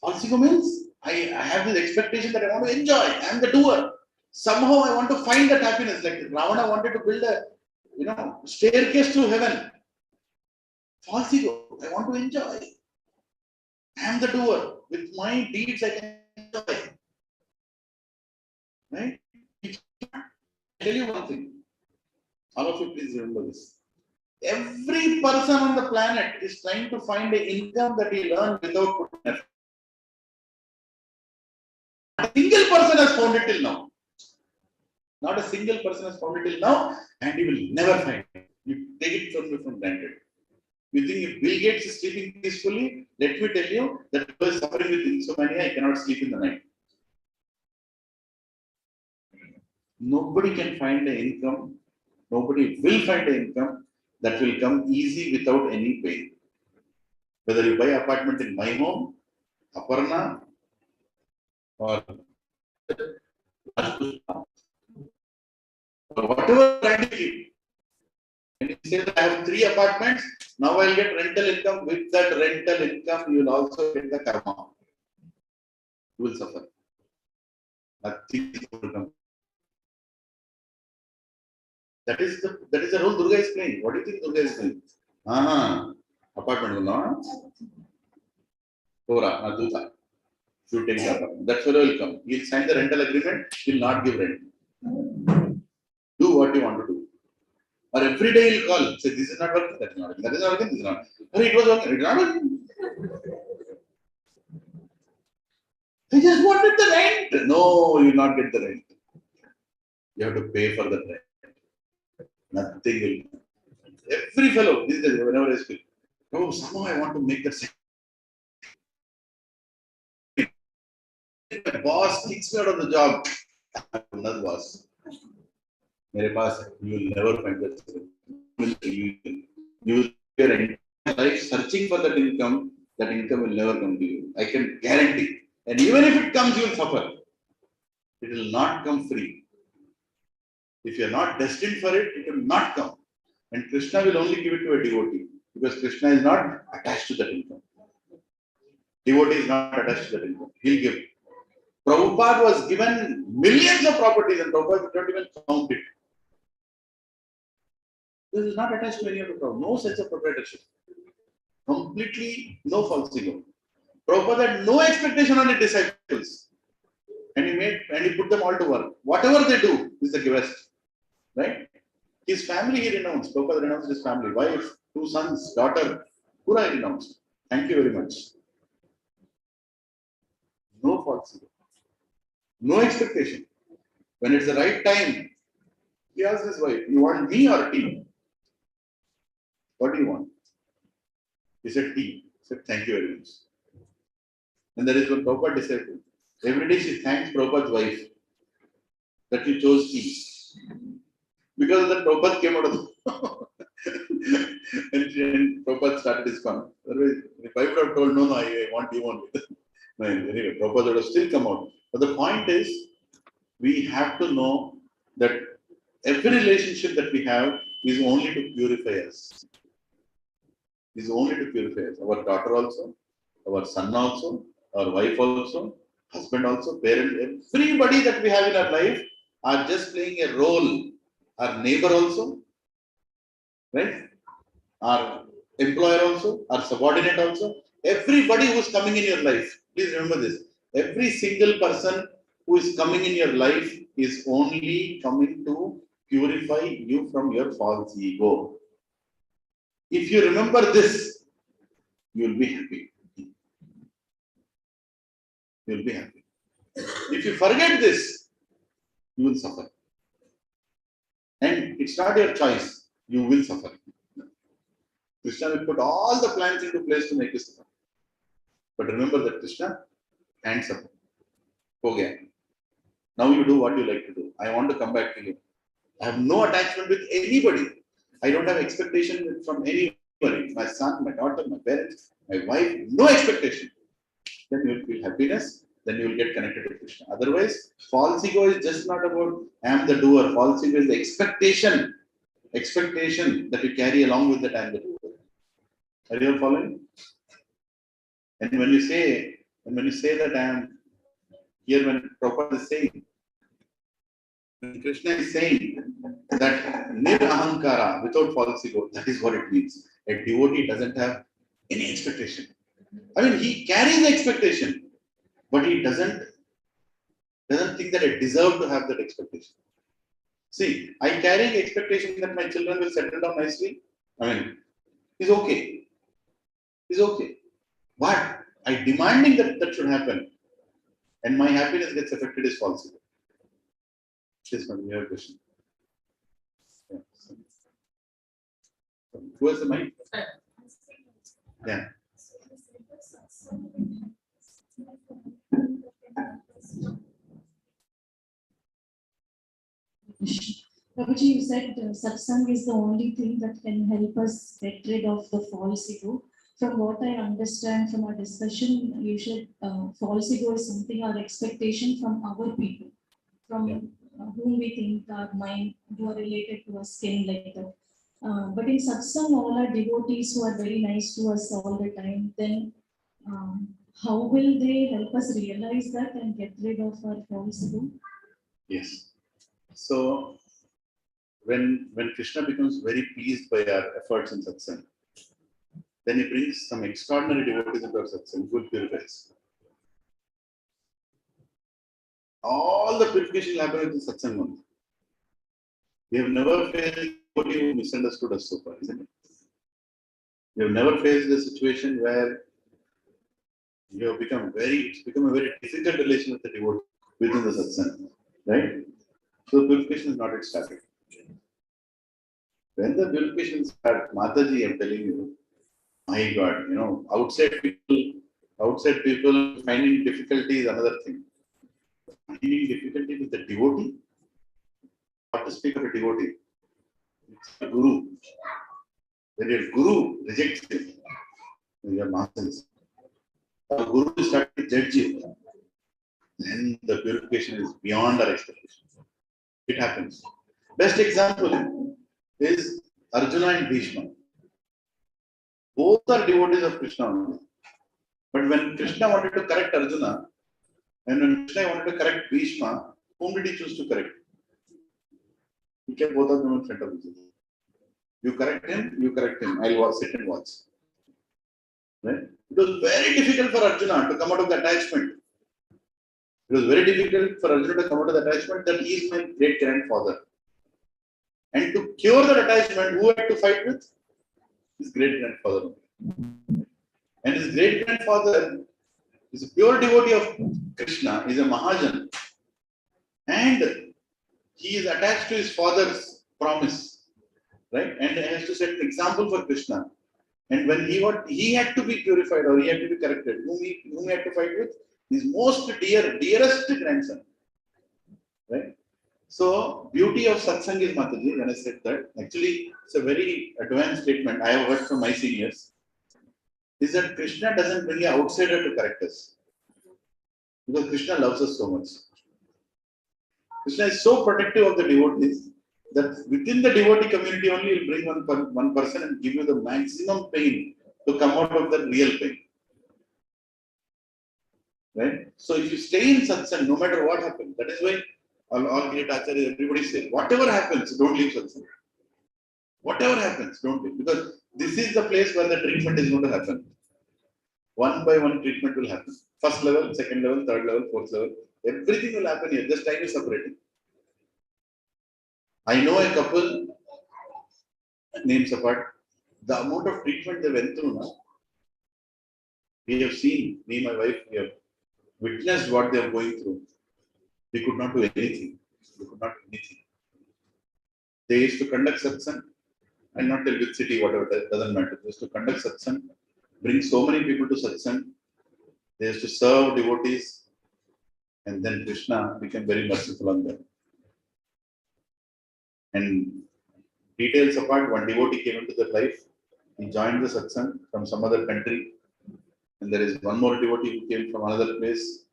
False ego means I have this expectation that I want to enjoy. I am the doer. Somehow I want to find that happiness. Like Ravana wanted to build a staircase to heaven. False ego. I want to enjoy. I am the doer. With my deeds I can enjoy. Right? I'll tell you one thing. All of you please remember this. Every person on the planet is trying to find an income that he learned without putting effort. Not a single person has found it till now. Not a single person has found it till now, and he will never find it. You take it from granted. You think if Bill Gates is sleeping peacefully, let me tell you that he is suffering with insomnia, he cannot sleep in the night. Nobody can find an income, nobody will find an income that will come easy without any pain. Whether you buy an apartment in my home, Aparna, or whatever brand you keep. And you say that I have 3 apartments, now I'll get rental income. With that rental income, you will also get the karma. You will suffer. Nothing will come. That is the role Durga is playing. What do you think Durga is playing? Apartment no? Tora, Aduta. Should take the apartment. That's where will come. He'll sign the rental agreement, he'll not give rent. Do what you want to do. Or every day he'll call, say this is not working, that is not working, that is not working, this is not working. It was working, it is not working. I just wanted the rent. No, you will not get the rent. You have to pay for the rent. Nothing will. Every fellow, this is whenever I speak. Oh, somehow I want to make that sense. The boss kicks me out of the job. Another boss. मेरे पास you will never find that. You will spend your life searching for that income will never come to you. I can guarantee. And even if it comes, you will suffer. It will not come free. If you are not destined for it, it will not come. And Krishna will only give it to a devotee. Because Krishna is not attached to that income. Devotee is not attached to that income. He'll give. Prabhupada was given millions of properties and Prabhupada did not even count it. This is not attached to any of the Prabhupada. No sense of proprietorship. Completely no false ego. Prabhupada had no expectation on his disciples. And he put them all to work. Whatever they do is the best. Right? His family he renounced. Prabhupada renounced his family. Wife, 2 sons, daughter. Pura he renounced. Thank you very much. No false ego. No expectation. When it's the right time, He asked his wife, "You want tea or tea? What do you want?" He said, "Tea." He said, "Thank you very much." And there is one Prabhupada disciple. Every day she thanks Prabhupada's wife that you chose tea. Because of that, Prabhupada came out of the and Prabhupada started his fun. Otherwise, if I would have told, no, I want tea only. No, anyway, Prabhupada would have still come out. But the point is, we have to know that every relationship that we have is only to purify us. Is only to purify us. Our daughter also, our son also, our wife also, husband also, parent, everybody that we have in our life are just playing a role. Our neighbor also, right? Our employer also, our subordinate also, everybody who is coming in your life. Please remember this. Every single person who is coming in your life is only coming to purify you from your false ego. If you remember this, you will be happy. You will be happy. If you forget this, you will suffer. And it's not your choice. You will suffer. Krishna will put all the plans into place to make you suffer. But remember that Krishna, hands up. Okay. Now you do what you like to do. I want to come back to you. I have no attachment with anybody. I don't have expectation from anybody. My son, my daughter, my parents, my wife, no expectation. Then you will feel happiness. Then you will get connected to Krishna. Otherwise, false ego is just not about I am the doer. False ego is the expectation that you carry along with that I am the doer. Are you all following? And when you say that I am here, when Prabhupada is saying, when Krishna is saying that nir-ahankara, without false ego, that is what it means. A devotee doesn't have any expectation. I mean, he carries the expectation, but he doesn't think that I deserve to have that expectation. See, I carry the expectation that my children will settle down nicely. I mean, it's okay. It's okay. But I demanding that should happen, and my happiness gets affected is false ego. This one, your question. Yeah. Who has the mic? Yeah. Prabhuji, you said satsang is the only thing that can help us get rid of the false ego. From what I understand from our discussion, you said false ego is something our expectation from our people, from whom we think our mind, who are related to us, skin like that. But in satsang, all our devotees who are very nice to us all the time, then how will they help us realize that and get rid of our false ego? Yes. So when Krishna becomes very pleased by our efforts in satsang, then he brings some extraordinary devotees into our satsang, who will purify us. All the purification will happen with the satsang only. We have never faced a devotee who misunderstood us so far, isn't it? We have never faced a situation where it's become a very difficult relation with the devotee within the satsang, right? So purification is not yet started. When the purification starts, Mataji, I'm telling you, my God, outside people finding difficulty is another thing. Finding difficulty with the devotee, what to speak of a devotee? It's a guru. When your guru rejects you, your masters, the guru will start to judge you. Then the purification is beyond our expectation. It happens. Best example is Arjuna and Bhishma. Both are devotees of Krishna only. But when Krishna wanted to correct Arjuna, and when Krishna wanted to correct Bhishma, whom did he choose to correct? He kept both of them in front of each other. You correct him, I'll sit and watch. Right? It was very difficult for Arjuna to come out of the attachment. It was very difficult for Arjuna to come out of the attachment that he is my great grandfather. And to cure that attachment, who had to fight with? His great grandfather. And his great grandfather is a pure devotee of Krishna, is a Mahajan. And he is attached to his father's promise, right? And he has to set an example for Krishna. And when he had to be purified or he had to be corrected, whom he had to fight with? His most dearest grandson, right? So, beauty of satsang is, Mataji, when I said that, actually, it's a very advanced statement I have heard from my seniors, is that Krishna doesn't bring an outsider to correct us. Because Krishna loves us so much. Krishna is so protective of the devotees that within the devotee community only he will bring one person and give you the maximum pain to come out of that real pain. Right? So if you stay in satsang, no matter what happens, that is why all great acharyas, everybody say, whatever happens, don't leave satsang. Whatever happens, don't leave. Because this is the place where the treatment is going to happen. One by one treatment will happen. First level, second level, third level, fourth level. Everything will happen here. Just time is separating. I know a couple, names apart, the amount of treatment they went through now. We have seen, me and my wife, we have witnessed what they are going through. We could not do anything. We could not do anything. They used to conduct satsang, and not tell which city, whatever, that doesn't matter. They used to conduct satsang, bring so many people to satsang. They used to serve devotees, and then Krishna became very merciful on them. And details apart, one devotee came into their life. He joined the satsang from some other country. And there is one more devotee who came from another place.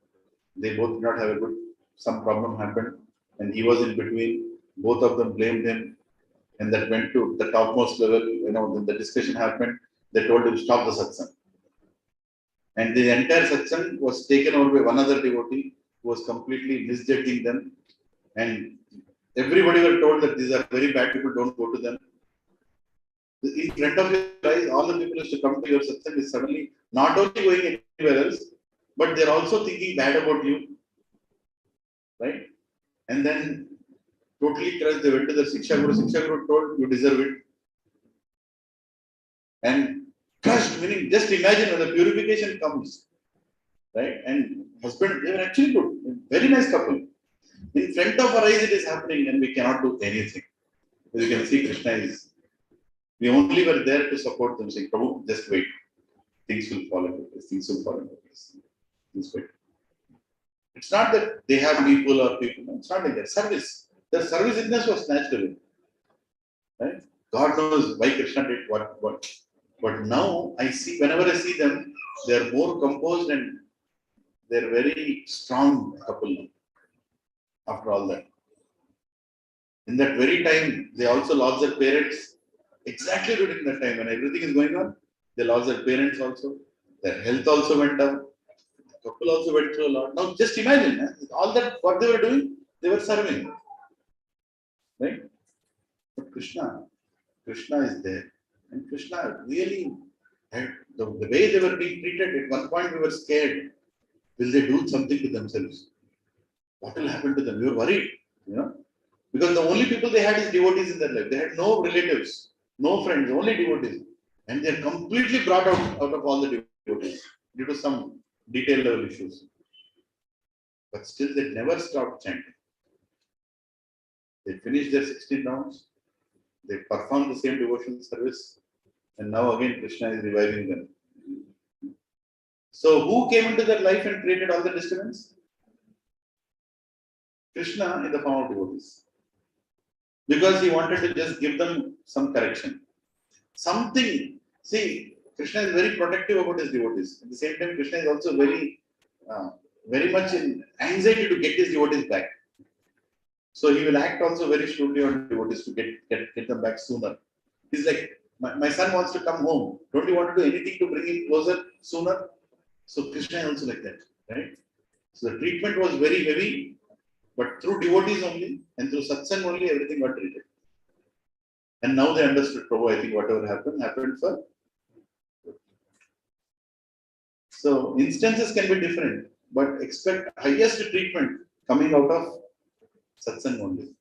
They both did not have a good, some problem happened. And he was in between. Both of them blamed him. And that went to the topmost level. When the discussion happened, they told him, stop the satsang. And the entire satsang was taken over by one other devotee who was completely misjudging them. And everybody were told that these are very bad people, don't go to them. In front of your eyes, all the people used to come to your satsang is suddenly not only going anywhere else, but they're also thinking bad about you. Right? And then totally crushed, they went to the Shiksha Guru. Shiksha Guru told, you deserve it. And crushed, meaning just imagine when the purification comes. Right? And husband, they were actually good. Very nice couple. In front of our eyes it is happening and we cannot do anything. As you can see, Krishna is. We only were there to support them, saying, Prabhu, just wait. Things will fall into place. Things will fall into place. Just wait. It's not that they have people or people. No, it's not like that. Service. The serviceiness was natural. Right? God knows why Krishna did what. But now I see, whenever I see them, they are more composed and they're very strong couple now. After all that. In that very time, they also lost their parents. Exactly during that time when everything is going on, they lost their parents also. Their health also went down. The couple also went through a lot. Now just imagine, all that what they were doing, they were serving. Right? But Krishna is there. And Krishna really had the way they were being treated, at one point we were scared. Will they do something to themselves? What will happen to them? We were worried, Because the only people they had is devotees in their life. They had no relatives, no friends, only devotees. And they are completely brought out of all the devotees due to some detail level issues. But still they never stopped chanting. They finished their 16 rounds. They performed the same devotional service. And now again Krishna is reviving them. So who came into their life and created all the disturbance? Krishna in the form of devotees. Because he wanted to just give them some correction. Something. See, Krishna is very protective about his devotees. At the same time, Krishna is also very much in anxiety to get his devotees back. So he will act also very shrewdly on devotees to get them back sooner. He's like, my son wants to come home. Don't you want to do anything to bring him closer sooner? So Krishna is also like that, right? So the treatment was very heavy, but through devotees only and through satsang only everything got treated. And now they understood, Prabhu, I think whatever happened for. So instances can be different, but expect highest treatment coming out of satsang only.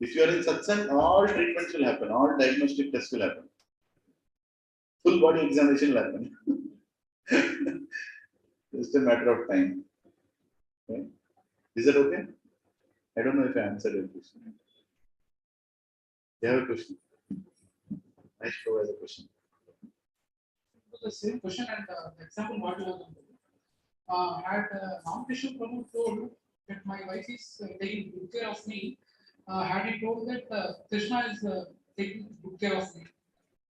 If you are in satsang, all treatments will happen, all diagnostic tests will happen. Full body examination will happen. Just a matter of time. Okay? Is that okay? I don't know if I answered your question. You have a question? Nice show as a question. The same question and example what you have had non-Krishna Prabhu told that my wife is taking good care of me. Had he told that Krishna is taking good care of me,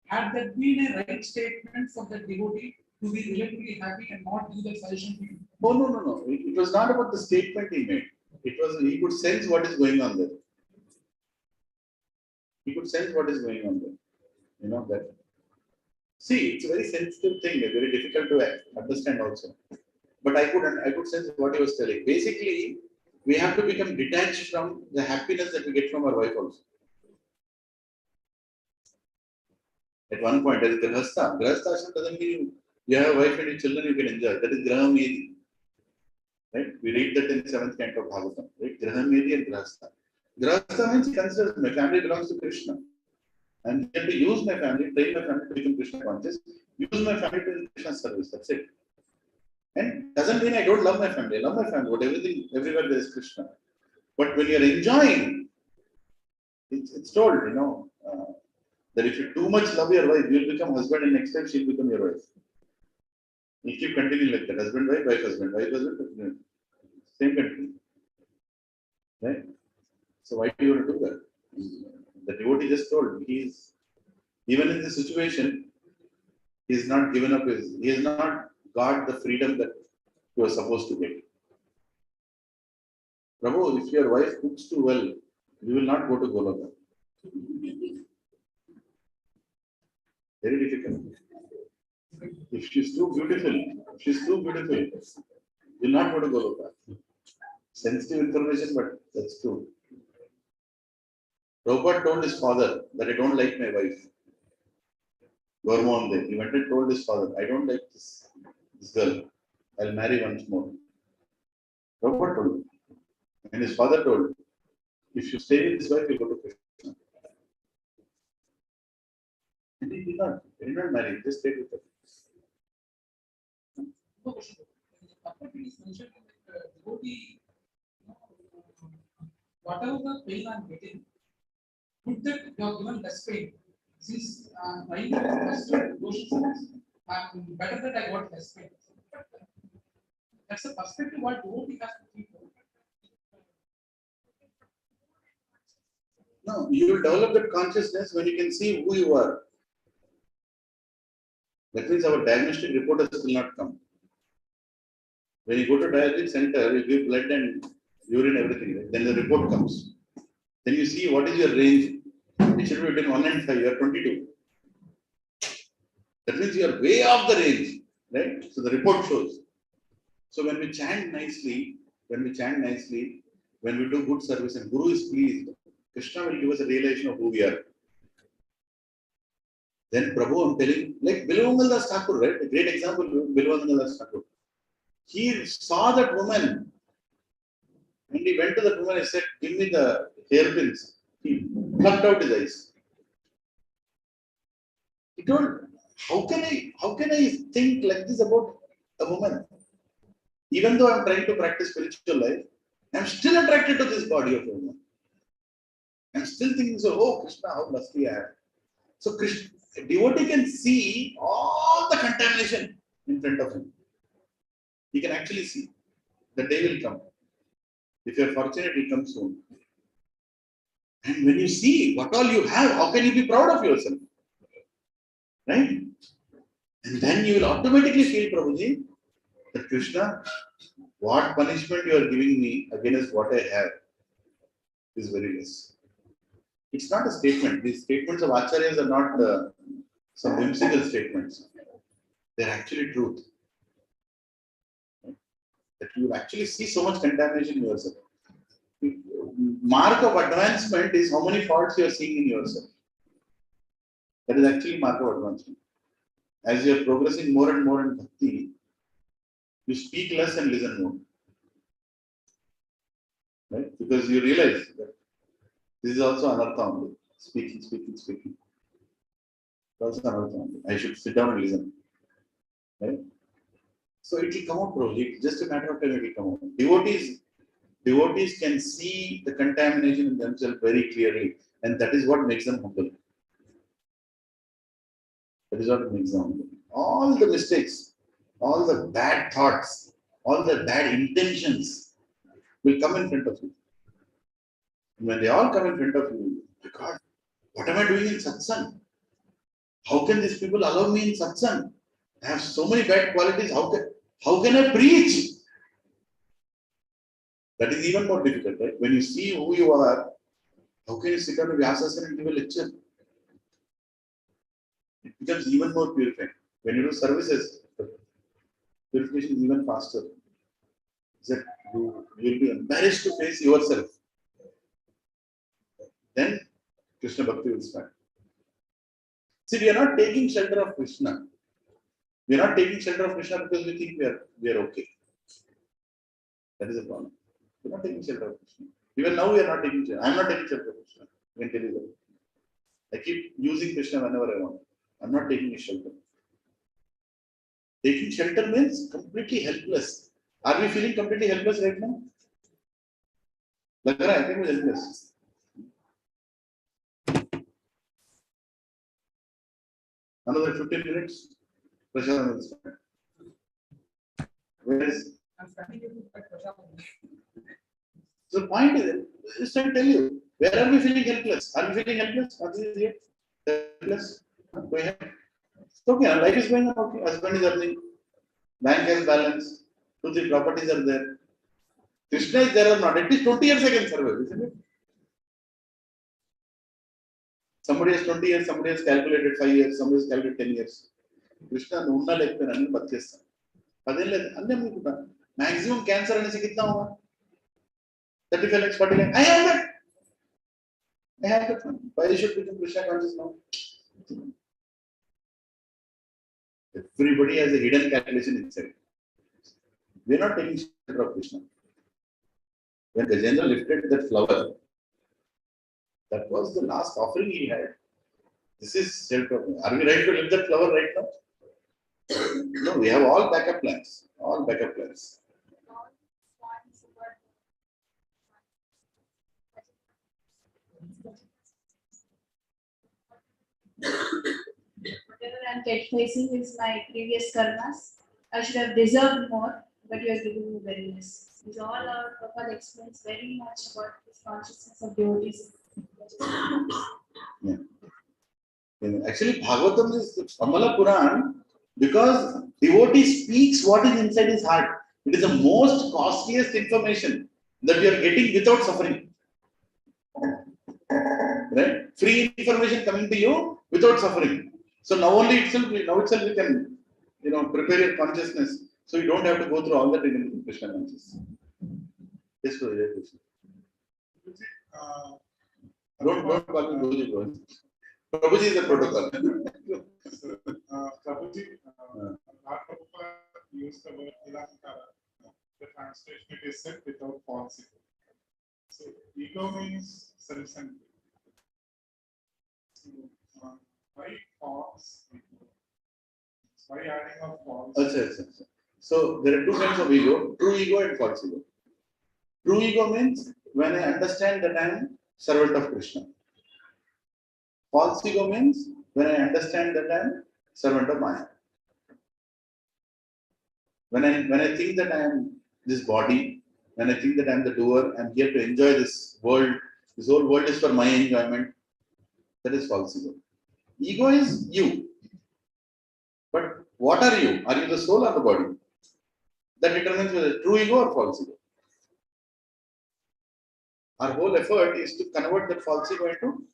had that been a right statement for the devotee to be relatively happy and not give the suggestion to him? Oh, no. It was not about the statement he made. It was, he could sense what is going on there. He could sense what is going on there. You know that. See, it's a very sensitive thing, very difficult to understand also. But I could sense what he was telling. Basically, we have to become detached from the happiness that we get from our wife also. At one point, as Grahastha. Grahastha ashram doesn't mean you have a wife and your children you can enjoy. That is Grahamedi. Right? We read that in 7th canto of Bhagavatam. Right? Grahamedi and Grahastha. Grahastha means he considers my family belongs to Krishna. And I have to use my family, train my family to become Krishna conscious, use my family to Krishna service. That's it. And doesn't mean I don't love my family. I love my family, but everything, everywhere there is Krishna. But when you're enjoying, it's told, that if you too much love your wife, you'll become husband, and next time she'll become your wife. You keep continuing like that. Husband, wife, husband, husband. Same continue. Right? So why do you want to do that? The devotee just told, even in this situation, he has not given up he has not got the freedom that he was supposed to get. Prabhu, if your wife cooks too well, you will not go to Goloka. Very difficult. If she's too beautiful, you will not go to Goloka. Sensitive information, but that's true. Prabhupada told his father that I don't like my wife. Gormonde. He went and told his father, I don't like this girl. I'll marry once more. Prabhupada told him. And his father told him, if you stay with this wife, you'll go to Krishna. And he did not. He did not marry. He just stayed with her. No question. Bhagavad Gita is mentioned that devotee, whatever the pain I'm getting, good that you have given less pain. Since I understood devotion service, I'm better that I got less pain. That's the perspective what devotee has to keep. No, you will develop that consciousness when you can see who you are. That means our diagnostic report has still not come. When you go to diagnostic center, you give blood and urine, everything. Right? Then the report comes. Then you see what is your range. It should be between 1 and 5. You are 22. That means you are way off the range, right? So the report shows. So when we chant nicely, when we do good service and Guru is pleased, Krishna will give us a realization of who we are. Then Prabhu, I'm telling, like Bilavangal Thakur, right? A great example, Bilavangal Thakur. He saw that woman and he went to that woman and said, give me the hairpins. He plucked out his eyes. He told, how can I think like this about a woman? Even though I'm trying to practice spiritual life, I'm still attracted to this body of a woman. I'm still thinking, so, oh Krishna, how lusty I am. So Krishna, a devotee can see all the contamination in front of him. He can actually see. The day will come. If you're fortunate, it will come soon. And when you see what all you have, how can you be proud of yourself? Right? And then you will automatically feel, Prabhuji, that Krishna, what punishment you are giving me against what I have is very less. It's not a statement. These statements of Acharyas are not some whimsical statements. They're actually truth. That you will actually see so much contamination in yourself. Mark of advancement is how many faults you are seeing in yourself. That is actually mark of advancement. As you are progressing more and more in bhakti, you speak less and listen more. Right? Because you realize that this is also anartha only. Speaking. Also anartha only. I should sit down and listen. Right? So it will come out, bro. It's just a matter of time it will come out. Devotees can see the contamination in themselves very clearly. And that is what makes them humble. That is what makes them humble. All the mistakes, all the bad thoughts, all the bad intentions will come in front of you. And when they all come in front of you, God, what am I doing in satsang? How can these people allow me in satsang? I have so many bad qualities. How can I preach? That is even more difficult, right? When you see who you are, how can you sit on a Vyasasana and give a lecture? It becomes even more purifying. When you do services, the purification is even faster. That you will be embarrassed to face yourself. Then Krishna Bhakti will start. See, we are not taking shelter of Krishna. We are not taking shelter of Krishna because we think we are okay. That is the problem. We are not taking shelter of Krishna. Even now we are not taking shelter. I am not taking shelter of Krishna. I can tell you that. I keep using Krishna whenever I want. I am not taking his shelter. Taking shelter means completely helpless. Are we feeling completely helpless right now? I think we're helpless. Another 15 minutes. Prashant will start. Where is? So the point is to tell you, where are we feeling helpless? Are we feeling helpless? Are we here? Helpless? Go ahead. It's okay, life is going on okay. Husband is earning, bank has balance, 2-3 properties are there. Krishna is there or not, at least 20 years I can survive, isn't it? Somebody has 20 years, somebody has calculated 5 years, somebody has calculated 10 years. Krishna unna lekpena anni bachestan. Adelle anne mukuta. Maximum cancer anise kitna hoga? 35 lakhs, 40 lakhs. I have that. I have that. Why should become Krishna conscious now? Everybody has a hidden calculation inside. We are not taking shelter of Krishna. When Gajendra lifted that flower, that was the last offering he had. This is shelter. Are we ready to lift that flower right now? No, we have all backup plans. All backup plans. Whatever I'm facing is my previous karmas. I should have deserved more, but you are giving me very less. This all our Prabhupada explains very much about this consciousness of devotees. Yeah. Actually, Bhagavatam is the Amala Puran because devotee speaks what is inside his heart. It is the most costliest information that you are getting without suffering. Right? Free information coming to you without suffering. So now itself we can, prepare your consciousness so you don't have to go through all that in Krishna consciousness. Yes, Krishna. Don't call me Guruji, bro. Prabhuji is a protocol. Prabhuji, Lord Prabhupada used the word Lilananda. The translation it is said without false ego. So ego means self-centered. So, why false ego? Why adding of false? Achha. So there are two kinds of ego: true ego and false ego. True ego means when I understand that I am servant of Krishna. False ego means when I understand that I am servant of Maya. When I think that I am this body, when I think that I am the doer, I am here to enjoy this world. This whole world is for my enjoyment. That is false ego. Ego is you. But what are you? Are you the soul or the body? That determines whether true ego or false ego. Our whole effort is to convert that false ego into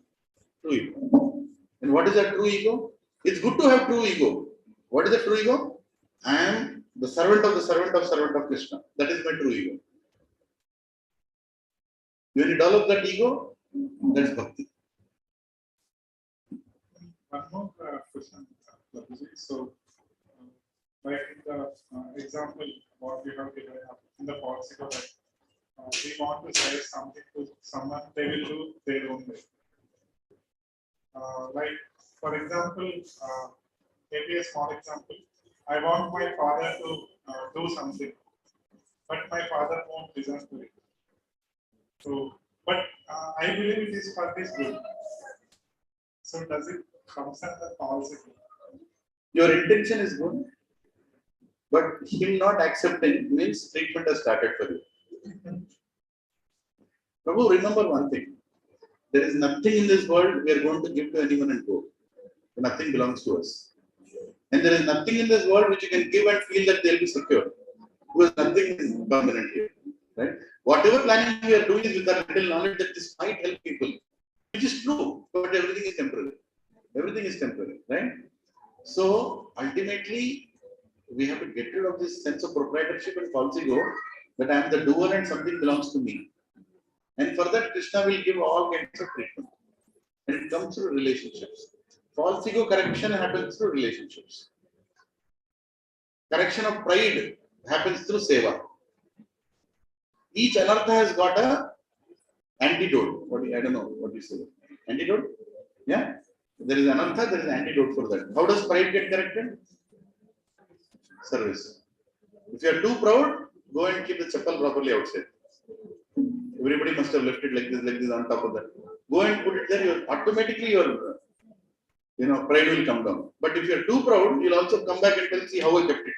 true ego. And what is that true ego? It's good to have true ego. What is the true ego? I am the servant of the servant of Krishna. That is my true ego. When you develop that ego, that's bhakti. One more question. So, like the example what we have given in the false ego, we want to say something to someone, they will do their own way. Like, for example, maybe a small example. I want my father to do something, but my father won't listen to it. So, but I believe it is for his good. So does it comes under falsity? Your intention is good, but him not accepting means treatment has started for you. Prabhu, remember one thing. There is nothing in this world we are going to give to anyone and go. Nothing belongs to us. And there is nothing in this world which you can give and feel that they'll be secure. Because nothing is permanent here. Right? Whatever planning we are doing is with our little knowledge that this might help people. Which is true, but everything is temporary. Everything is temporary, right? So ultimately, we have to get rid of this sense of proprietorship and false ego that I am the doer and something belongs to me. And for that, Krishna will give all kinds of treatment. And it comes through relationships. False ego correction happens through relationships. Correction of pride happens through seva. Each anartha has got a antidote. I don't know what you say. Antidote? Yeah? There is anartha, there is antidote for that. How does pride get corrected? Service. If you are too proud, go and keep the chappal properly outside. Everybody must have left it like this on top of that. Go and put it there, automatically your pride will come down. But if you are too proud, you'll also come back and tell, see how I kept it.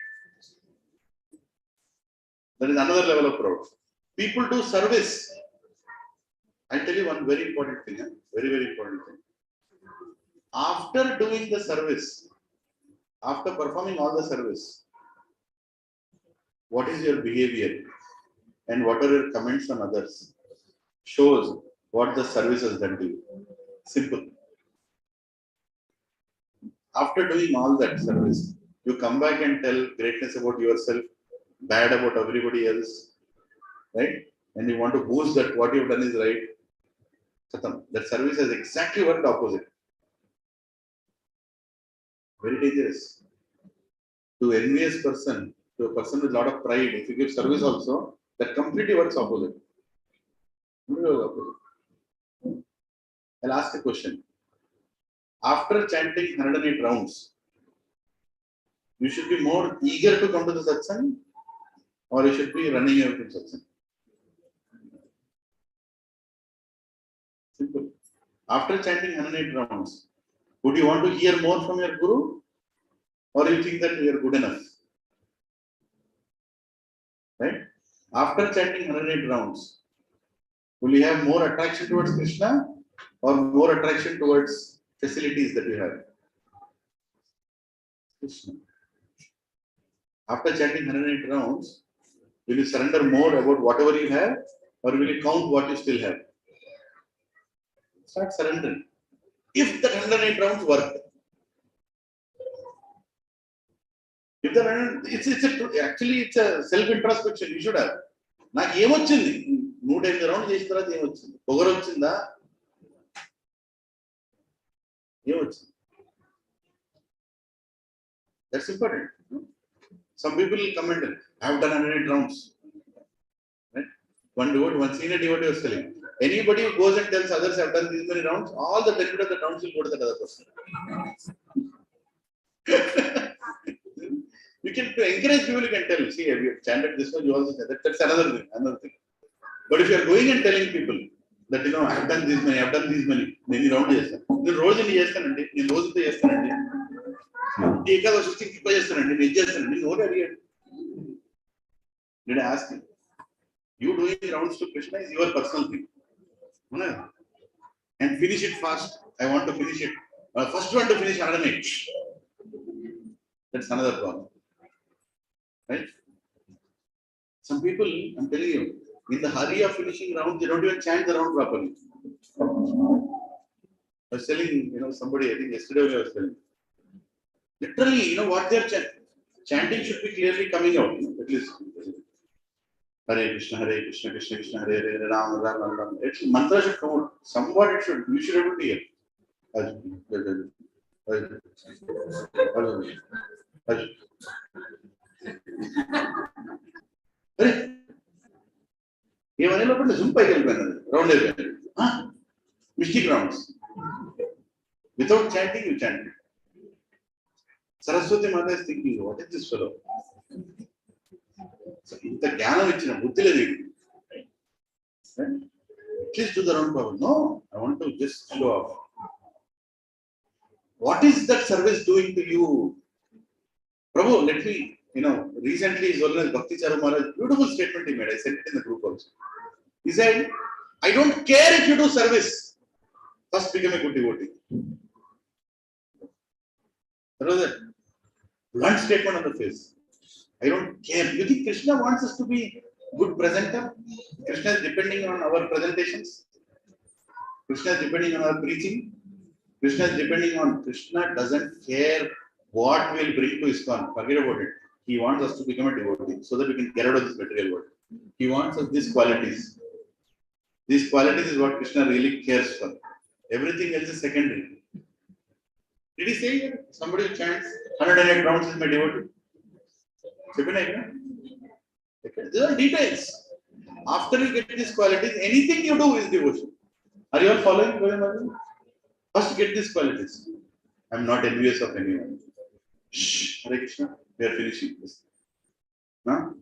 That is another level of proud. People do service. I'll tell you one very important thing. Very, very important thing. After doing the service, after performing all the service, what is your behavior and what are your comments on others shows what the service has done to you. Simple. After doing all that service, you come back and tell greatness about yourself, bad about everybody else, right? And you want to boost that what you've done is right. That service has exactly worked opposite. Very dangerous. To envious person, to a person with a lot of pride, if you give service also, that completely works opposite. I'll ask a question. After chanting 108 rounds, you should be more eager to come to the satsang, or you should be running away from satsang. Simple. After chanting 108 rounds, would you want to hear more from your guru, or you think that you are good enough? Right? After chanting 108 rounds, will you have more attraction towards Krishna or more attraction towards facilities that you have? Krishna. After chanting 108 rounds, will you surrender more about whatever you have, or will you count what you still have? Start surrendering. If the 108 rounds work, if the actually it's a self-introspection you should have. నాకు ఏమొచ్చింది 108 round చేసిన తర్వాత ఏమొచ్చింది? పొగరు వచ్చిందా? ఏమొచ్చింది? That's important. Some people will comment, I have done 108 rounds. Right? One senior devotee was telling, anybody who goes and tells others I have done these many rounds, all the benefit of the rounds will go to that other person. You can, to encourage people, you can tell, see, have you chanted this one, you also said that. That's another thing. But if you are going and telling people that, I have done this many, I have done these many, many rounds, నేను రోజు ఎన్ని చేస్తానండి, నేను రోజుతో చేస్తానండి, ఏకాదశి వచ్చి ఇంకో చేస్తానండి, నేను చేస్తానండి, నోరు అడిగాడు. Did I ask him? You doing rounds to Krishna is your personal thing. And finish it fast. I want to finish it. First one to finish 108. That's another problem. Right? Some people, I'm telling you, in the hurry of finishing round, they don't even chant the round properly. I was telling, somebody, I think yesterday I was telling. Literally, what they're chanting should be clearly coming out. At least, Hare Krishna, Krishna Krishna, Hare Hare, Ram, Ram, Ram. It's mantra should come out. Somewhat it should. You should able to hear. ఏమనేలో పట్ల jump పైకి వెళ్ళిపోయినది round అయిపోయింది mistake rounds without chanting you chanting Saraswati మాత is thinking what is this fellow ఇంత జ్ఞానం ఇచ్చిన బుద్ధి లేదు at least to the round problem no I want to just show off What is that service doing to you? Prabhu, let me, recently His Holiness Bhakti Charu Maharaj, beautiful statement he made. I said it in the group also. He said, I don't care if you do service. First become a good devotee. That was a blunt statement on the face. I don't care. You think Krishna wants us to be good presenter? Krishna is depending on our presentations. Krishna is depending on our preaching. Krishna doesn't care what we'll bring to ISKCON. Forget about it. He wants us to become a devotee so that we can get out of this material world. He wants us these qualities. These qualities is what Krishna really cares for. Everything else is secondary. Did he say here? Somebody chants 108 rounds is my devotee. These are details. After you get these qualities, anything you do is devotion. Are you all following? First get these qualities. I am not envious of anyone. Shh, Hare Krishna, we are finishing this. No?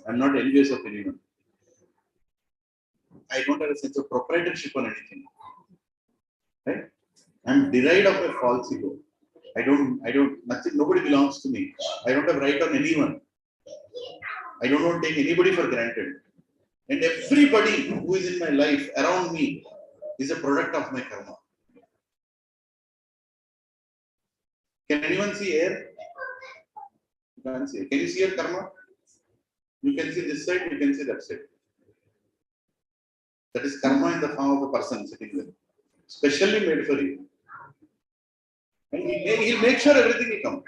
I am not envious of anyone. I don't have a sense of proprietorship on anything. Right? I am derived of a false ego. Nobody belongs to me. I don't have right on anyone. I don't want to take anybody for granted. And everybody who is in my life around me is a product of my karma. Can anyone see air? You can't see. Can you see your karma? You can see this side, you can see that side. That is karma in the form of a person sitting there. Specially made for you. And he'll make sure everything will come.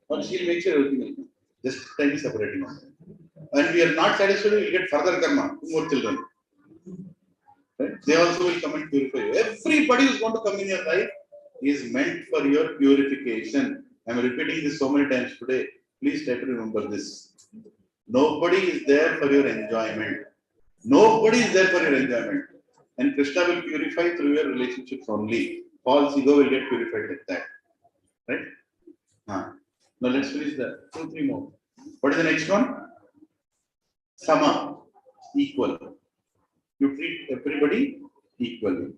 Or she'll make sure everything will come. Just time is separating us. And we are not satisfied, we will get further karma, 2 more children. Right? They also will come and purify you. Everybody who is going to come in your life is meant for your purification. I am repeating this so many times today. Please try to remember this. Nobody is there for your enjoyment. Nobody is there for your enjoyment. And Krishna will purify through your relationships only. False ego will get purified like that. Right? Now let's finish the 2, 3 more. What is the next one? Sama, equal. You treat everybody equally.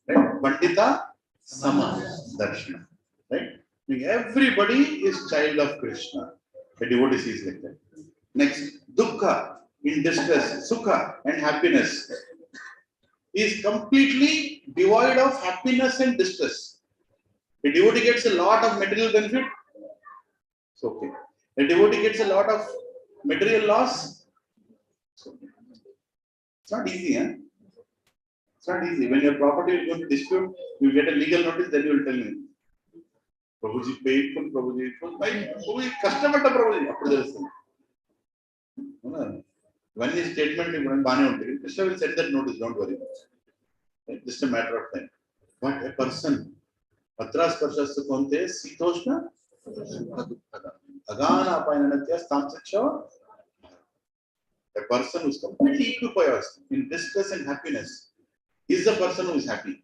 Right? Pandita, Sama, Darshana. Right? Everybody is child of Krishna. A devotee sees like that. Next, Dukkha, in distress, Sukha, and happiness. Is completely devoid of happiness and distress. A devotee gets a lot of material benefit. It's okay. A devotee gets a lot of material loss. It's okay. It's not easy, huh? It's not easy. When your property is going to dispute, you get a legal notice, then you will tell me. Prabhuji paid full, Prabhuji full. Prabhuji, customer to Prabhuji. When his statement is Krishna will send that notice, don't worry. It's just a matter of time. But a person, Patras Parshasya Konte, Sitoshna, Agana Apayanatya, Stamsaksha, a person who is completely equipoised in distress and happiness is the person who is happy.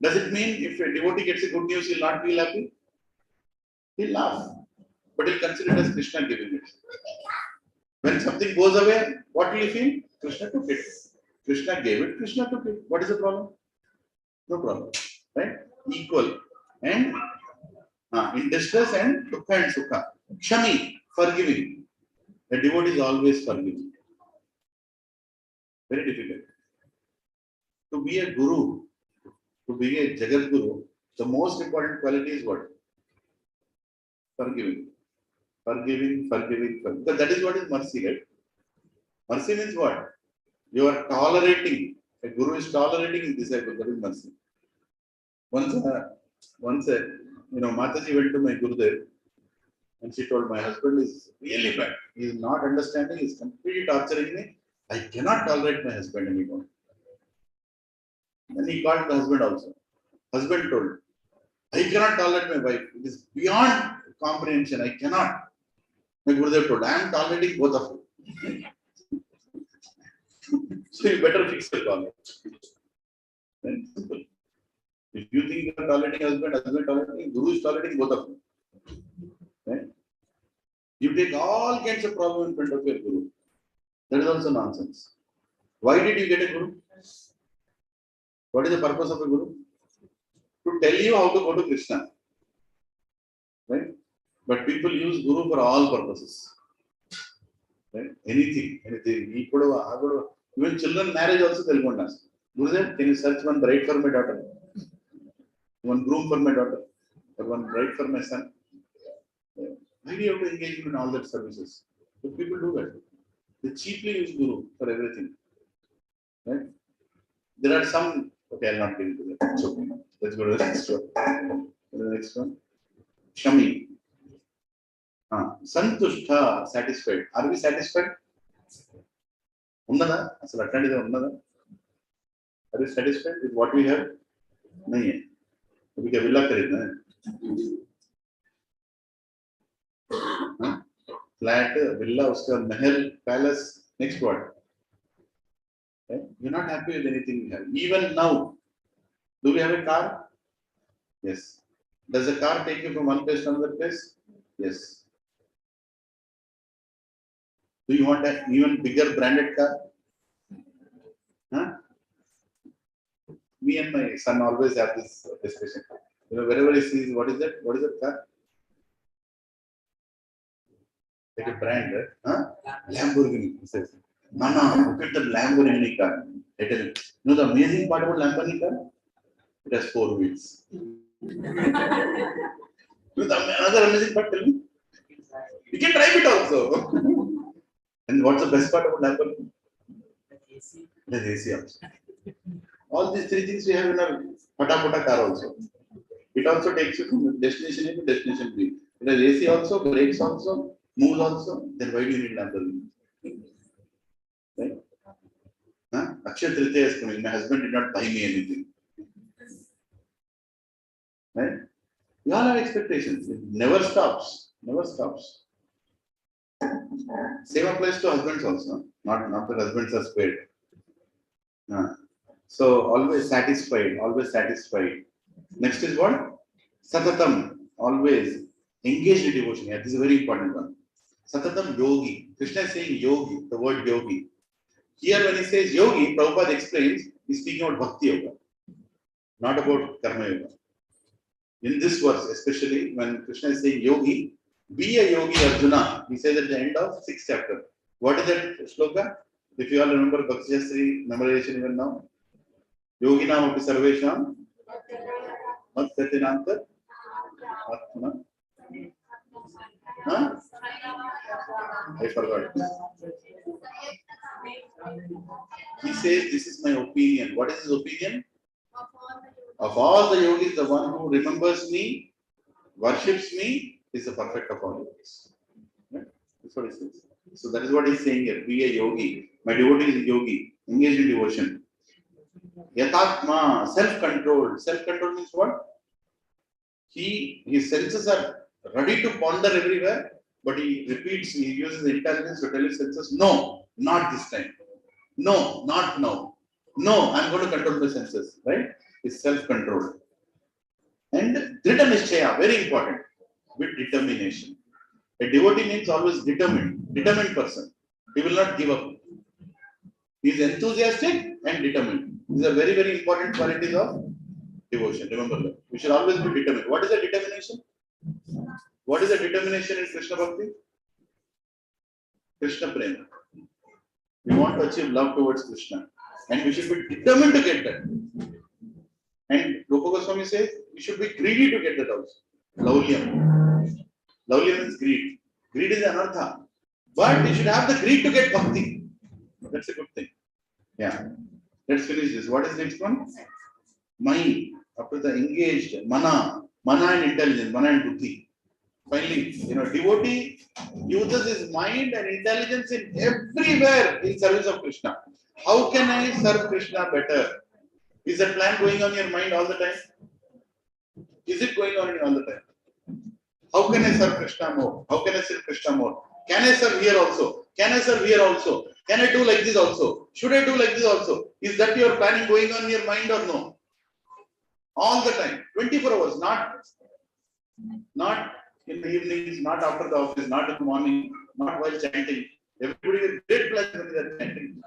Does it mean if a devotee gets a good news, he'll not feel happy? He'll laugh. But he'll consider it as Krishna giving it. When something goes away, what will you feel? Krishna took it. Krishna gave it, Krishna took it. What is the problem? No problem. Right? Equal. And in distress and dukkha and sukha. Kshami, forgiving. A devotee is always forgiving. Very difficult. To be a guru, to be a Jagat Guru, the most important quality is what? Forgiving. Forgiving. Because that is what is mercy, right? Mercy means what? You are tolerating. A guru is tolerating his disciple. That is mercy. Once, Mataji went to my Gurudev and she told, my husband is really bad. He is not understanding. He is completely torturing me. I cannot tolerate my husband anymore. Then he called the husband also. Husband told, I cannot tolerate my wife. It is beyond comprehension. I cannot. My Gurudev told, I am tolerating both of you. So you better fix your problem. Very simple. If you think you are tolerating husband tolerating, Guru is tolerating both of you. Right? You take all kinds of problems in front of your Guru. That is also nonsense. Why did you get a Guru? What is the purpose of a Guru? to tell you how to go to Krishna. Right? But people use Guru for all purposes. Right? Anything. Even children marriage also they'll want us. Gurudev, can you search one bride for my daughter? One groom for my daughter? Or one bride for my son? Why do you have to engage in all that services? But people do that. They cheaply use Guru for everything. Right? There are some, okay, I'll not get into that. It's okay. Let's go to the next one. The next one. Shami. Santushta, satisfied. Are we satisfied? Unnada? Asal attendida unnada? Are you satisfied with what we have? नहीं है. अभी क्या villa खरीदना है? Flat, villa, उसका महल, palace. Next what? Okay. You're not happy with anything we have. Even now, do we have a car? Yes. Does a car take you from one place to another place? Yes. Do you want an even bigger branded car? Huh? Me and my son always have this discussion. Wherever he sees, what is that? What is that car? Like a brand, right? Huh? Lamborghini. He says, Nana, look at the Lamborghini car. I tell him, you know the amazing part about Lamborghini car? It has 4 wheels. Another amazing part, tell me. You can drive it also. And what's the best part about Lamborghini? It has AC also. All these 3 things we have in our pata car also. It also takes you from destination A to destination B. It has AC also, brakes also, moves also. Then why do you need Lamborghini? Right? Huh? Akshay Tritiya is coming. My husband did not buy me anything. Right? We all have expectations. It never stops. Never stops. Same applies to husbands also. Not that husbands are spared. So always satisfied. Always satisfied. Next is what? Satatam. Always engaged in devotion. Yeah, this is a very important one. Satatam yogi. Krishna is saying yogi. The word yogi. Here when he says yogi, Prabhupada explains, he's speaking about bhakti yoga. Not about karma yoga. In this verse, especially when Krishna is saying yogi, be a yogi Arjuna, he says at the end of 6th chapter. What is that shloka? If you all remember Bhakti Shastri memorization even now. Yoginam api sarvesham mat gatinanta atma. Huh? I forgot. He says, this is my opinion. What is his opinion? Of all the yogis, the one who remembers me, worships me, is the perfect of all yogis. Right? That's what he says. So that is what he's saying here. Be a yogi. My devotee is a yogi. Engage in devotion. Yatatma, self-control. Self-control means what? His senses are ready to ponder everywhere, but he repeats, he uses intelligence to tell his senses, no, not this time. No, not now. No, I'm going to control my senses. Right? It's self-control. And Drita Nishchaya, very important, with determination. A devotee means always determined person. He will not give up. He is enthusiastic and determined. These are very, very important qualities of devotion. Remember that. We should always be determined. What is the determination? What is the determination in Krishna Bhakti? Krishna Prema. We want to achieve love towards Krishna. And we should be determined to get that. And Rupa Goswami says, we should be greedy to get that also. Laulyam. Laulyam means greed. Greed is anartha. But we should have the greed to get bhakti. That's a good thing. Yeah. Let's finish this. What is the next one? Mind. After the engaged, mana and intelligence, mana and buddhi. Finally, devotee uses his mind and intelligence in everywhere in service of Krishna. How can I serve Krishna better? Is that plan going on in your mind all the time? Is it going on all the time? How can I serve Krishna more? How can I serve Krishna more? Can I serve here also? Can I serve here also? Can I do like this also? Should I do like this also? Is that your planning going on in your mind or no? All the time, 24 hours, not in the evenings, not after the office, not in the morning, not while chanting. Everybody is great pleasure when they are chanting.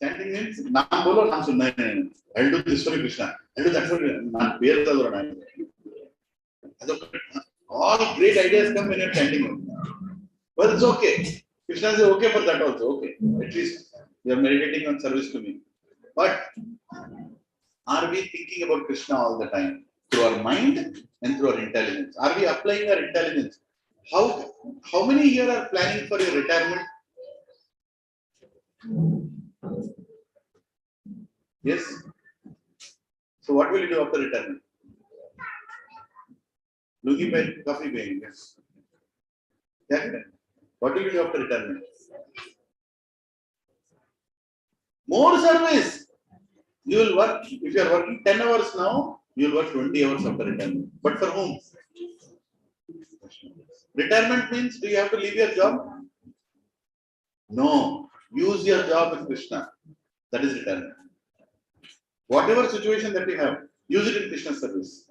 Chanting means, Naam bolo, Naam sunna hai. I'll do this for Krishna. And that's what not beer. All great ideas come when you're chanting. But it's okay. Krishna is okay for that also. Okay. At least you are meditating on service to me. But are we thinking about Krishna all the time? Through our mind and through our intelligence. Are we applying our intelligence? How many here are planning for your retirement? Yes. So what will you do after retirement? Lungi pen, coffee paying. Yes. What will you do after retirement? More service. You will work, if you are working 10 hours now, you will work 20 hours after retirement. But for whom? Retirement means, do you have to leave your job? No. Use your job in Krishna. That is retirement. Whatever situation that you have, use it in Krishna service.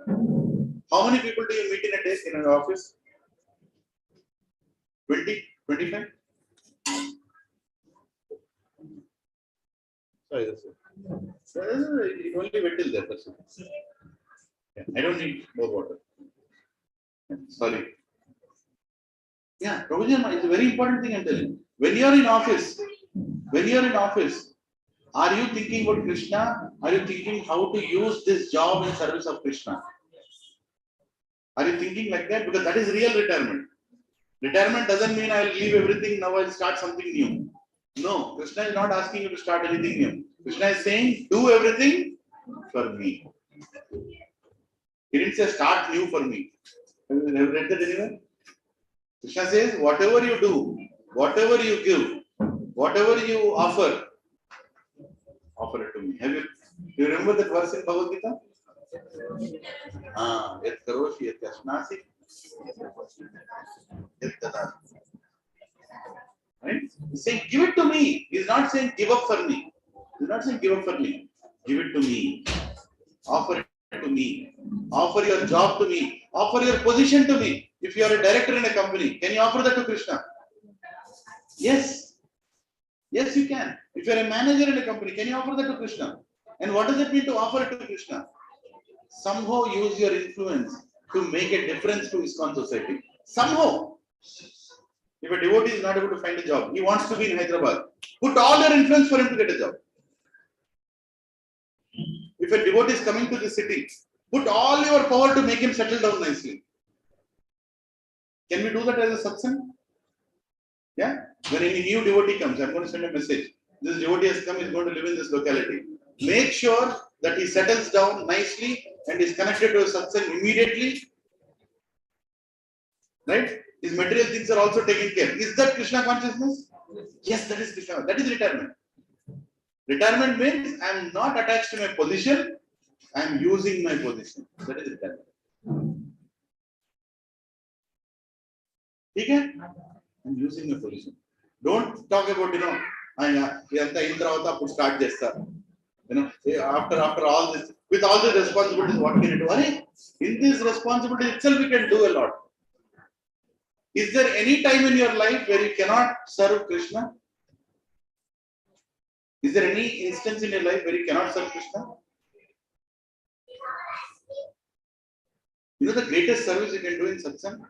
How many people do you meet in a day in an office? 20? 25? Sorry, that's it. It only wait till there. That's it. Yeah, I don't need more water. Yeah, sorry. Yeah, Prabhuji, it's a very important thing I'm telling you. When you are in office, are you thinking about Krishna? Are you thinking how to use this job in service of Krishna? Are you thinking like that? Because that is real retirement. Retirement doesn't mean I'll leave everything, now I'll start something new. No, Krishna is not asking you to start anything new. Krishna is saying, do everything for me. He didn't say start new for me. Have you read that anywhere? Krishna says, whatever you do, whatever you give, whatever you offer it to me. Do you remember that verse in Bhagavad Gita? Yat karoshi yat yashnasi yat dadasi. Right? He's saying, give it to me. He's not saying, give up for me. He's not saying, give up for me. Give it to me. Offer it to me. Offer your job to me. Offer your position to me. If you are a director in a company, can you offer that to Krishna? Yes. Yes, you can. If you are a manager in a company, can you offer that to Krishna? And what does it mean to offer it to Krishna? Somehow use your influence to make a difference to ISKCON society. Somehow. If a devotee is not able to find a job, he wants to be in Hyderabad, put all your influence for him to get a job. If a devotee is coming to the city, put all your power to make him settle down nicely. Can we do that as a satsang? Yeah? When any new devotee comes, I'm going to send a message. This devotee has come, he's going to live in this locality. Make sure that he settles down nicely and is connected to a satsang immediately. Right? His material things are also taken care. Is that Krishna consciousness? Yes, that is Krishna. That is retirement. Retirement means I am not attached to my position. I am using my position. That is retirement. Okay? I am using my position. Don't talk about, start this. After all this, with all the responsibilities, what can you do? In this responsibility itself, we can do a lot. Is there any time in your life where you cannot serve Krishna? Is there any instance in your life where you cannot serve Krishna? You know the greatest service you can do in satsang?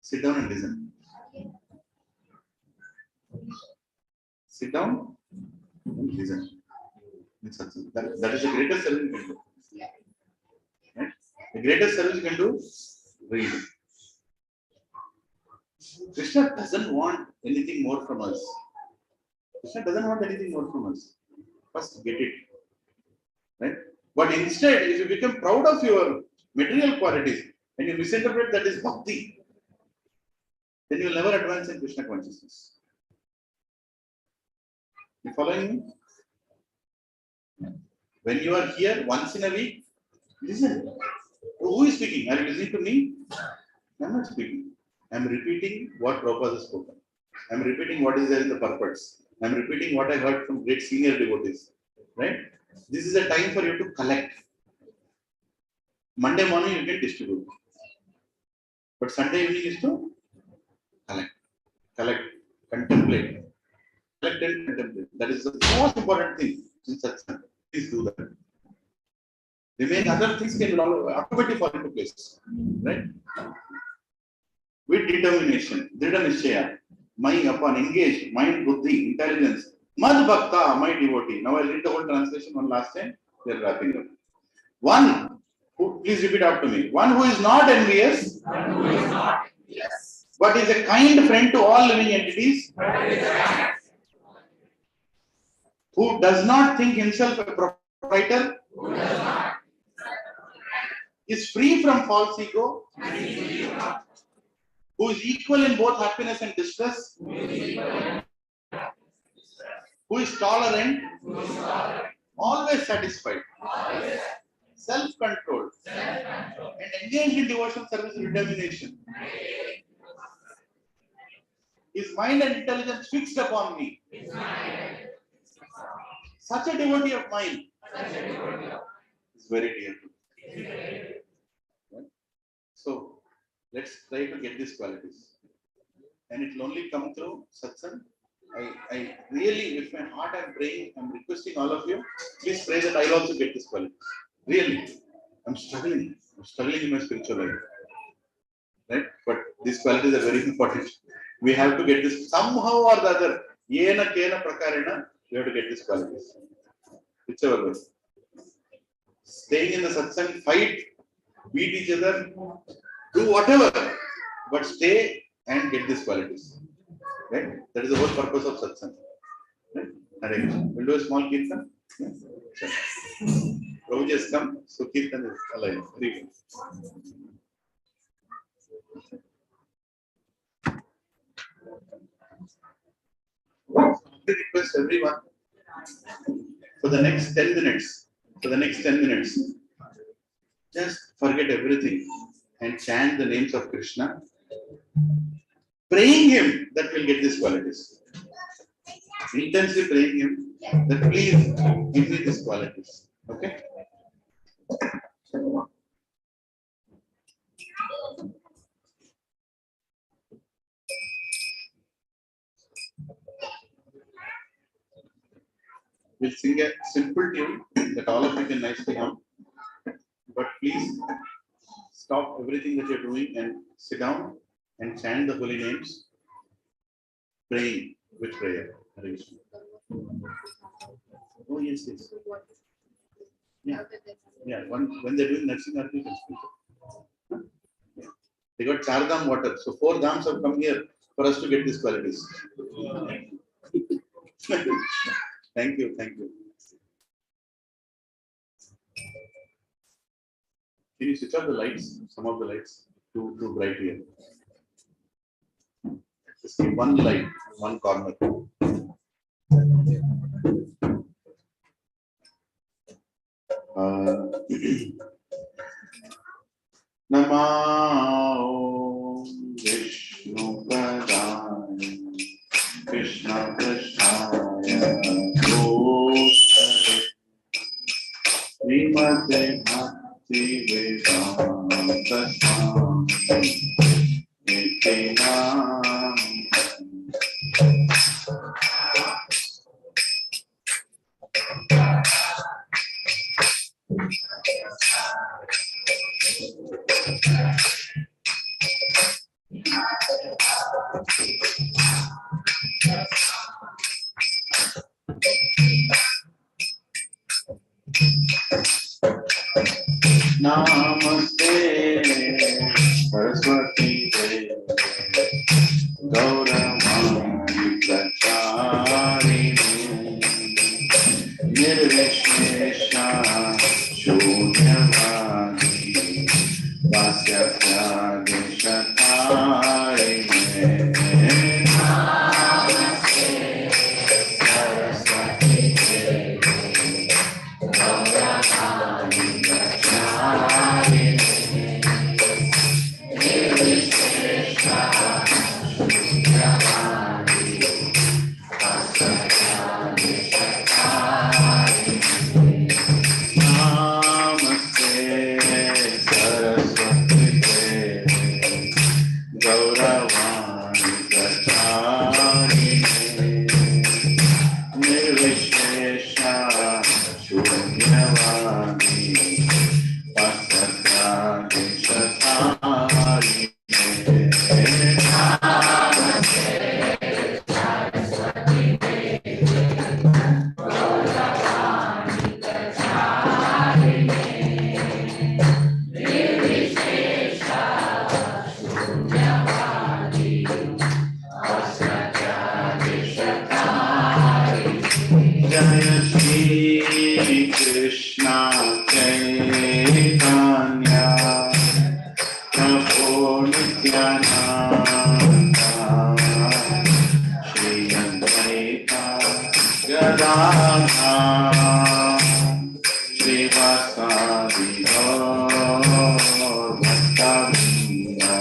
Sit down and listen. Sit down and listen. That is the greatest service you can do. Right? The greatest service you can do, read. Krishna doesn't want anything more from us. Krishna doesn't want anything more from us. First, get it. Right? But instead, if you become proud of your material qualities and you misinterpret that is bhakti, then you will never advance in Krishna consciousness. You following me? When you are here once in a week, listen. Who is speaking? Are you listening to me? I am not speaking. I am repeating what Prabhupada has spoken. I am repeating what is there in the purports. I am repeating what I heard from great senior devotees. Right? This is a time for you to collect. Monday morning you can distribute. But Sunday evening is to collect, contemplate. Collect and contemplate. That is the most important thing in satsang. Please do that. Remaining other things can automatically fall into place. Right? With determination, Dhrida Nishchaya, my upon engaged, mind, buddhi, intelligence, Mad Bhakta, my devotee. Now I'll read the whole translation one last time. We are wrapping up. One who, please repeat after me. One who is not envious, but is a kind friend to all living entities, who does not think himself a proprietor, is free from false ego, who is equal in both happiness and distress, who is tolerant, always satisfied, self-controlled, and engaged in devotional service and determination. His mind and intelligence fixed upon me. Such a devotee of mine is very dear to me. Right? So let's try to get these qualities. And it will only come through satsang. I really, with my heart and praying, I'm requesting all of you, please pray that I'll also get this quality. Really, I'm struggling in my spiritual life. Right? But these qualities are very important. We have to get this somehow or the other. Yena kena prakarena, we have to get these qualities. Whichever way. Staying in the satsang, fight, beat each other, do whatever, but stay and get these qualities. Right? That is the whole purpose of satsang. Right? We'll do a small kirtan. Yeah. Sure. Prabhuji has come, so kirtan is alive. Very good. I request everyone for the next 10 minutes, just forget everything and chant the names of Krishna, praying him that we'll get these qualities. Intensely praying him that please give me these qualities. Okay? We'll sing a simple tune that all of you can nicely hum. But please stop everything that you're doing and sit down and chant the holy names, praying with prayer. Oh, yes, yes. Yeah. When they're doing nursing, you can speak. Huh? Yeah. They got Chardham water. So 4 dhams have come here for us to get these qualities. Thank you. Can you switch off the lights? Some of the lights too bright here. Just keep one light, one corner. Namo Vishnu Padaya Krishna Prasthaya Srimate Bhakti Vedanta Swami Niti Nam. Namaste Saraswati Devi Gauravani Pracharini Nirvishesha Shunyavadi Vasya Prageshatharine Namaste Saraswati Devi Gauravani Pracharini Nirvishesha Shunyavadi Jaya Shri Krishna Chaitanya Prabhu Nityananda Shri Advaita Gadadhara Shri Vasadi Gaur Bhattavrinda.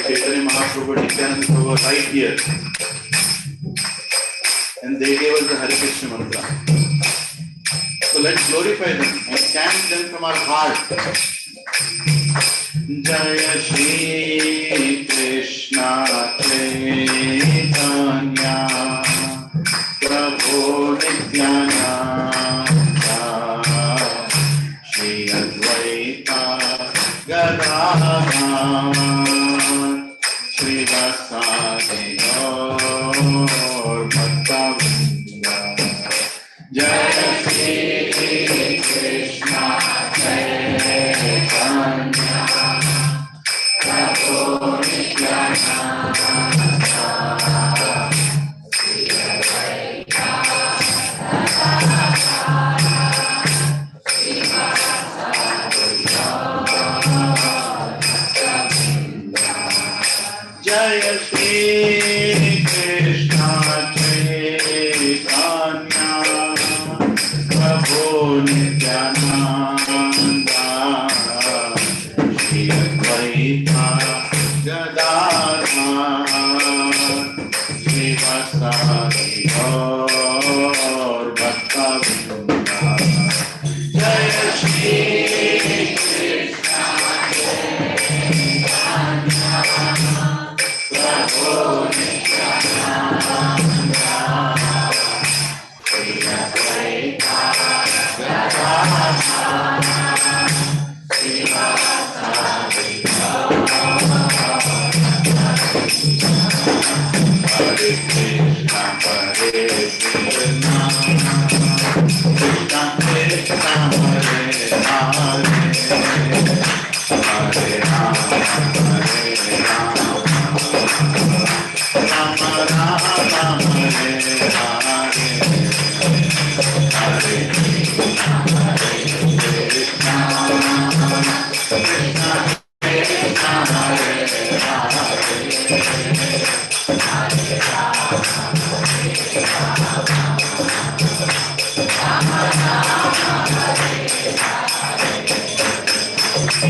Chaitanya Mahaprabhu and Nityananda Prabhu were right here, and they gave us the Hare Krishna mantra. So let's glorify them and chant them from our heart. Jaya Shri Krishna Chaitanya Prabhu Nityananda Shri Advaita Gadadhara Shri Vasadi Gaur Bhattavrinda. Jaya Shri Krishna Chaitanya Prabhu Nityananda Shri Advaita Shri Vasadi Jaya Shri Krishna Chaitanya Prabhu Nityananda Shri Advaita Gadadhara Shri Vasadi Gaur Bhattavrinda. Jaya Shri Krishna Chaitanya Prabhu Nityananda Shri Advaita Gadadhara Shri Vasadi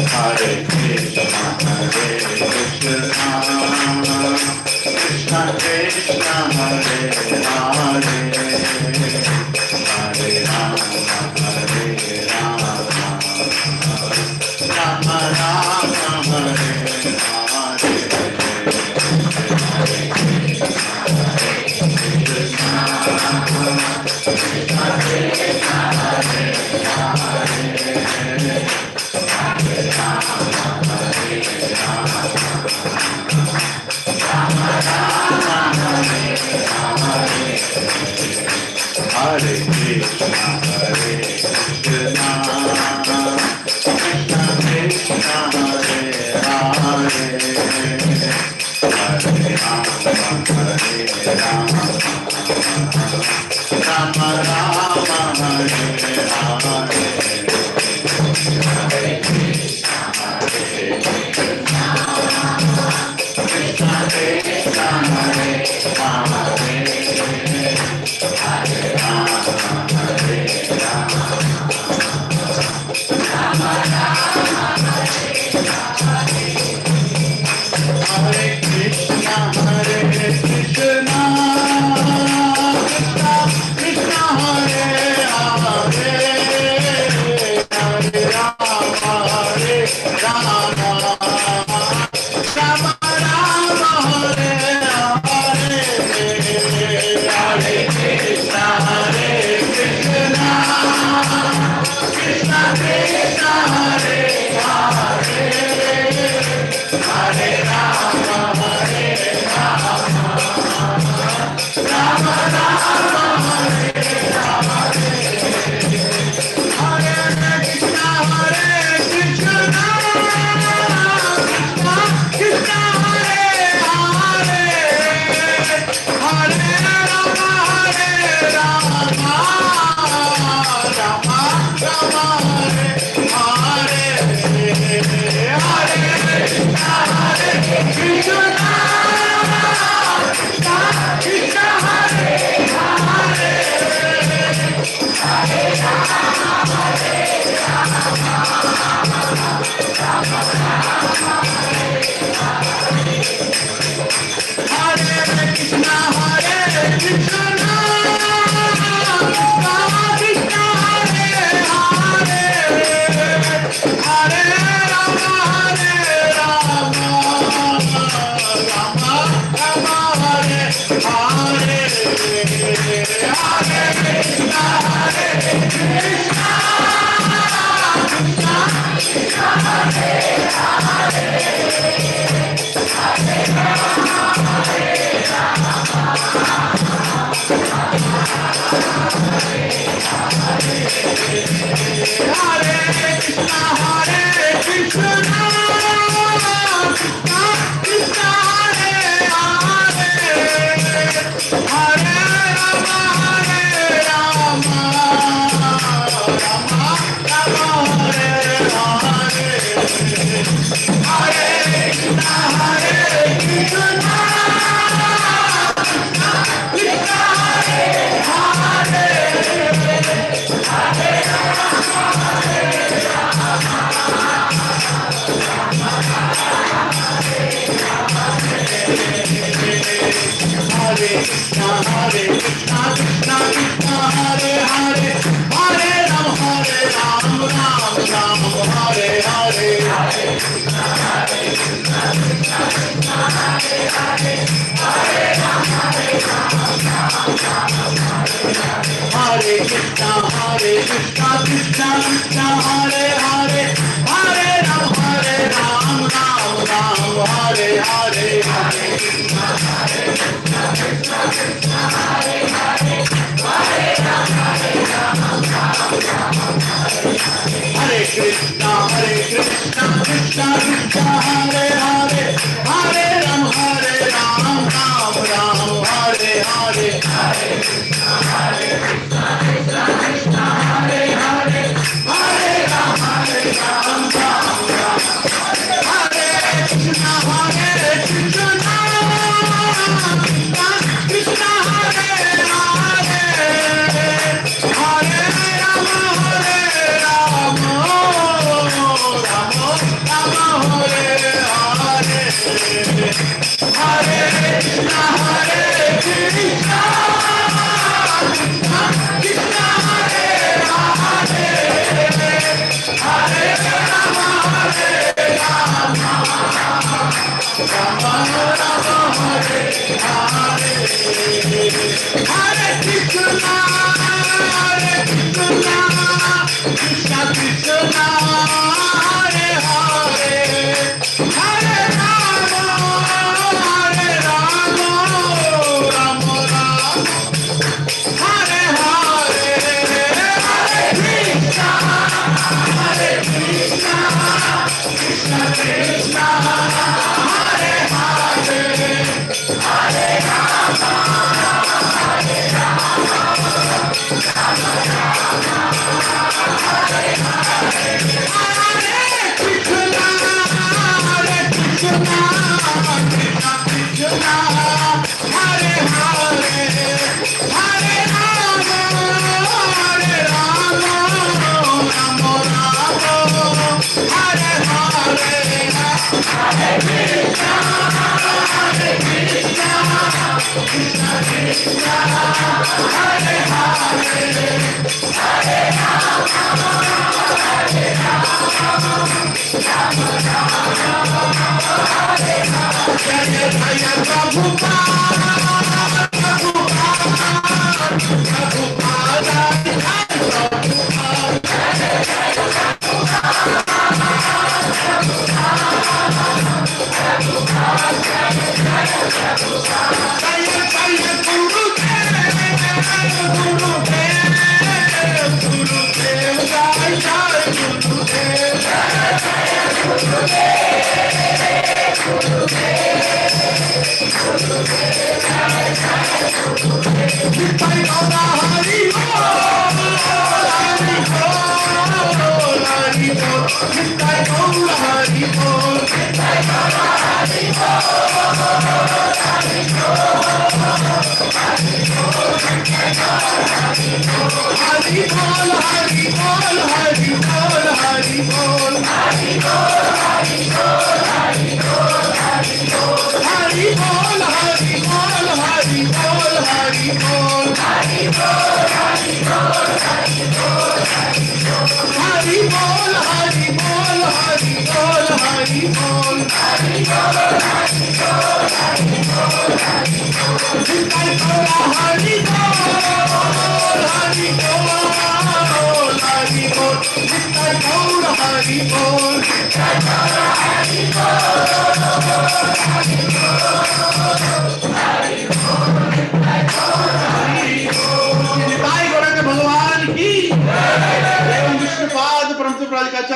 Hare Krishna Hare Krishna Krishna Krishna Hare Hare Hare Rama Hare Rama Rama Rama Hare Hare Hare Krishna Hare Krishna Krishna Krishna Hare Hare Krishna Hare Krishna Krishna Krishna Hare Hare Hare Rama Hare Rama Rama Rama Hare Hare Hare Krishna Hare Krishna Krishna Krishna Hare Hare Hare Krishna Hare Krishna Krishna Krishna Hare Hare Hare Rama Hare Rama Rama Rama Hare Hare Hare Krishna Hare Krishna Krishna Krishna Hare Hare Hare Rama Hare Rama Rama Rama Hare Hare Krishna Hare Krishna Krishna Krishna Hare Hare Hare Rama Hare Rama Hari Bol,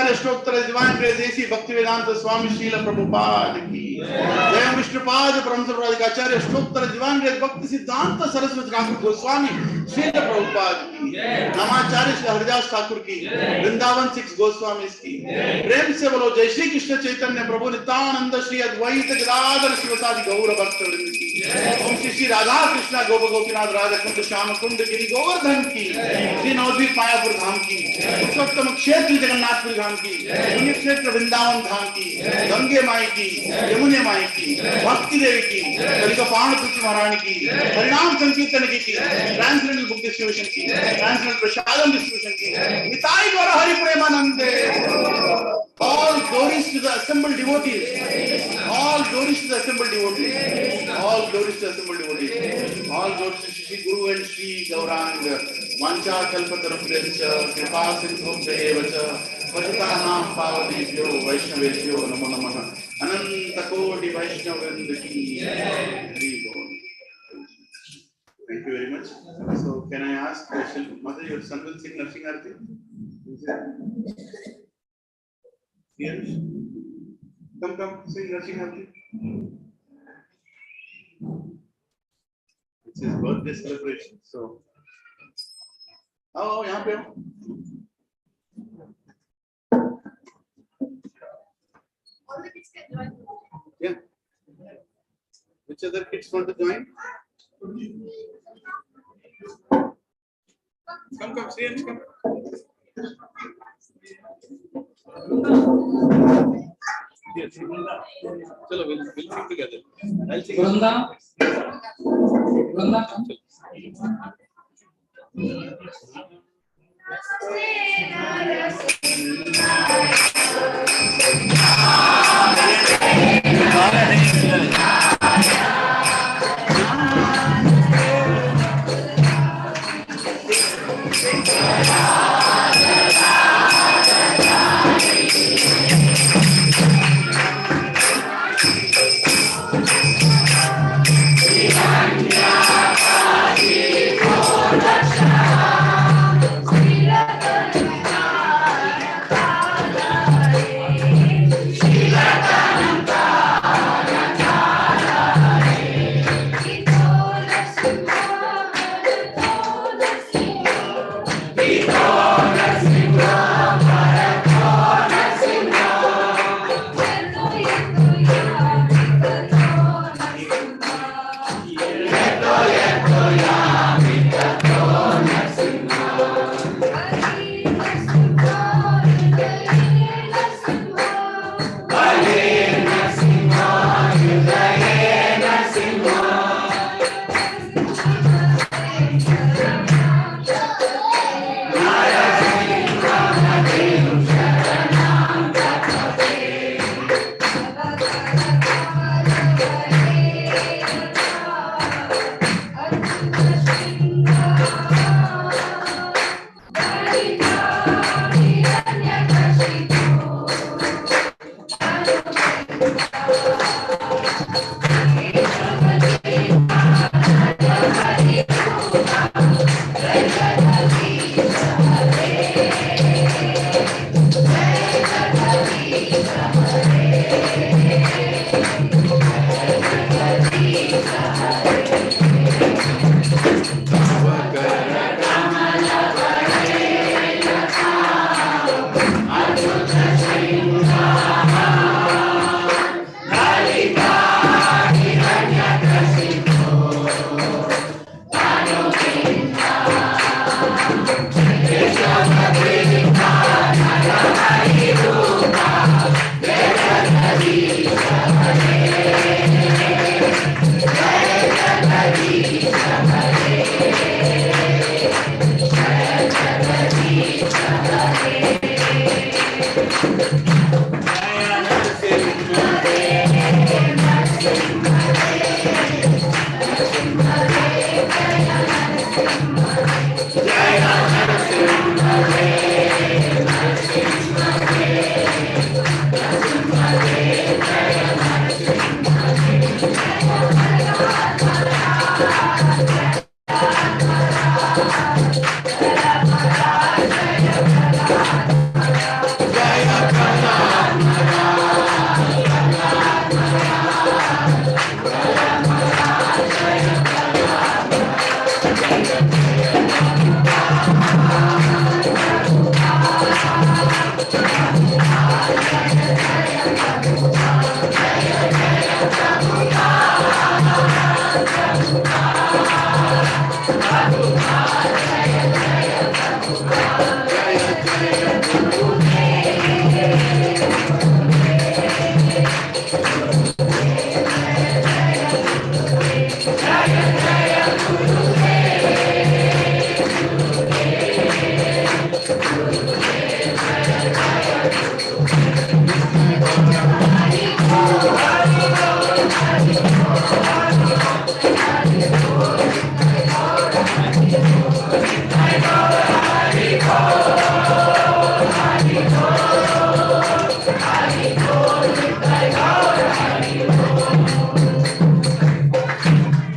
Prabhupada Stoktra Divine Grace Bhaktivedanta Swami Srila Prabhupada ki Jai Vishnupada Paramsaprajacharya Stoktra Divine Grace Bhakti Siddhanta Saraswati Thakur Goswami Srila Prabhupada ki Namacharya Sri Haridas Thakur ki Vrindavan 6 Goswamis ki Prem se bolo Jai Shri Krishna Chaitanya Prabhu Nityananda Shri Advaita Gadadhar Srivasadi Gaura Bhakta Vrinda ki Om Shri Radha Krishna Gopa Gopinath Radha Kunda Shama Kunda Giri Govardhan ki Shri Navadvip Mayapur Dham ki Uttam Kshetra Jagannathpuri Dham ki Punya Kshetra Vrindavan Dham ki Gange Mai ki Yamune Mai ki Bhakti Devi ki Kalika Panaputi Maharani ki Harinam Sankirtan ki Transcendental Book Distribution ki Transcendental Prashadam Distribution ki Nitai Gaura Hari Premanande all glories to the assembled devotees all glories to the assembled devotees all glories to the assembled devotees all glories to Shri Guru and Shri Gaurang Vancha Kalpatarupyascha Kripa Sindhubhyaevacha Patitanam Pavadebhyo Vaishnavebhyo Namo Namaha Ananta Koti Vaishnavavrinda ki Hari Bol. Thank you very much. So can I ask Mother, your son will sing Narsingh Arati? Yes. Come, sing Narsingh Arati. It's his birthday celebration. So, यहाँ पे हो. All the kids can join. Yeah. Which other kids want to join? Come, see come. Yes. Chalo, we'll sing together. I'll sing. Vrunda, come. People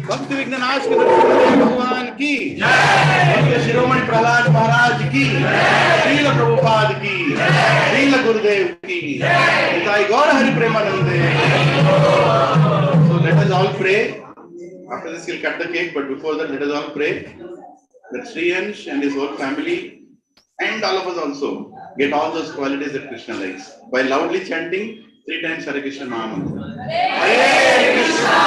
भक्ति विघ्ननाश के भगवान की जय, शिरोमणि प्रहलाद महाराज की, श्रील प्रभुपाद की, श्रील गुरुदेव की जय, गौर हरि प्रेमानंदे. So let us all pray. After this we'll cut the cake, but before that let us all pray that Sriyansh and his whole family and all of us also get all those qualities that Krishna likes by loudly chanting 3 times Hare Krishna Mahamantra. Hare Krishna,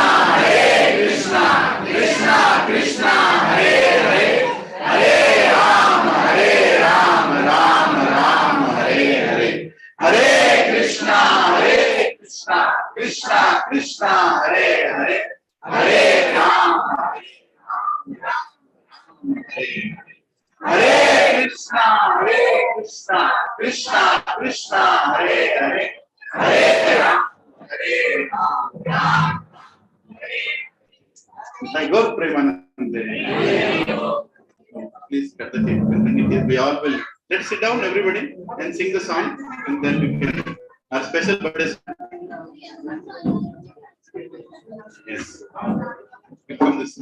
Krishna Krishna, Hare Hare, Hare Rama, Rama Rama, Hare Hare, Hare Krishna, Krishna Krishna, Hare Hare, Hare Rama, Hare Krishna, Krishna Krishna, Hare Hare, Hare Rama. Thank God, Premanande. Please cut the tape. We all will. Let's sit down, everybody, and sing the song, and then we can. Our special birthday. Yes. From this.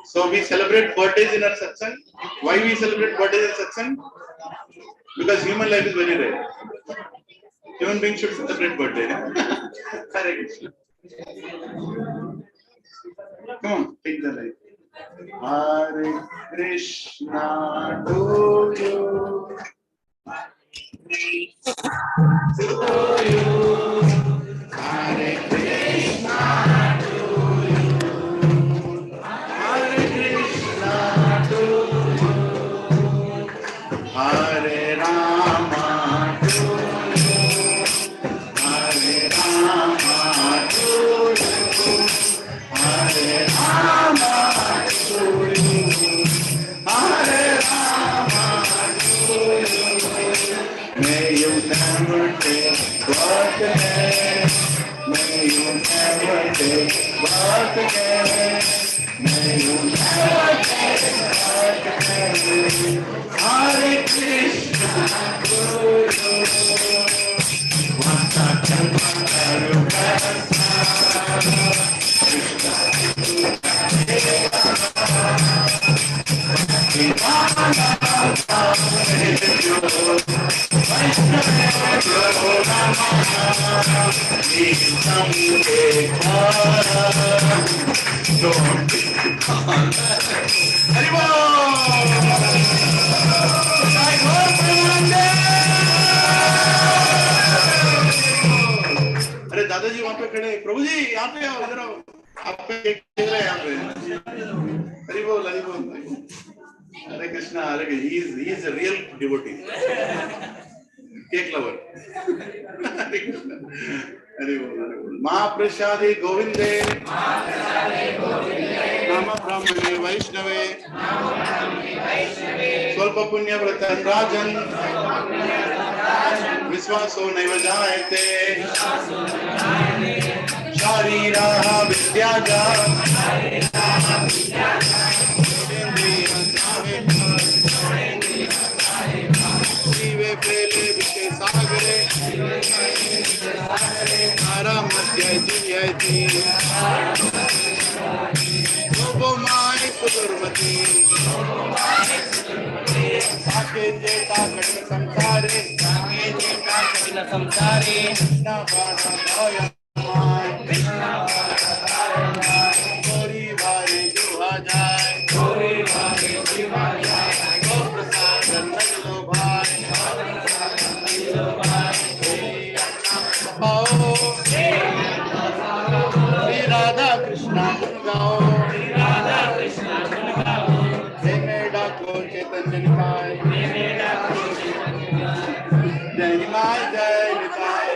So we celebrate birthdays in our satsang. Why we celebrate birthdays in satsang? Because human life is very rare. Human beings should celebrate birthday. Hare Krishna. Come on, take the light. Hare Krishna to you. To you. Hare Krishna to you. Hare Krishna to you. Hare Rama to you. Hare Rama to you. Hare Rama to you. Hare Rama to you. May you never take birth again. May you never take birth again. May you never take birth again. Hare Krishna to you. Vata Champaru अरे दादाजी वहां पे खड़े, प्रभु जी यहाँ पे आओ, इधर आओ, आपका केक दे रहे हैं यहाँ पे. हरि बोल, हरि बोल. Hare Krishna, Hare Krishna. He is a real devotee, cake lover. Hare Krishna, Hare Bol, Hare Bol. Mahaprasade Govinde, Nama Brahmane Vaishnave, Swalpa Punya Vratan Rajan, Viswaso Naiva Jayate, Shariraha Vidyaja, Shive Pele Vike Sagare, Nara Madhya Jiyati. सुरमती साके जेता कठिन संसारे कृष्ण बाणा भयमान गोरी बारी जुहा जाए गो प्रसाद लगलो भाई आओ श्री राधा कृष्णा गुण गाओ हे मेरा को चैतन्य निकाय जय निमाय जय Nitai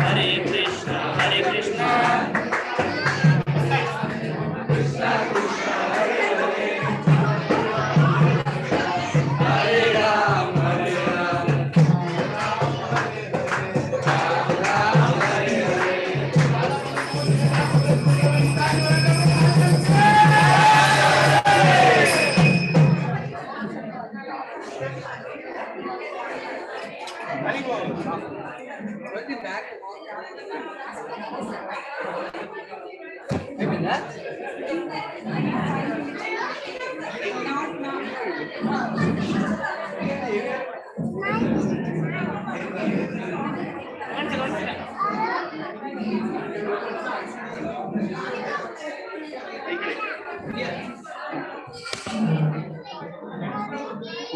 Hare Krishna,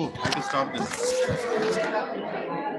Oh, I have to stop this.